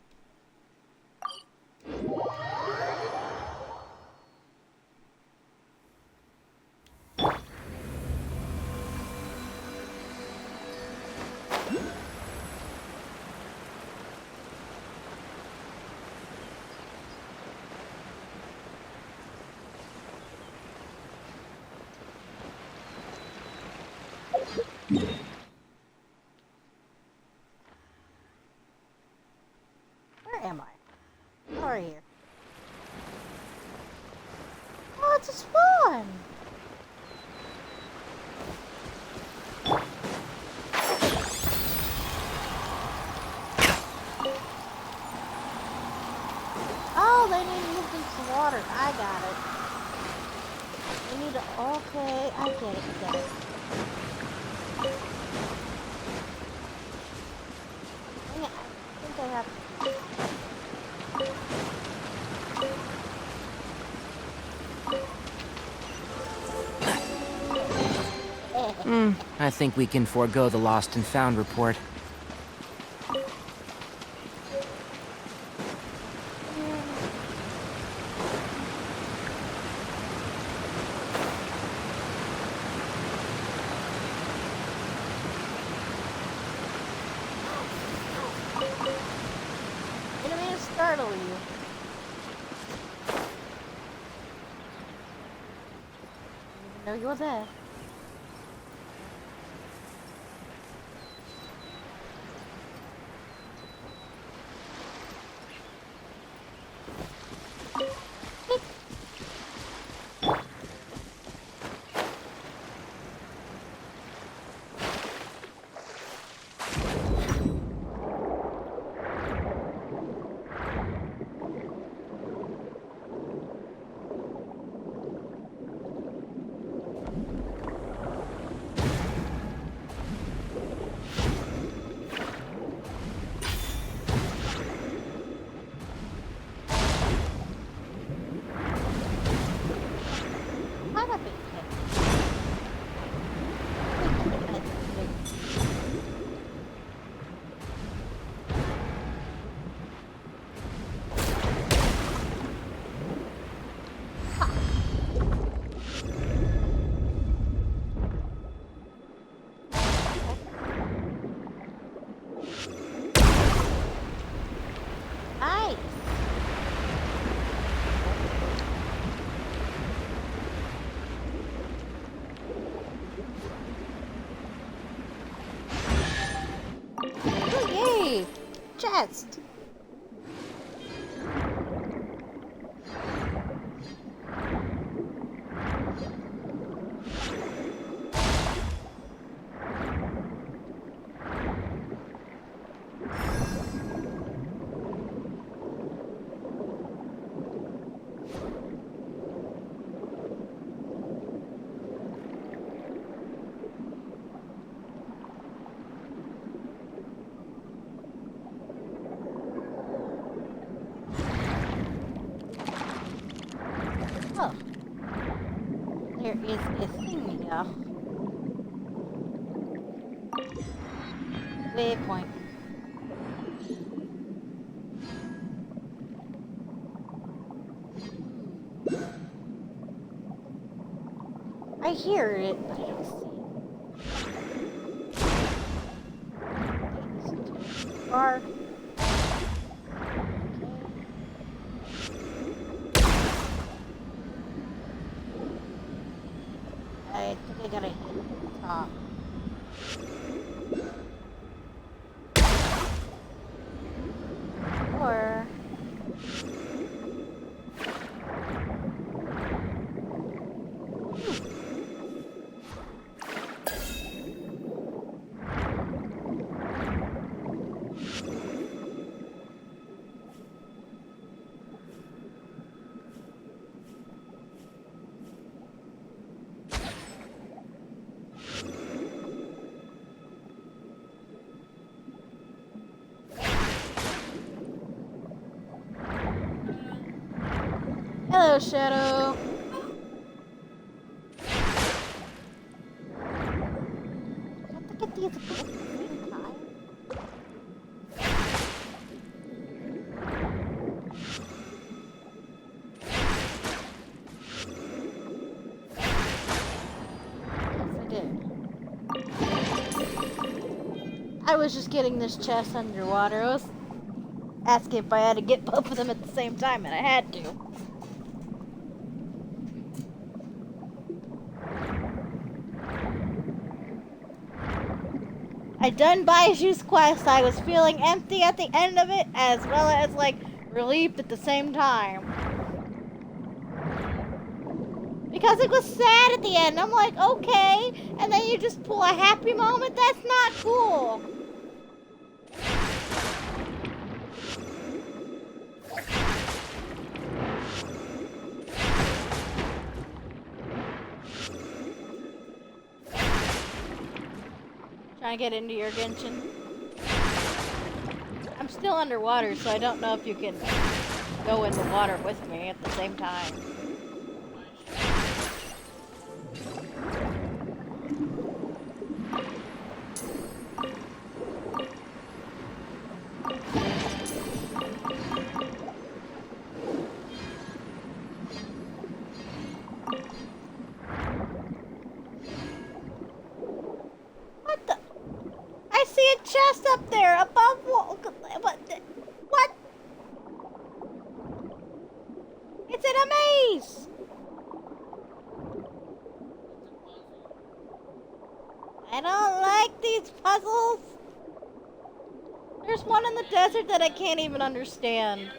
Over here. Oh, it's a spawn! Oh, they need to move into some water. I got it. They need to... Okay, I get it, guys. I think I have to... I think we can forego the lost and found report. Enemy is startle you. Didn't even know you were there. Yay! Chest! Oh. There is a thing here. Waypoint. I hear it, but I don't see it. Far. I think I gotta hit the top. Or... Hello, Shadow. I have to get these at the same time. Yes, I did. I was just getting this chest underwater. I was asking if I had to get both of them at the same time, and I had to. I done Baiju's quest. I was feeling empty at the end of it, as well as like relieved at the same time. Because it was sad at the end. I'm like, okay. And then you just pull a happy moment? That's not cool. Trying to get into your genshin. I'm still underwater, so I don't know if you can go in the water with me at the same time. What the? I see a chest up there above what? It's in a maze! I don't like these puzzles. There's one in the desert that I can't even understand.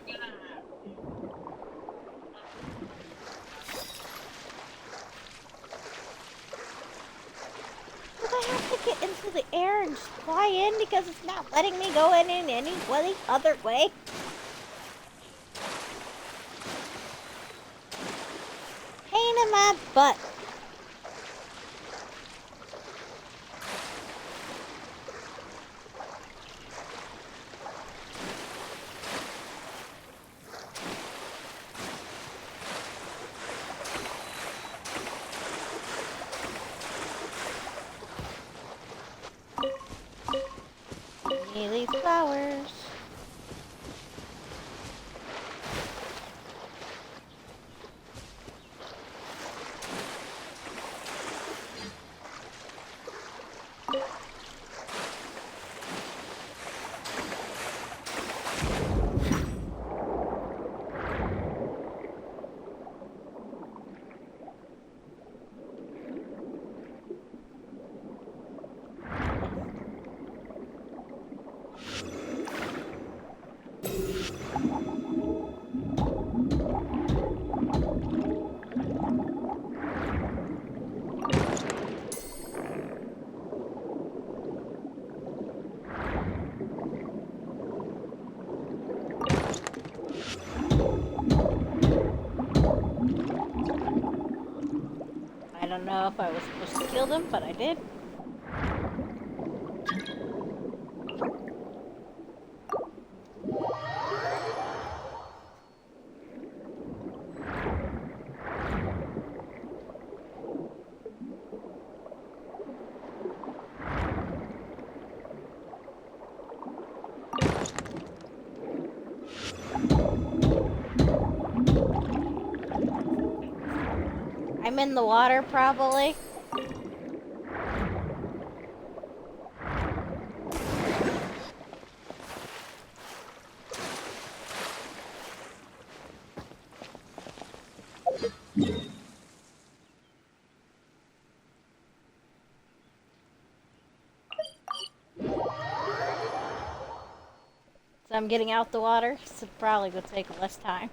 But I have to get into the air and just fly in because it's not letting me go in any other way. Pain in my butt. Need these flowers. I don't know if I was supposed to kill them, but I did. I'm in the water, probably. So I'm getting out the water, so probably would take less time.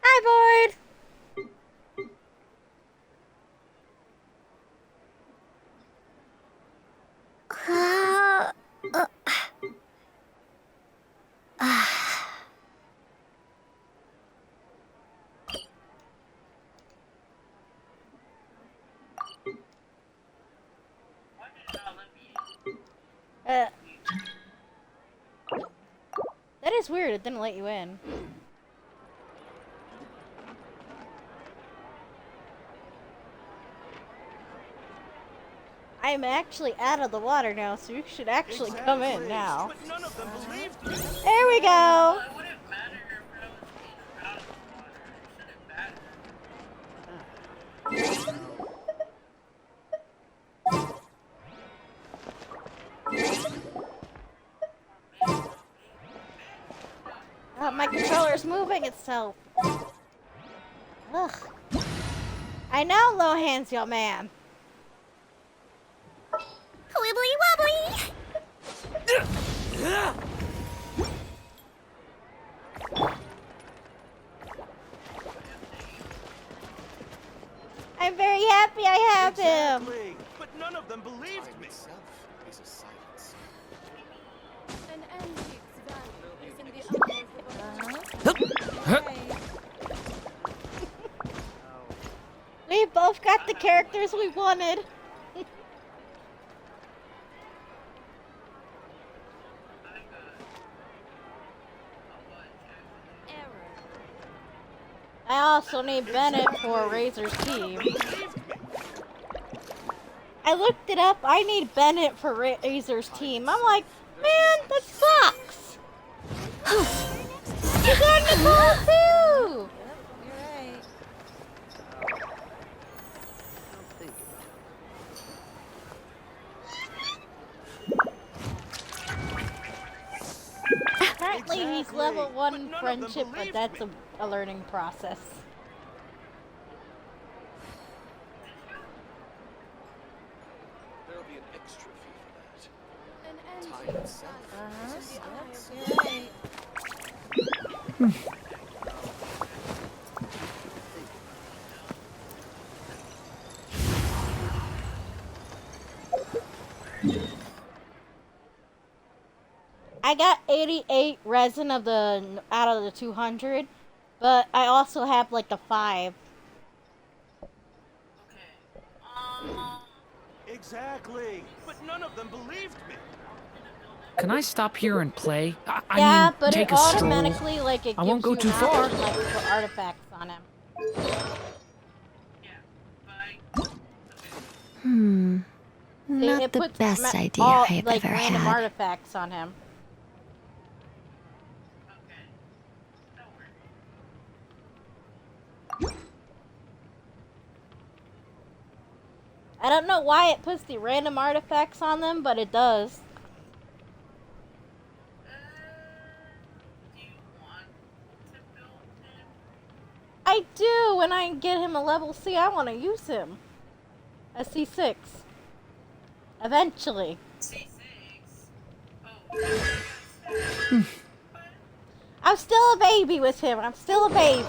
Hi, Void! That is weird, it didn't let you in. I'm actually out of the water now, so you should actually come in now. There we go! My controller's moving itself. Ugh. I know, Lohan's your man. Wibbly wobbly! I'm very happy I have him. But none of them believed me. We both got the characters we wanted. I also need Bennett for Razor's team. I looked it up. I need Bennett for Razor's team. I'm like, man, that sucks. You got Nicole too. Apparently he's level 1 friendship, but that's a learning process. There'll be an extra fee for that. Time itself. I got 88 resin out of the 200, but I also have like the 5. Exactly. But none of them believed me. Can I stop here and play? I Yeah, mean, but take it a stroll. automatically like it I gives won't go you too an far. option, like, to put artifacts on him. Not it the puts best idea all, I've like, ever random had. artifacts on him. I don't know why it puts the random artifacts on them, but it does. I do. When I get him a level C, I want to use him. A C6. Eventually. I'm still a baby with him. I'm still a baby.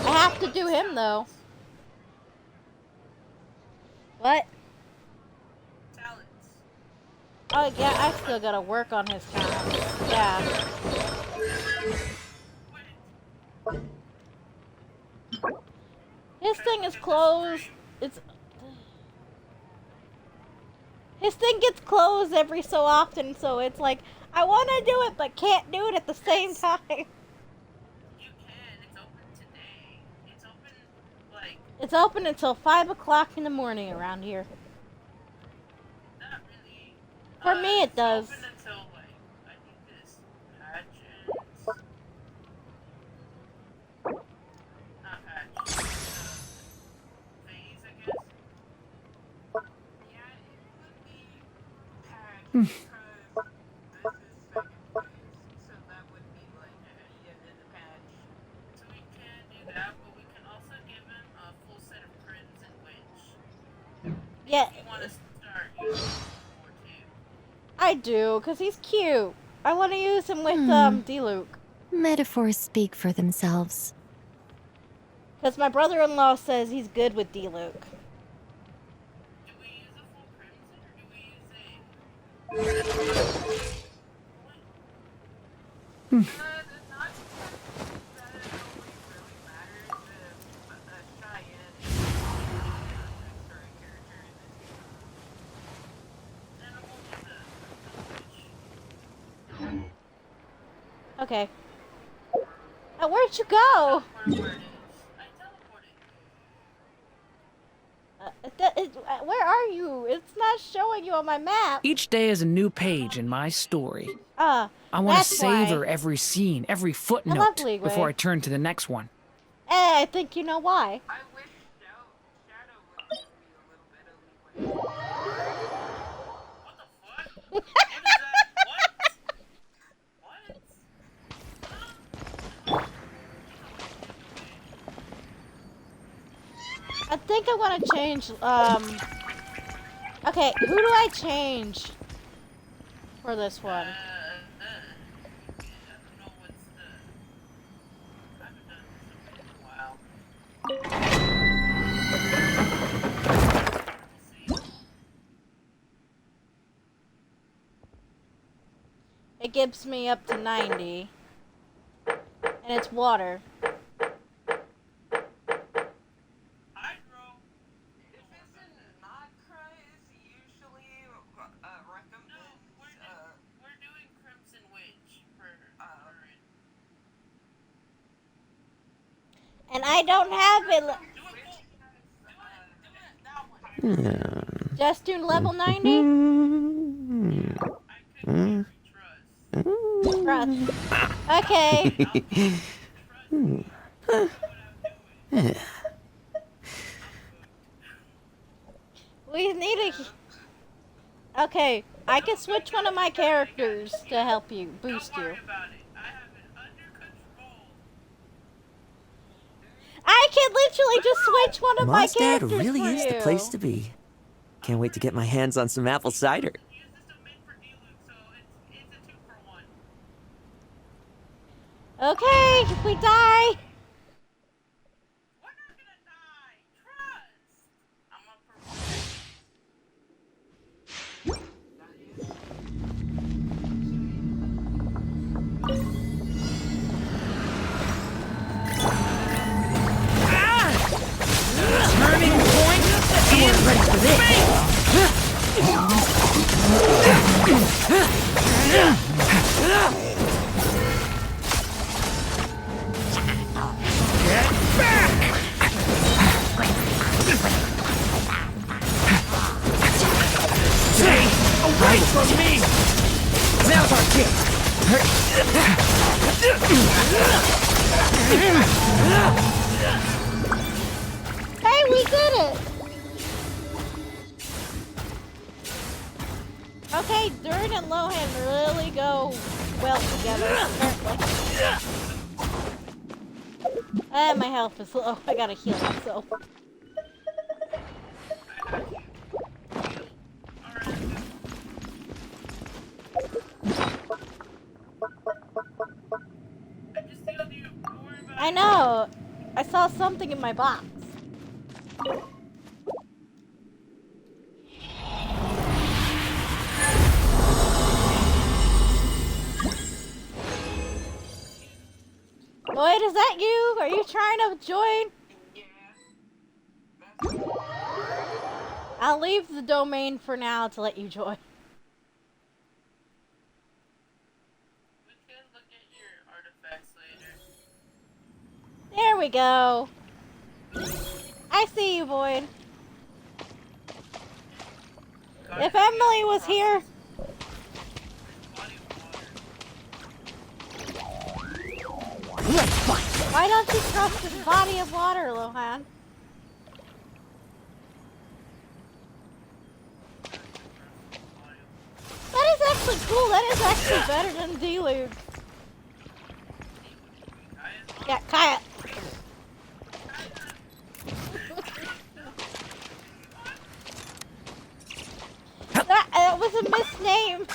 I have to do him though. What? Oh yeah, I still gotta work on his talent. Yeah. His thing is closed. His thing gets closed every so often, so it's like I want to do it but can't do it at the same time. It's open until 5 o'clock in the morning around here. For me, it does. Yeah. I do, because he's cute. I want to use him with D-Luke. Metaphors speak for themselves. Because my brother-in-law says he's good with D-Luke. Okay. Where'd you go? Where are you? It's not showing you on my map. Each day is a new page in my story. I want to that's savor why. every scene, every footnote Lovely, before Gray. I turn to the next one. I think you know why. think I want to change, okay, who do I change for this one? It gives me up to 90. And it's water. And I don't have it. Just do level 90? Trust. Okay. We need a... Okay, I can switch one of my characters to help you, boost you. I can literally just switch one of my characters Mondstadt really for is you. the place to be. Can't wait to get my hands on some apple cider. Okay, if we die... Turning point. You weren't ready for Get back! Stay away from me! Now's our chance. Hey, we did it! Okay, Dirt and Lohan really go well together, apparently. My health is low. I gotta heal myself. I know! I saw something in my box. Lloyd, is that you? Are you trying to join? I'll leave the domain for now to let you join. There we go. I see you, Void. If Emily was here... Why don't you trust this body of water, Lohan? That is actually cool. That is actually better than Deluge. Yeah, Kaya. That was a misname.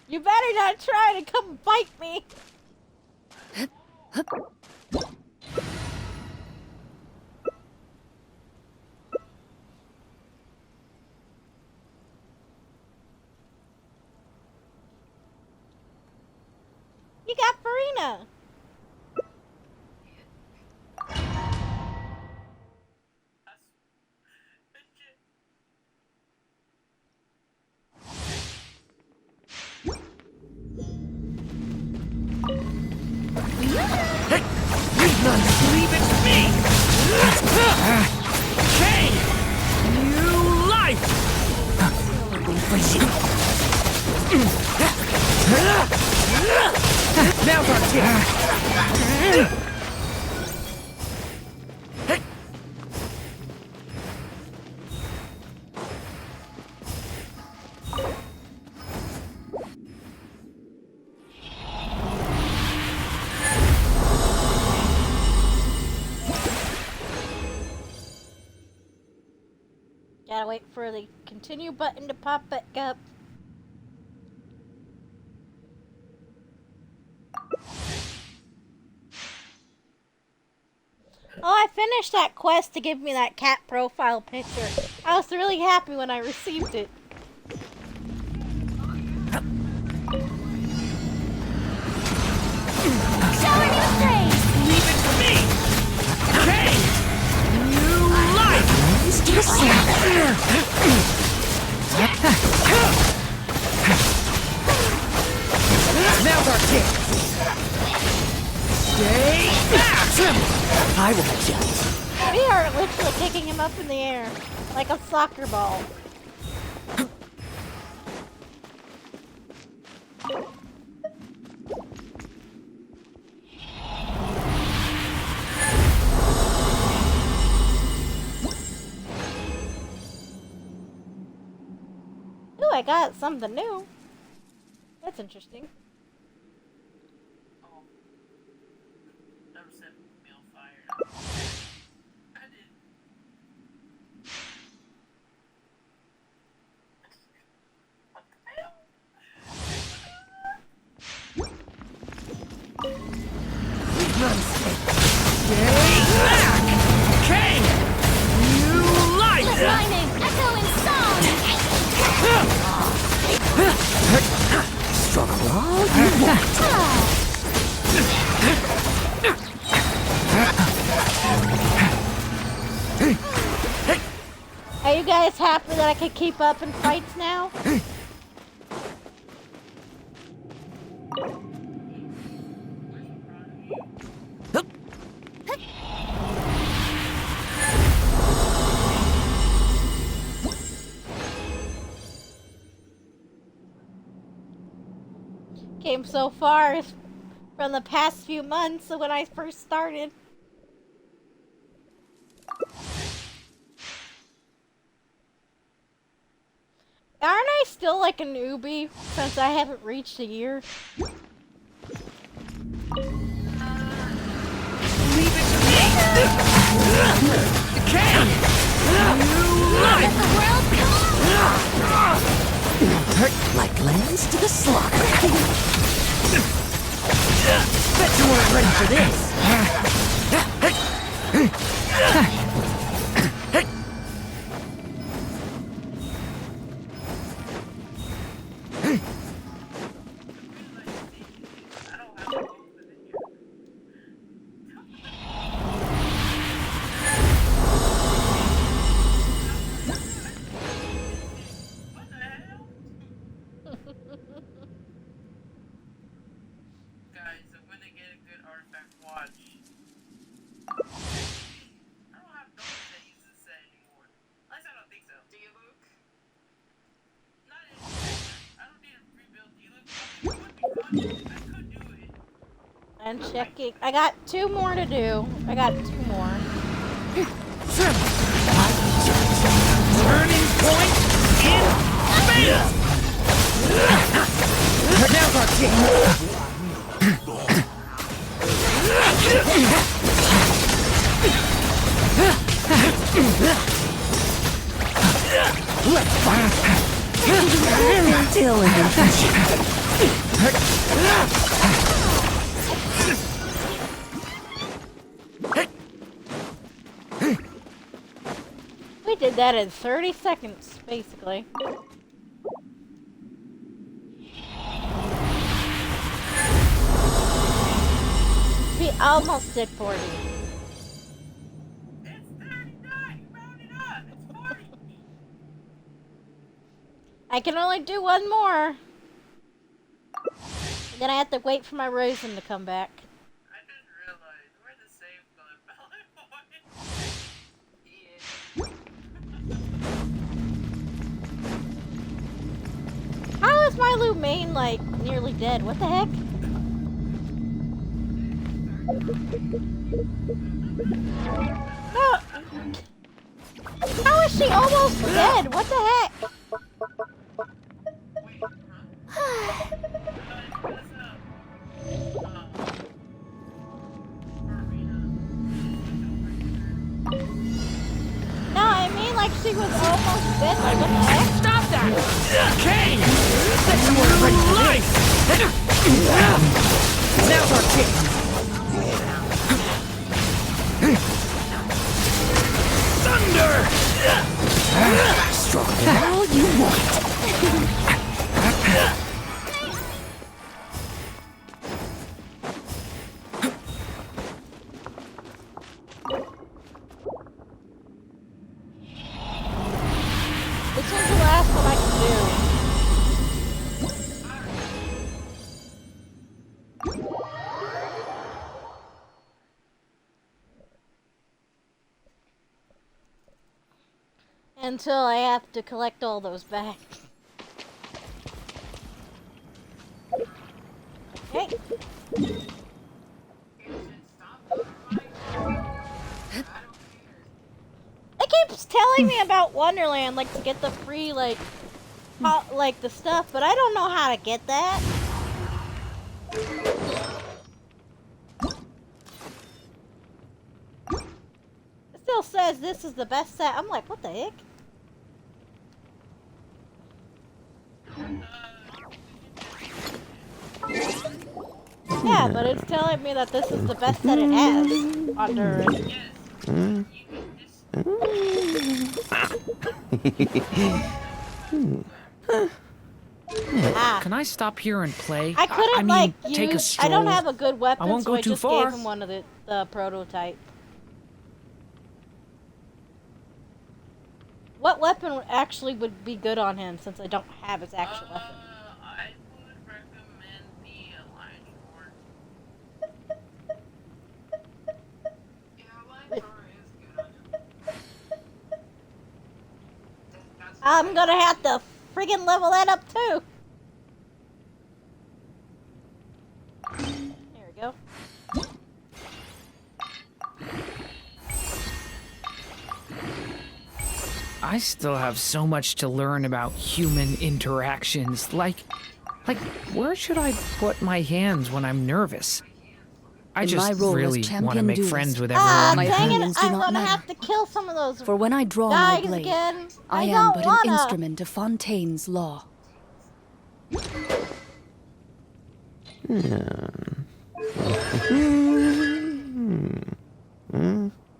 You better not try to come fight me. You got Farina. Leave it to me! Okay! Now's our chance. Gotta wait for the continue button to pop back up. Oh, I finished that quest to give me that cat profile picture. I was really happy when I received it. Show her new strength! Leave it to me! Okay! New life! Now's our chance! Stay back! I will adjust. We are literally kicking him up in the air like a soccer ball. Ooh, I got something new. That's interesting. Okay! New life! Rhyming, echoing song! Struggle all you want. Are you guys happy that I can keep up in fights now? Came so far from the past few months of when I first started. Aren't I still like a newbie since I haven't reached a year? Leave it to me! Okay! New life! Like lambs to the slaughter. Bet you weren't ready for this! I'm checking. I got 2 more to do. I got 2 more. Turning point in space! Now's our chance! Let's fight. Until We did that in 30 seconds, basically. We almost did 40. I can only do 1 more. And then I have to wait for my Rosen to come back. How is my Lumaine, like, nearly dead? What the heck? No! How is she almost dead? What the heck? No, I mean like she was almost dead. Like, what the heck? Stop that! Kane! That's more ready for life! Now's our chance! Thunder! Stronger all you want! This one's the last one I can do. Until I have to collect all those back. Okay. It keeps telling me about Wonderland, like to get the free, like the stuff, but I don't know how to get that. It still says this is the best set. I'm like, what the heck? Yeah, but it's telling me that this is the best that it has under it. Can I stop here and play? I couldn't I mean, like take a use. stroll. I don't have a good weapon, I won't so go I too just far. gave him one of the prototype. What weapon actually would be good on him, since I don't have his actual weapon? I would recommend the Alliance Sword. Yeah, Alliance Sword is good on him. I'm gonna have to friggin' level that up too. There we go. I still have so much to learn about human interactions. Like, where should I put my hands when I'm nervous? I In just my role as really want to champion make duelist, friends with Ah, everyone. My dang it! opinions do I'm not gonna matter. have to kill some of those For when I draw my guys blade, again. I am don't but wanna. an instrument of Fontaine's law.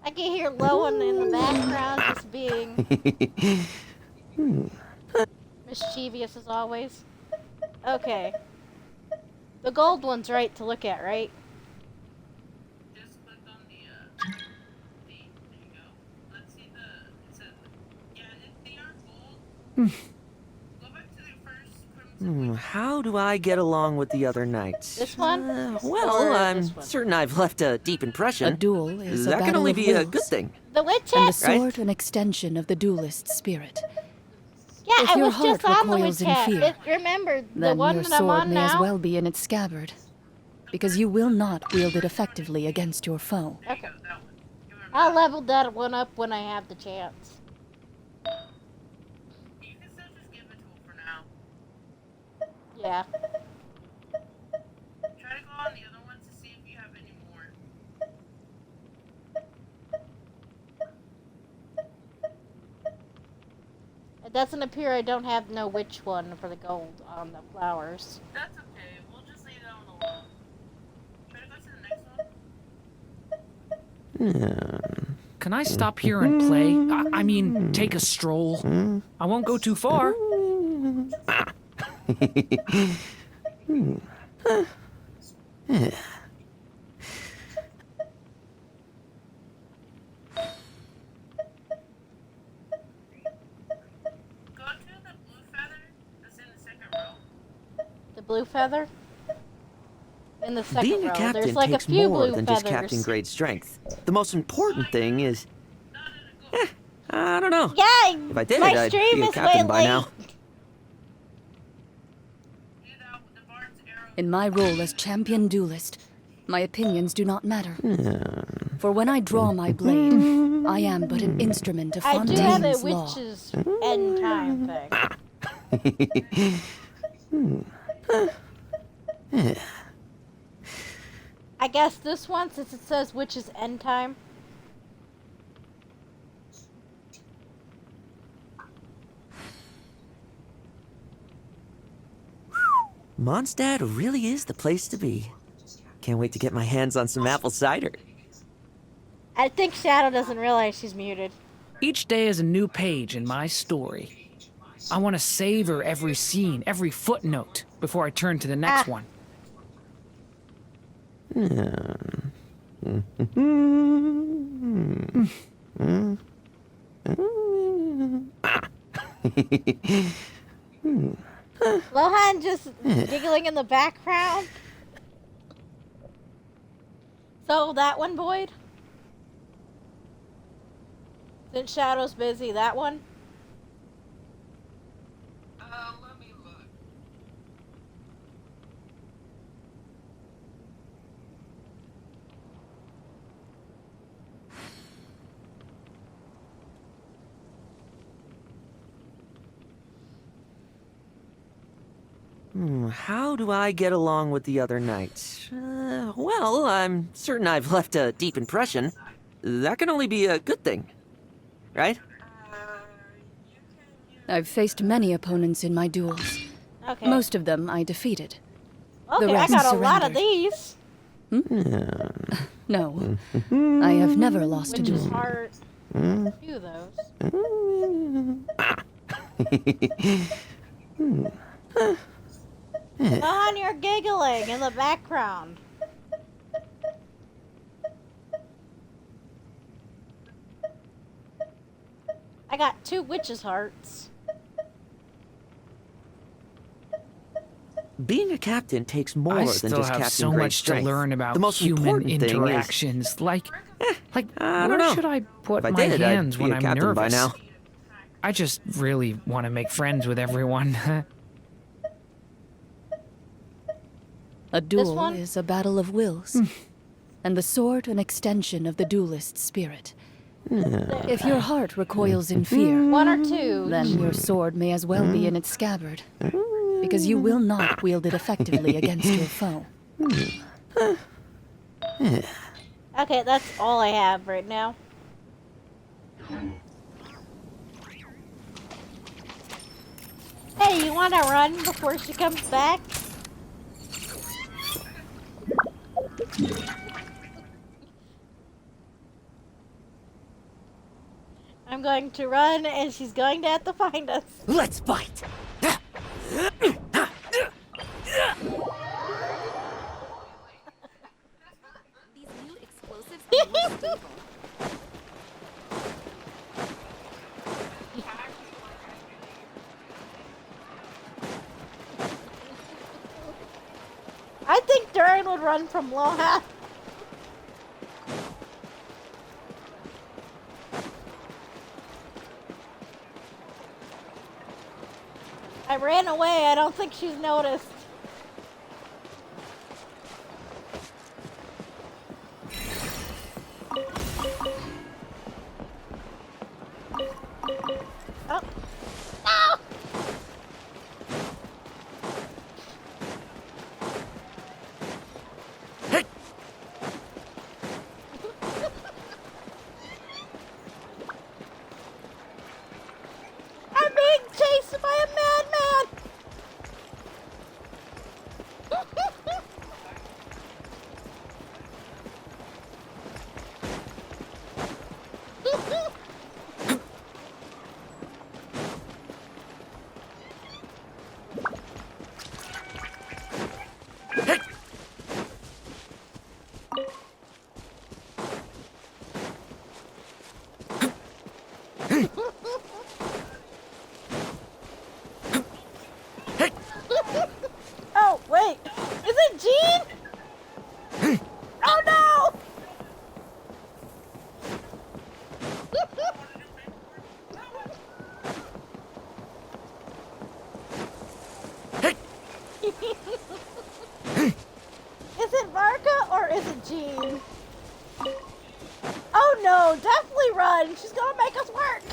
I can hear Lowen in the background just being mischievous as always. Okay. The gold one's right to look at, right? Just click on the there you go. Let's see it says, yeah, they are gold. Go back to the first crimson. How do I get along with the other knights? This one? Well, Or I'm this one? certain I've left a deep impression. A duel is a That can battle only of be a wills. good thing. The witch And the hat? sword an extension of the duelist's spirit. Yeah, If I your was just heart on the recoils witch in hat. fear, Remember, the then one your that I'm sword on may as now? well be in its scabbard, because you will not wield it effectively against your foe. Okay. I'll level that one up when I have the chance. You can still just give it to him for now. Yeah. Try to go on the other ones to see if you have any more. It doesn't appear I don't have no witch one for the gold on the flowers. That's okay. We'll just leave that one alone. Try to go to the next one. Can I stop here and play? I mean, take a stroll. I won't go too far. Go to the blue feather that's in the second row. The blue feather? In the second Being a row. captain There's like a takes few more blue than feathers. just captain grade strength. The most important thing is... I don't know. Yeah, If I did, my I'd stream be a is way captain by late. now. In my role as champion duelist, my opinions do not matter. For when I draw my blade, I am but an instrument of I do have a Fontaine's law. witch's end time thing. I guess this one, since it says witch's end time. Mondstadt really is the place to be. Can't wait to get my hands on some apple cider. I think Shadow doesn't realize she's muted. Each day is a new page in my story. I want to savor every scene, every footnote, before I turn to the next one. Lohan just giggling in the background. So that one, Boyd? Since Shadow's busy, that one? Let me look. How do I get along with the other knights? Well, I'm certain I've left a deep impression. That can only be a good thing, right? I've faced many opponents in my duels. Okay. Most of them I defeated. Okay, I got a lot of these. No, I have never lost a Which is duel. hard. A few of those. Lohan, you're giggling in the background. I got 2 witches' hearts. Being a captain takes more I than still just have captain so grade much strength. to learn about The most human important thing interactions. Is, like I don't where know. should I put If I my did, hands I'd be when a I'm captain nervous? by now. I just really want to make friends with everyone. A duel one? is a battle of wills, and the sword an extension of the duelist's spirit. If your heart recoils in fear, 1 or 2. then your sword may as well be in its scabbard, because you will not wield it effectively against your foe. Okay, that's all I have right now. Hey, you want to run before she comes back? I'm going to run, and she's going to have to find us. Let's fight! These new explosives are more stable. I think Durin would run from Lohan. I ran away. I don't think she's noticed. Oh. No! I'm being chased by a madman! Oh, wait. Is it Jean? Oh, no! Is it Varka or is it Jean? Oh no, definitely run! She's gonna make us work!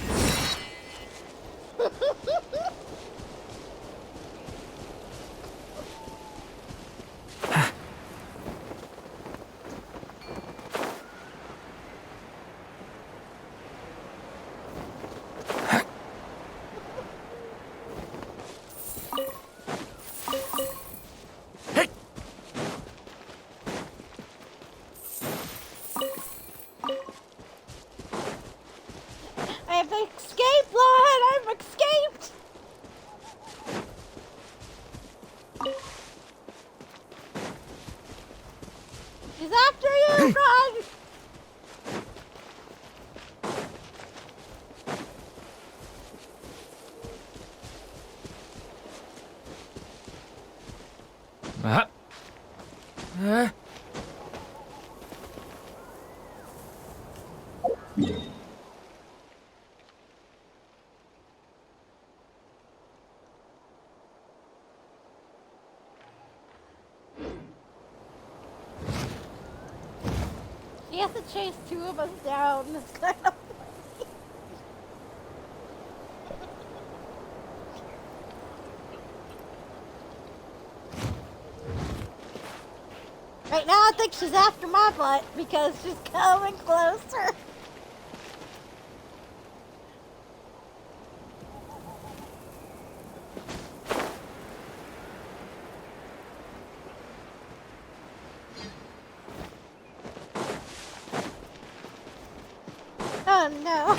I've escaped, Lord! I've escaped! She's after you, run! She has to chase two of us down. It's kind of funny. Right now, I think she's after my butt because she's coming closer. Oh no.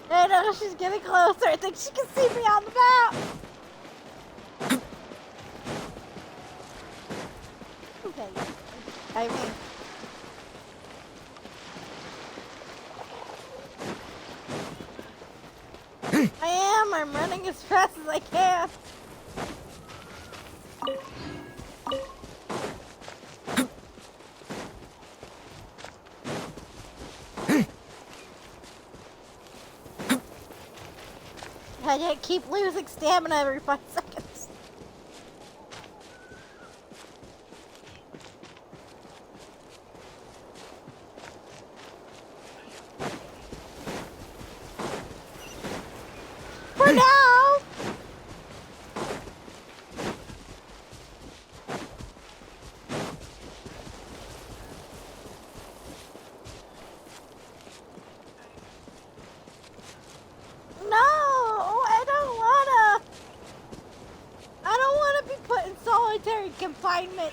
I know she's getting closer. I think she can see me on the map. Okay. I mean. I'm running as fast as I can. I keep losing stamina every 5 seconds. For now! No! I don't wanna be put in solitary confinement.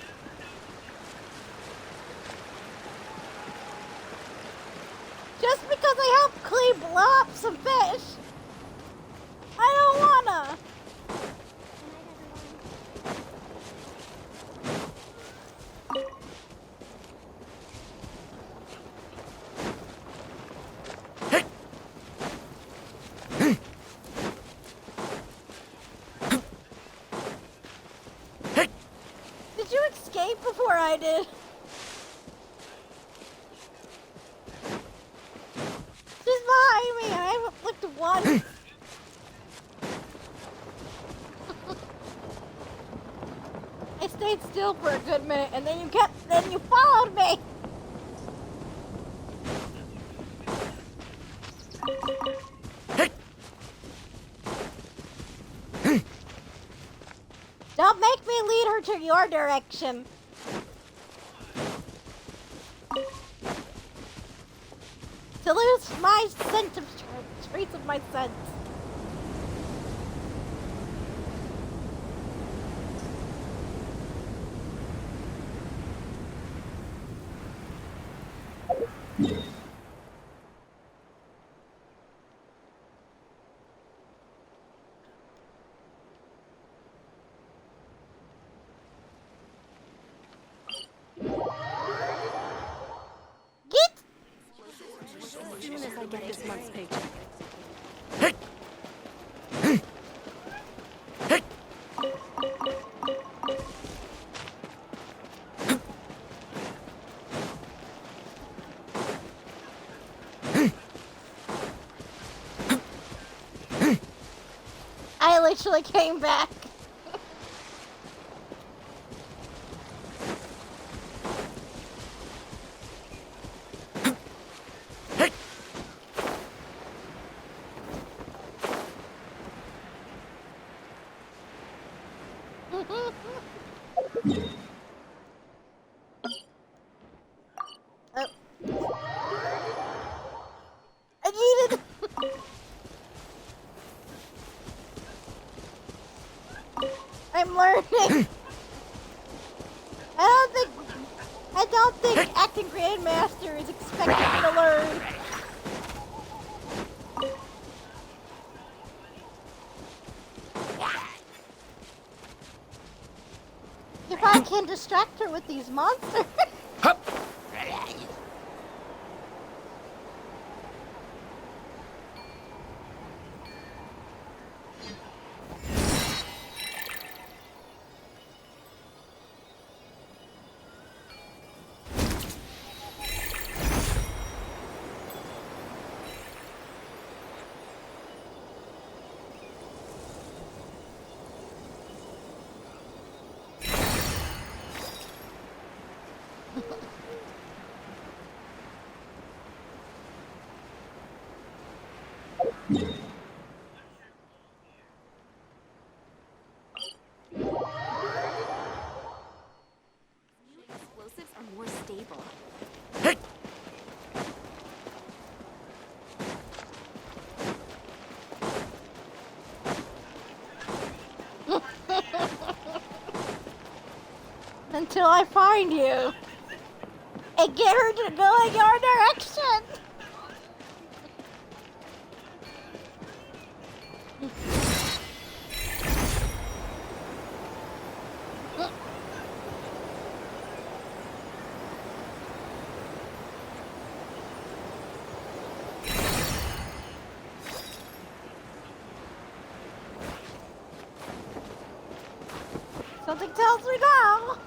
Just because I help clean up some fish. I don't wanna. Did you escape before I did? She's behind me. I haven't looked once. I stayed still for a good minute, and then you followed me. Don't make me lead her to your direction. To lose my sense of trace of my sense. As soon as I get this month's paycheck. really should have came back. Oh. I needed. I'm learning. I don't think acting Grandmaster is expecting me to learn. If I can distract her with these monsters. Explosives are more stable. Until I find you and get her to go in your direction. Something tells me now.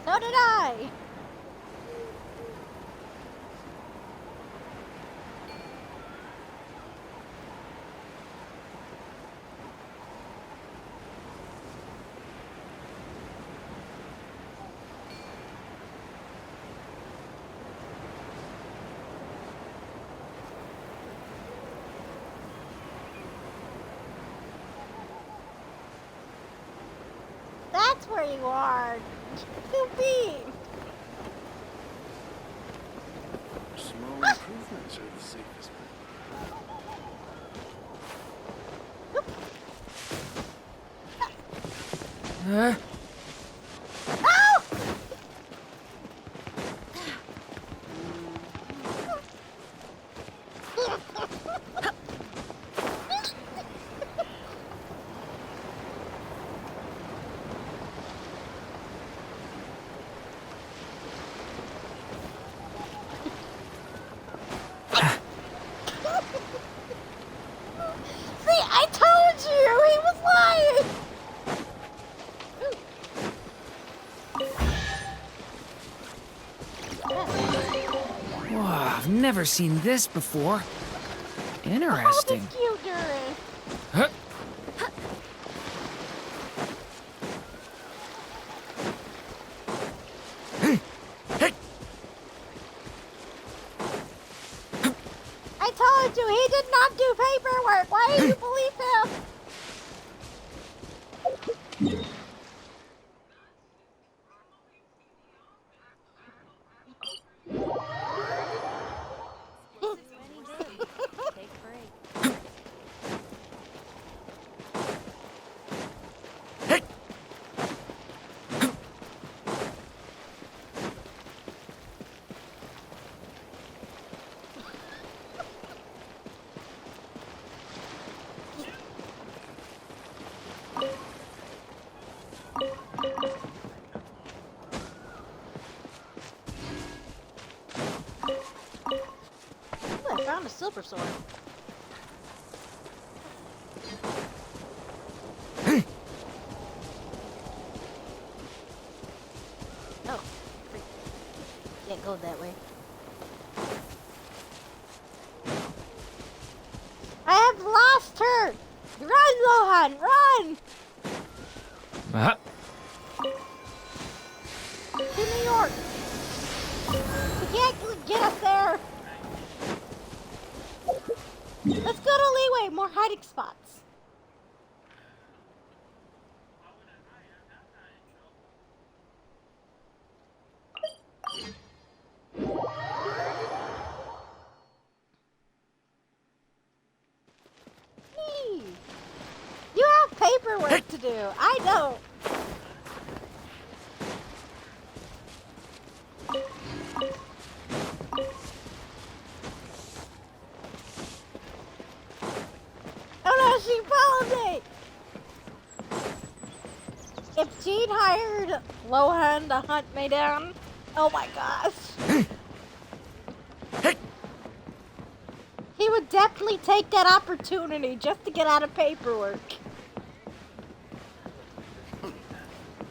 So did I. That's where you are. Poopy. Small improvements are the safest Huh? See, I told you he was lying. Whoa, I've never seen this before. Interesting. How cute Durin. Huh? I told you he did not do paperwork. Why do you believe him? Ooh, I found a silver sword. Run, Lohan, run! To New York! You can't get us there! Let's go to Leeway, more hiding spots. Hey, you have paperwork to do. I don't. Oh no, she followed me! If Jean hired Lohan to hunt me down, oh my gosh. He would definitely take that opportunity just to get out of paperwork.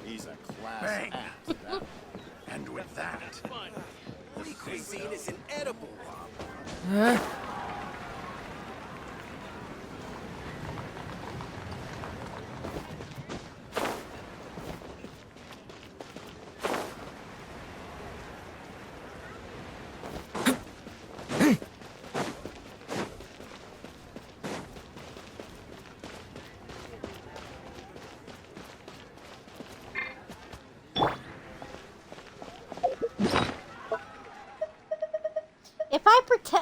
He's a class act. And with that, the cuisine is inedible.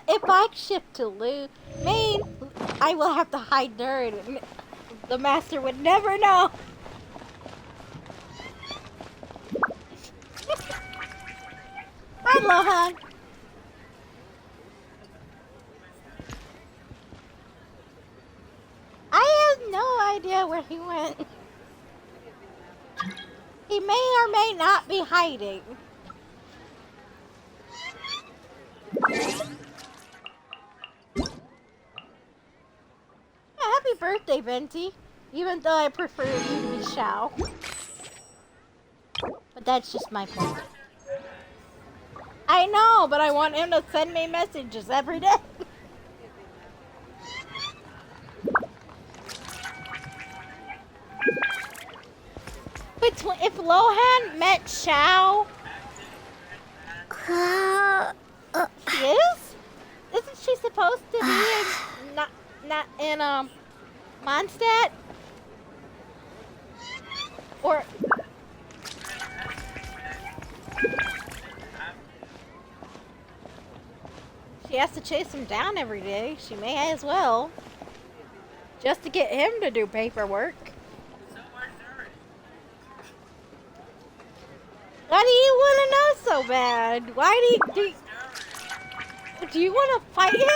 If I shift to Maine, I will have to hide there, and the master would never know. Hi, Lohan. I have no idea where he went. He may or may not be hiding. Happy birthday, Venti. Even though I prefer you to be Shao. But that's just my point. I know, but I want him to send me messages every day. If Lohan met Shao... She is? Isn't she supposed to be in... not in, Mondstadt? Or... She has to chase him down every day. She may as well. Just to get him to do paperwork. Why do you want to know so bad? Why do you want to fight him?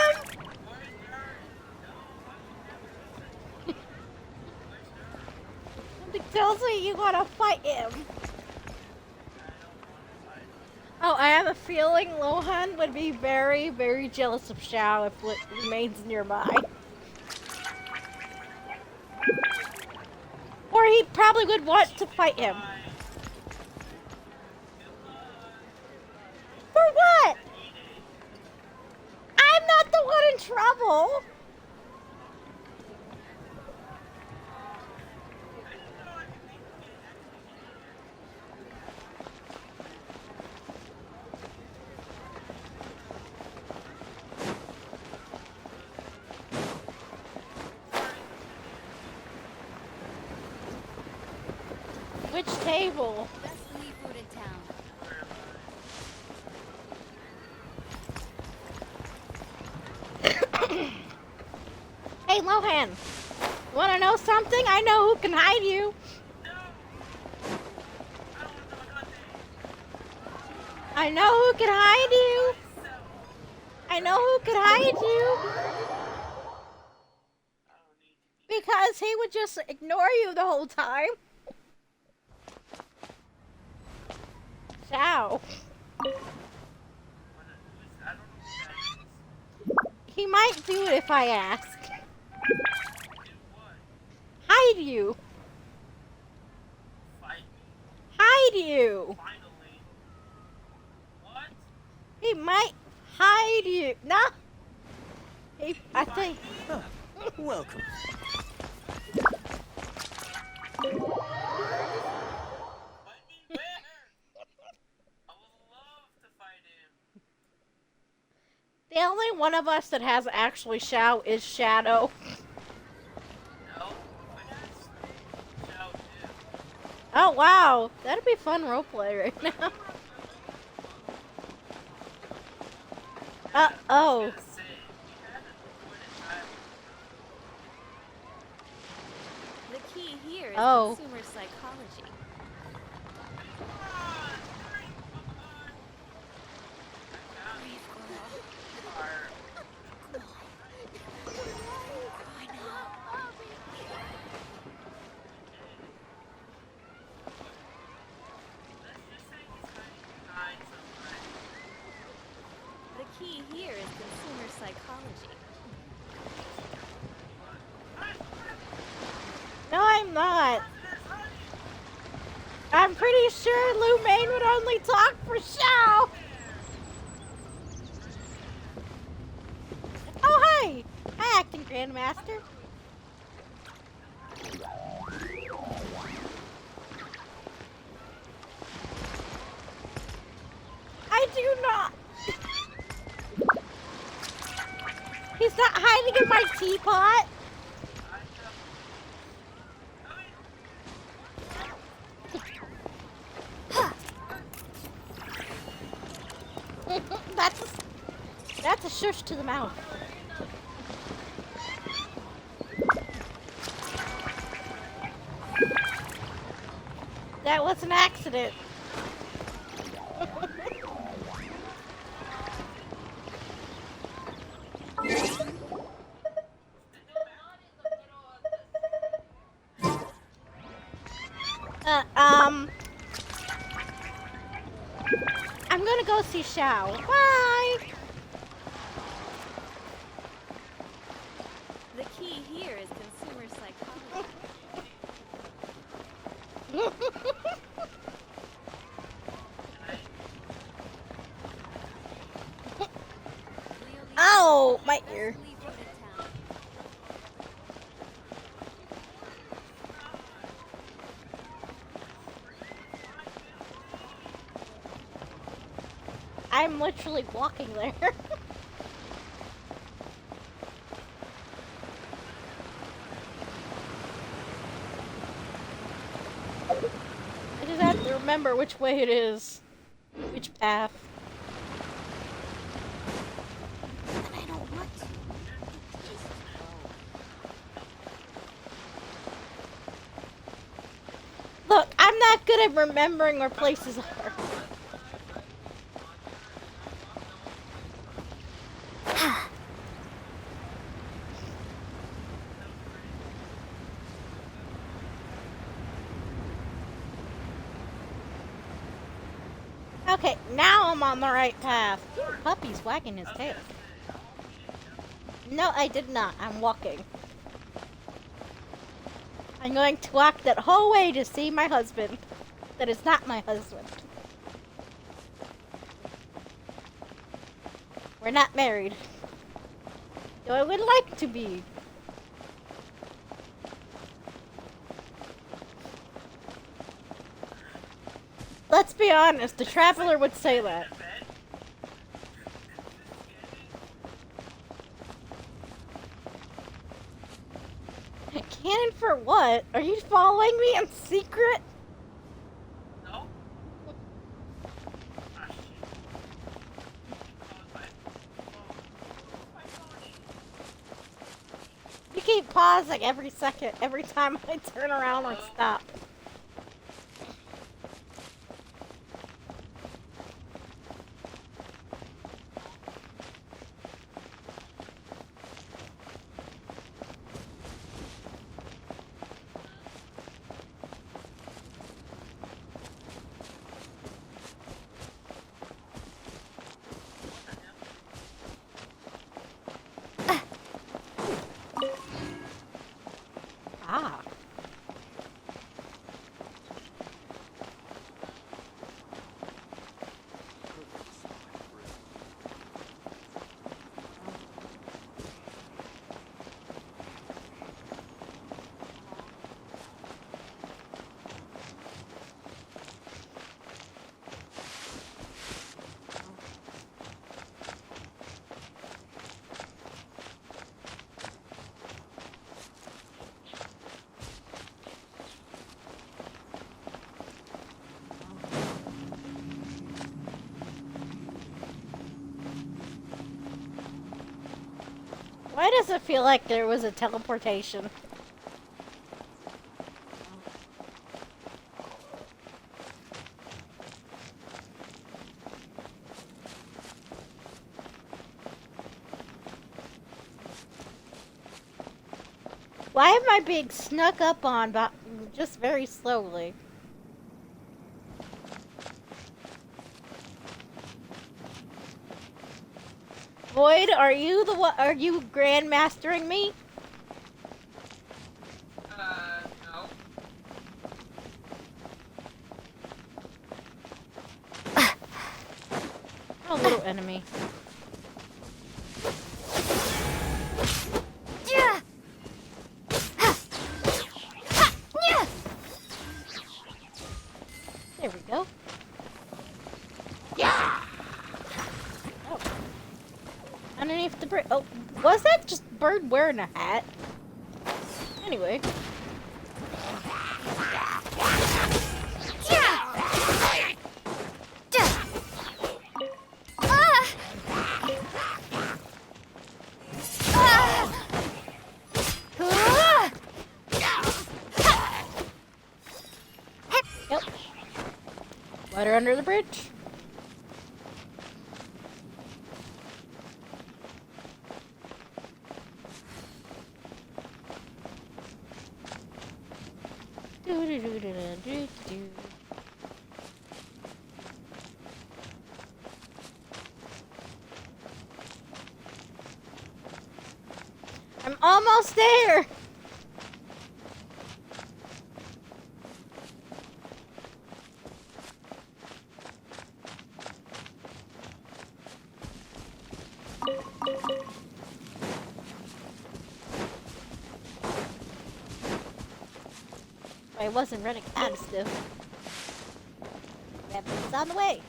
Something tells me you want to fight him. Oh, I have a feeling Lohan would be very, very jealous of Shao if it remains nearby. Or he probably would want to fight him. For what? I'm not the one in trouble. Which table? Best seafood in town. Hey, Lohan. Wanna know something? I know who can hide you. I know who can hide you. I know who can hide you. Because he would just ignore you the whole time. Shao. He might do it if I ask. Hide you. Hide you. He might hide you. No. I think. Welcome. The only one of us that has actually Shao is Shadow. Oh wow, that'd be fun roleplay right now. Oh. The key here is Oh. consumer psychology. The key here is consumer psychology. No, I'm not. I'm pretty sure Lu Mane would only talk for Shao. Oh, hi. Hi, Acting Grandmaster. I do not. He's not hiding in my teapot. That's a shush to the mouth. That was an accident. I'm gonna go see Shao. Bye! The key here is consumer psychology. Ow! My ear. I'm literally walking there. I just have to remember which way it is. Which path. But I don't want to. Look, I'm not good at remembering where places are. Okay, now I'm on the right path. Puppy's wagging his tail. No, I did not. I'm walking. I'm going to walk that whole way to see my husband. That is not my husband. We're not married. Though I would like to be. Let's be honest, the Traveler would say that. Cannon for what? Are you following me in secret? You keep pausing every second, every time I turn around or stop. Ah. Why does it feel like there was a teleportation? Why am I being snuck up on but just very slowly? Void, are you the one? Are you grandmastering me? No. Oh, little enemy. There we go. Yeah. Oh. Underneath the bird. Oh, was that just bird wearing a hat? Anyway. Yep. Water under the bridge. Do-do-do-do-do-do-do. I'm almost there. I wasn't running out of stuff. It's on the way.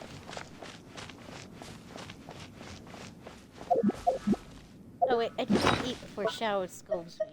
Oh wait, I need to eat before Shower scolds me.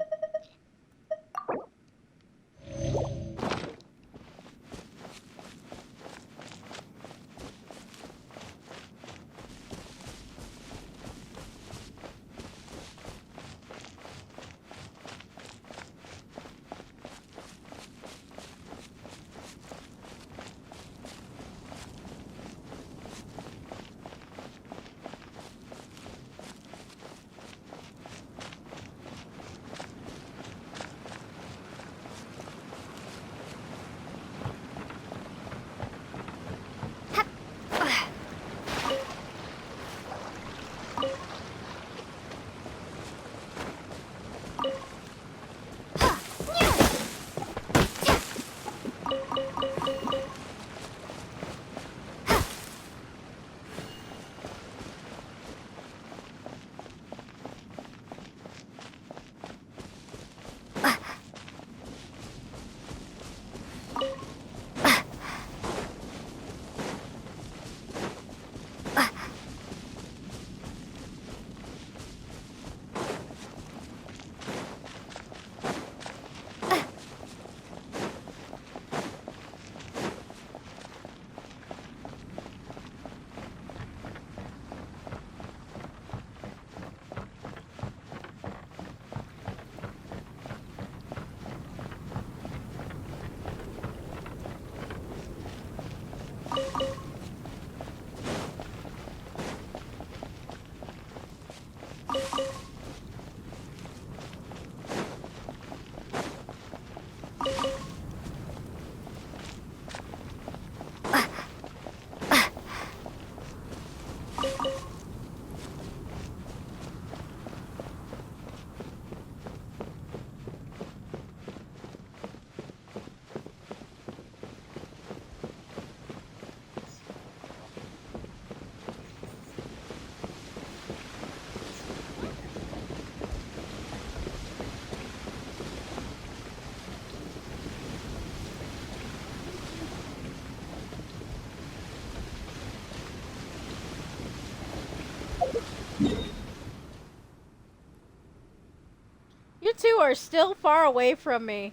You two are still far away from me.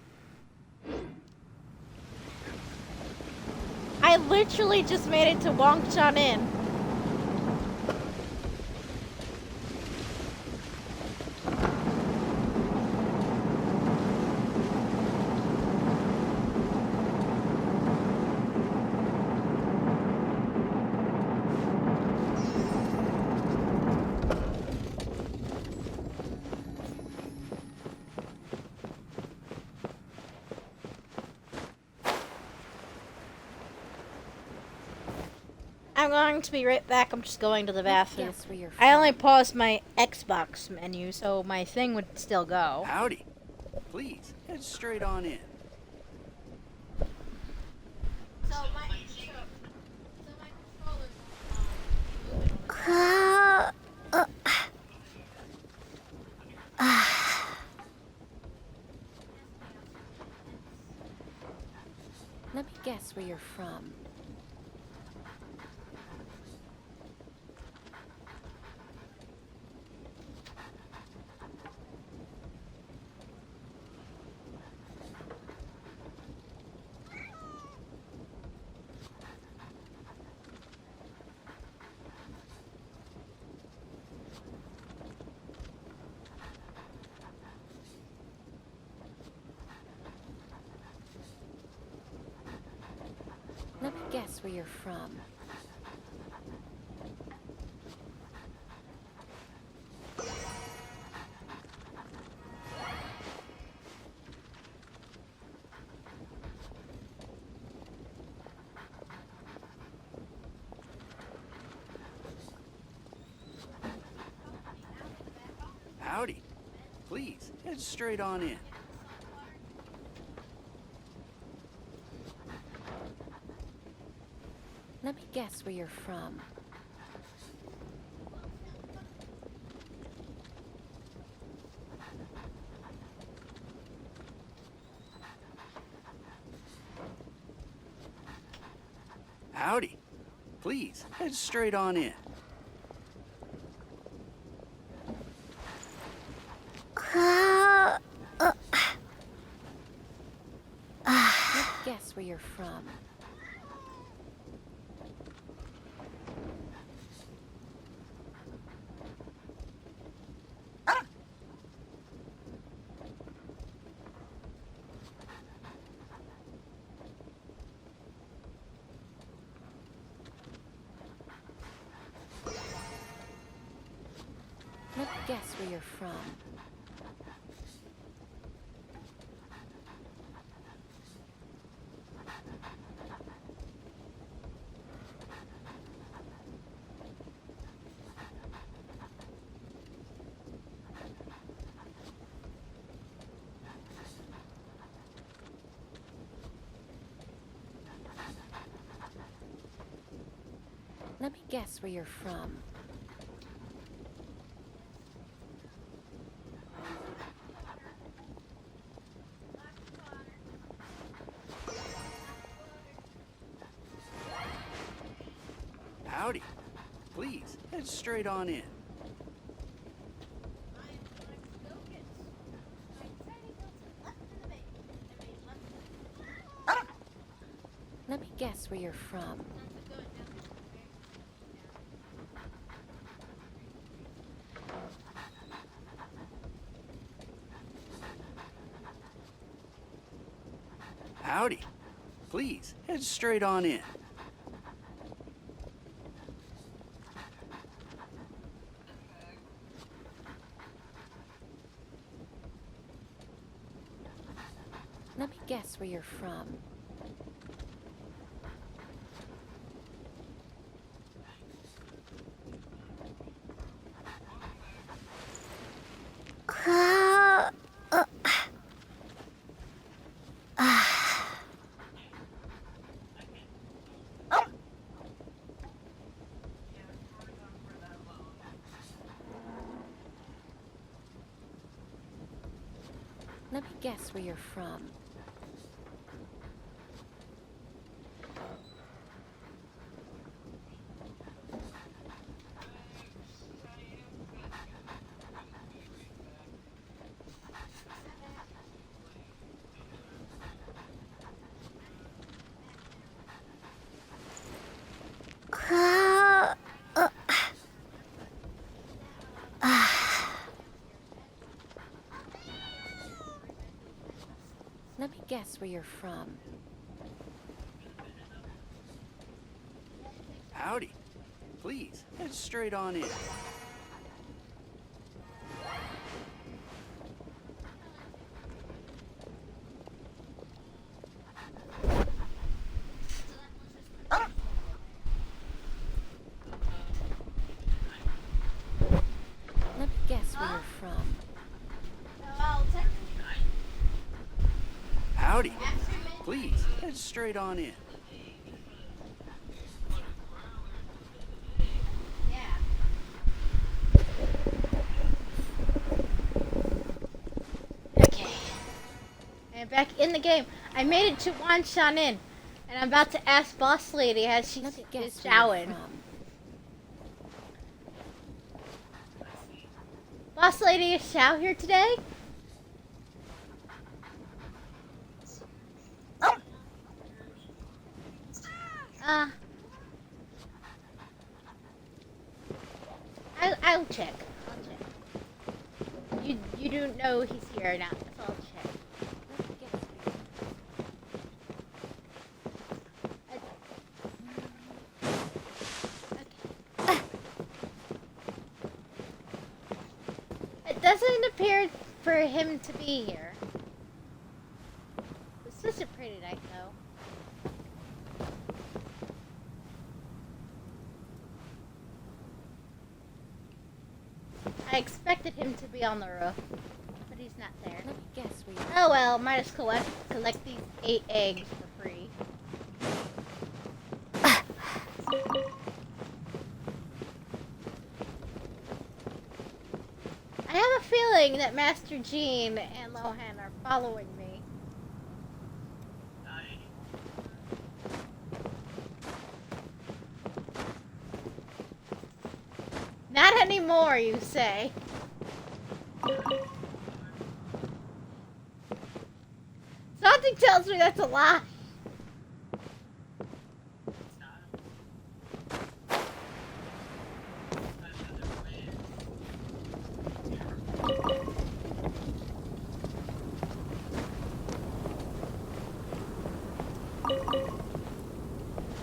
I literally just made it to Wangshan Inn. I'm going to be right back. I'm just going to the bathroom. guess where you're I only paused my Xbox menu, so my thing would still go. Howdy. Please, head straight on in. Let me guess where you're from. Let me guess where you're from. Howdy. Please, head straight on in. Let me guess where you're from. Howdy. Please, head straight on in. Let me guess where you're from. Let me guess where you're from. Let me guess where you're from. Howdy. Please, head straight on in. Let me guess where you're from. Howdy. Please, head straight on in. Let me guess where you're from. Let me guess where you're from. Let me guess where you're from. Howdy. Please, head straight on in. Howdy. Please, head straight on in. Okay. And back in the game. I made it to Wan Shan In. And I'm about to ask Boss Lady has she is showering. Boss Lady, is Xiao here today? I'll check. You don't know he's here or not, so I'll check. It doesn't appear for him to be here. This is a pretty night, though. I expected him to be on the roof, but he's not there. Let me guess oh well, might as well collect these 8 eggs for free. I have a feeling that Master Jean and Lohan are following me. Not anymore, you say. Something tells me that's a lie.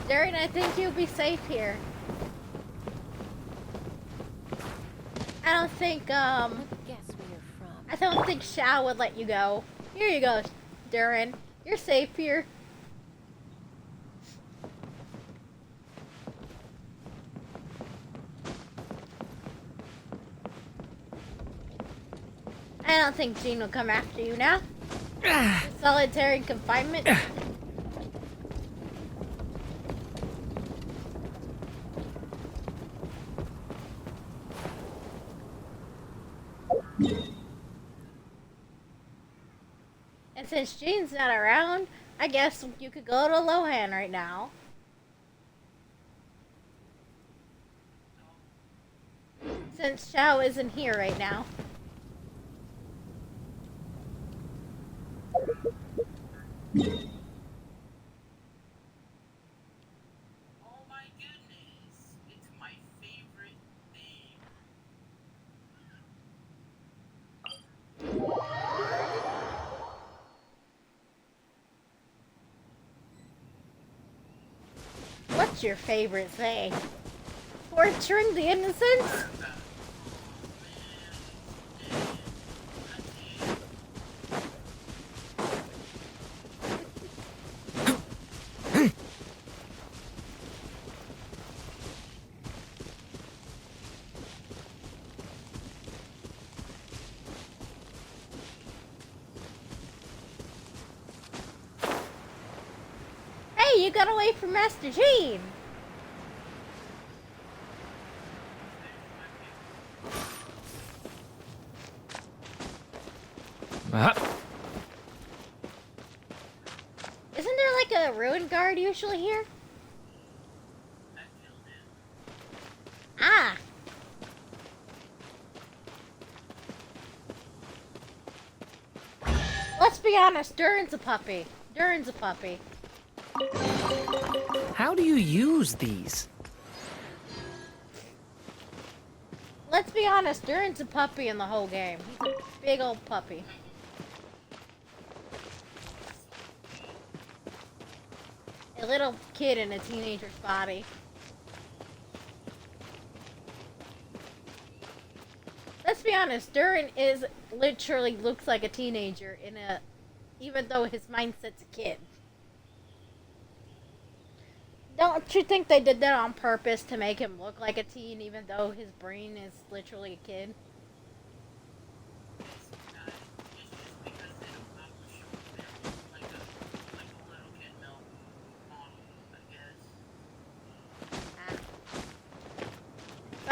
Darren, I think you'll be safe here. I don't think, I don't think Xiao would let you go. Here you go, Durin. You're safe here. I don't think Jean will come after you now. Solitary confinement. And since Jean's not around, I guess you could go to Lohan right now. Since Xiao isn't here right now. Oh my goodness, it's my favorite thing. What's your favorite thing? Torturing the innocents? Hey, you got away from Master Jean! Isn't there like a ruin guard usually here? Ah! Let's be honest, Durin's a puppy. Durin's a puppy. How do you use these? Let's be honest, Durin's a puppy in the whole game. He's a big old puppy. A little kid in a teenager's body. Let's be honest, Durin is literally looks like a teenager in a, even though his mindset's a kid. Don't you think they did that on purpose to make him look like a teen, even though his brain is literally a kid?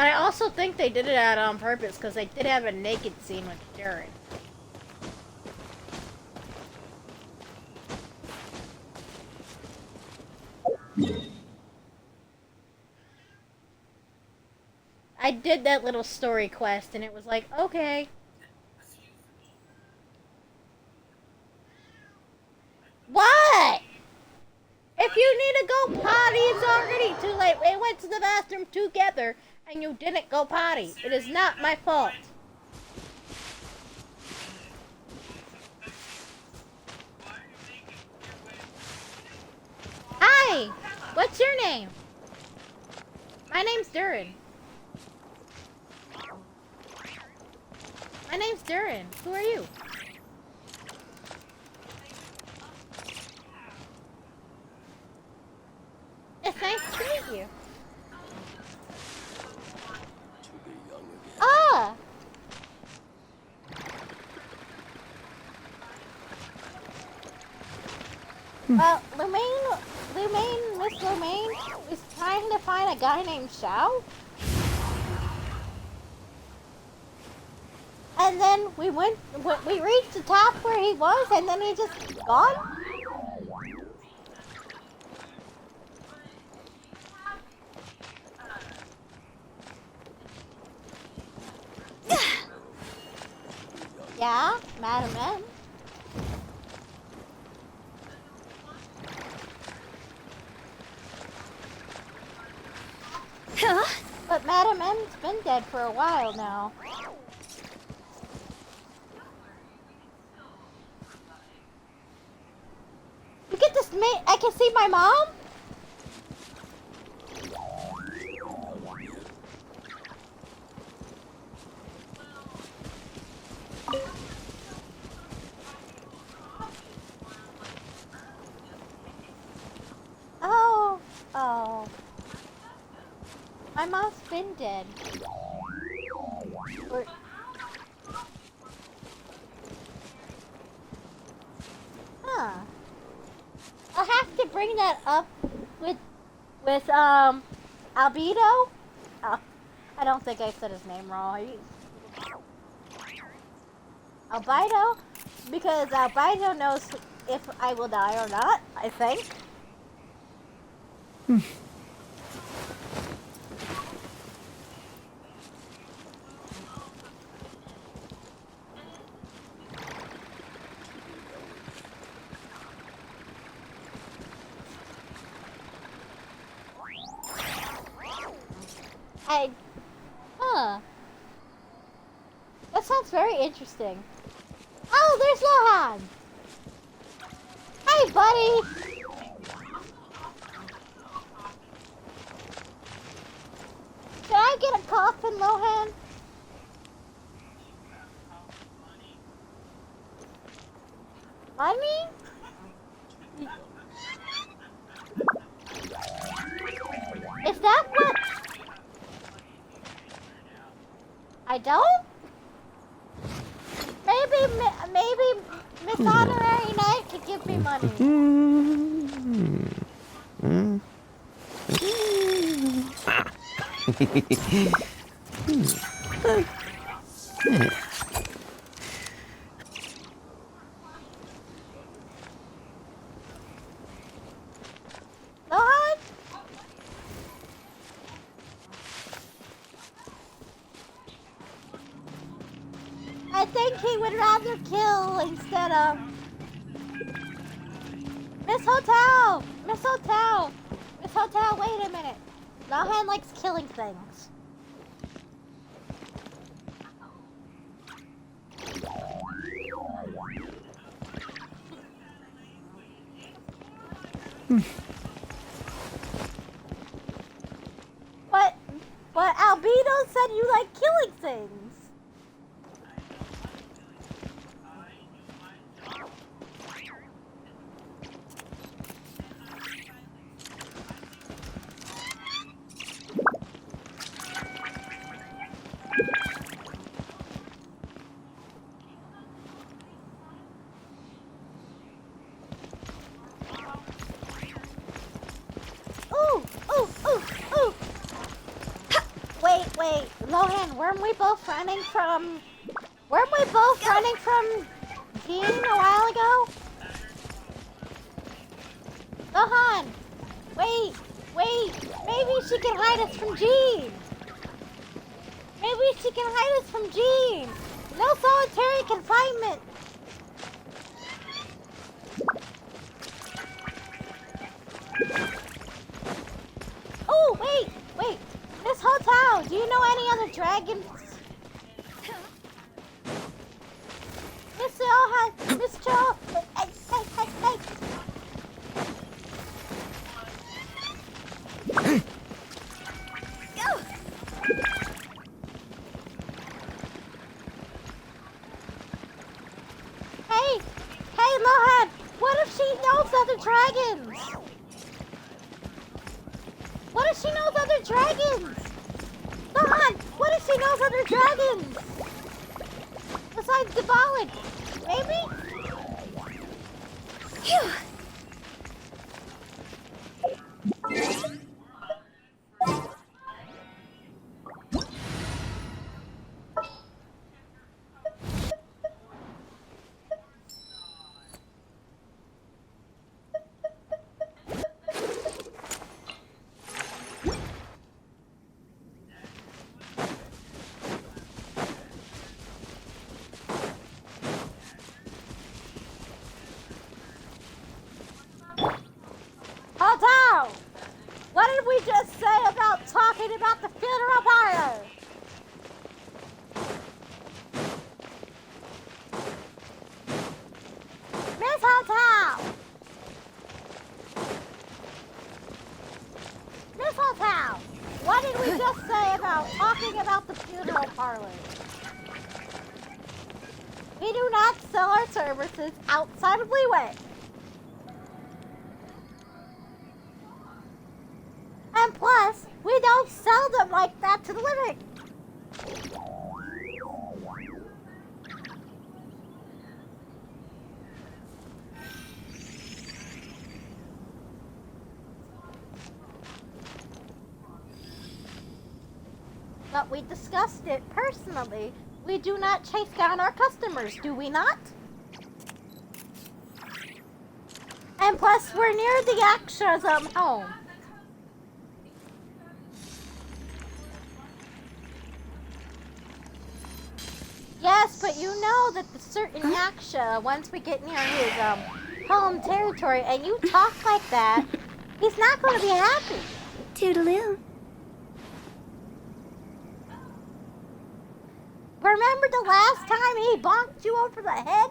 I also think they did it out on purpose because they did have a naked scene with Jared. I did that little story quest and it was like, okay. What? If you need to go potty, it's already too late. We went to the bathroom together and you didn't go potty. It is not my fault. Hi! What's your name? My name's Durin. My name's Durin. Who are you? It's nice to meet you. Ah! Well, Miss Lumaine is trying to find a guy named Xiao. And then we reached the top where he was, and then he just gone. Yeah, Madam M. But Madam M's been dead for a while now. You get this I can see my mom? Oh. My mom's been dead. Huh. I'll have to bring that up with Albedo. I don't think I said his name wrong. Albedo? Because Albedo knows if I will die or not, I think. That sounds very interesting. Oh, there's Lohan! Hey, buddy! Can I get a coffin, Lohan? Money? Is that what? I don't? Maybe Miss Honorary Knight could give me money. Lohan? I think he would rather kill instead of... Miss Hotel! Miss Hotel! Miss Hotel, wait a minute. Lohan likes killing things. But Albedo said you like killing things. Wait. weren't we both running from Jean a while ago? Gohan! Wait! Maybe she can hide us from Jean! Maybe she can hide us from Jean! No solitary confinement! Oh, wait! Miss Hotel, do you know any other dragons? Miss Johan, Miss Jo, hey. Hey, Lohan, what if she knows other dragons? What if she knows other dragons? Lohan, what if she knows other dragons? Besides Gabalik, maybe? Phew. Hotel! What did we just say about talking about the funeral parlor? Miss Hotel! Miss Hotel! What did we just say about talking about the funeral parlor? We do not sell our services outside of Leeway. And plus, we don't sell them like that to the living. But we discussed it personally. We do not chase down our customers, do we not? And plus, we're near the Aksha's home. Yes, but you know that the certain Yaksha, once we get near his home territory and you talk like that, he's not going to be happy. Toodaloo. Remember the last time he bonked you over the head?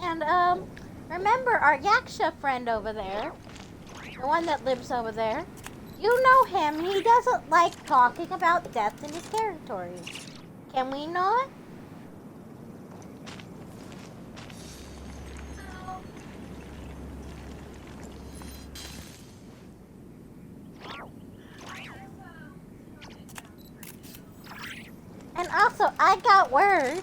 And, remember our Yaksha friend over there, the one that lives over there, you know him, he doesn't like talking about death in his territory. Can we not? And also, I got word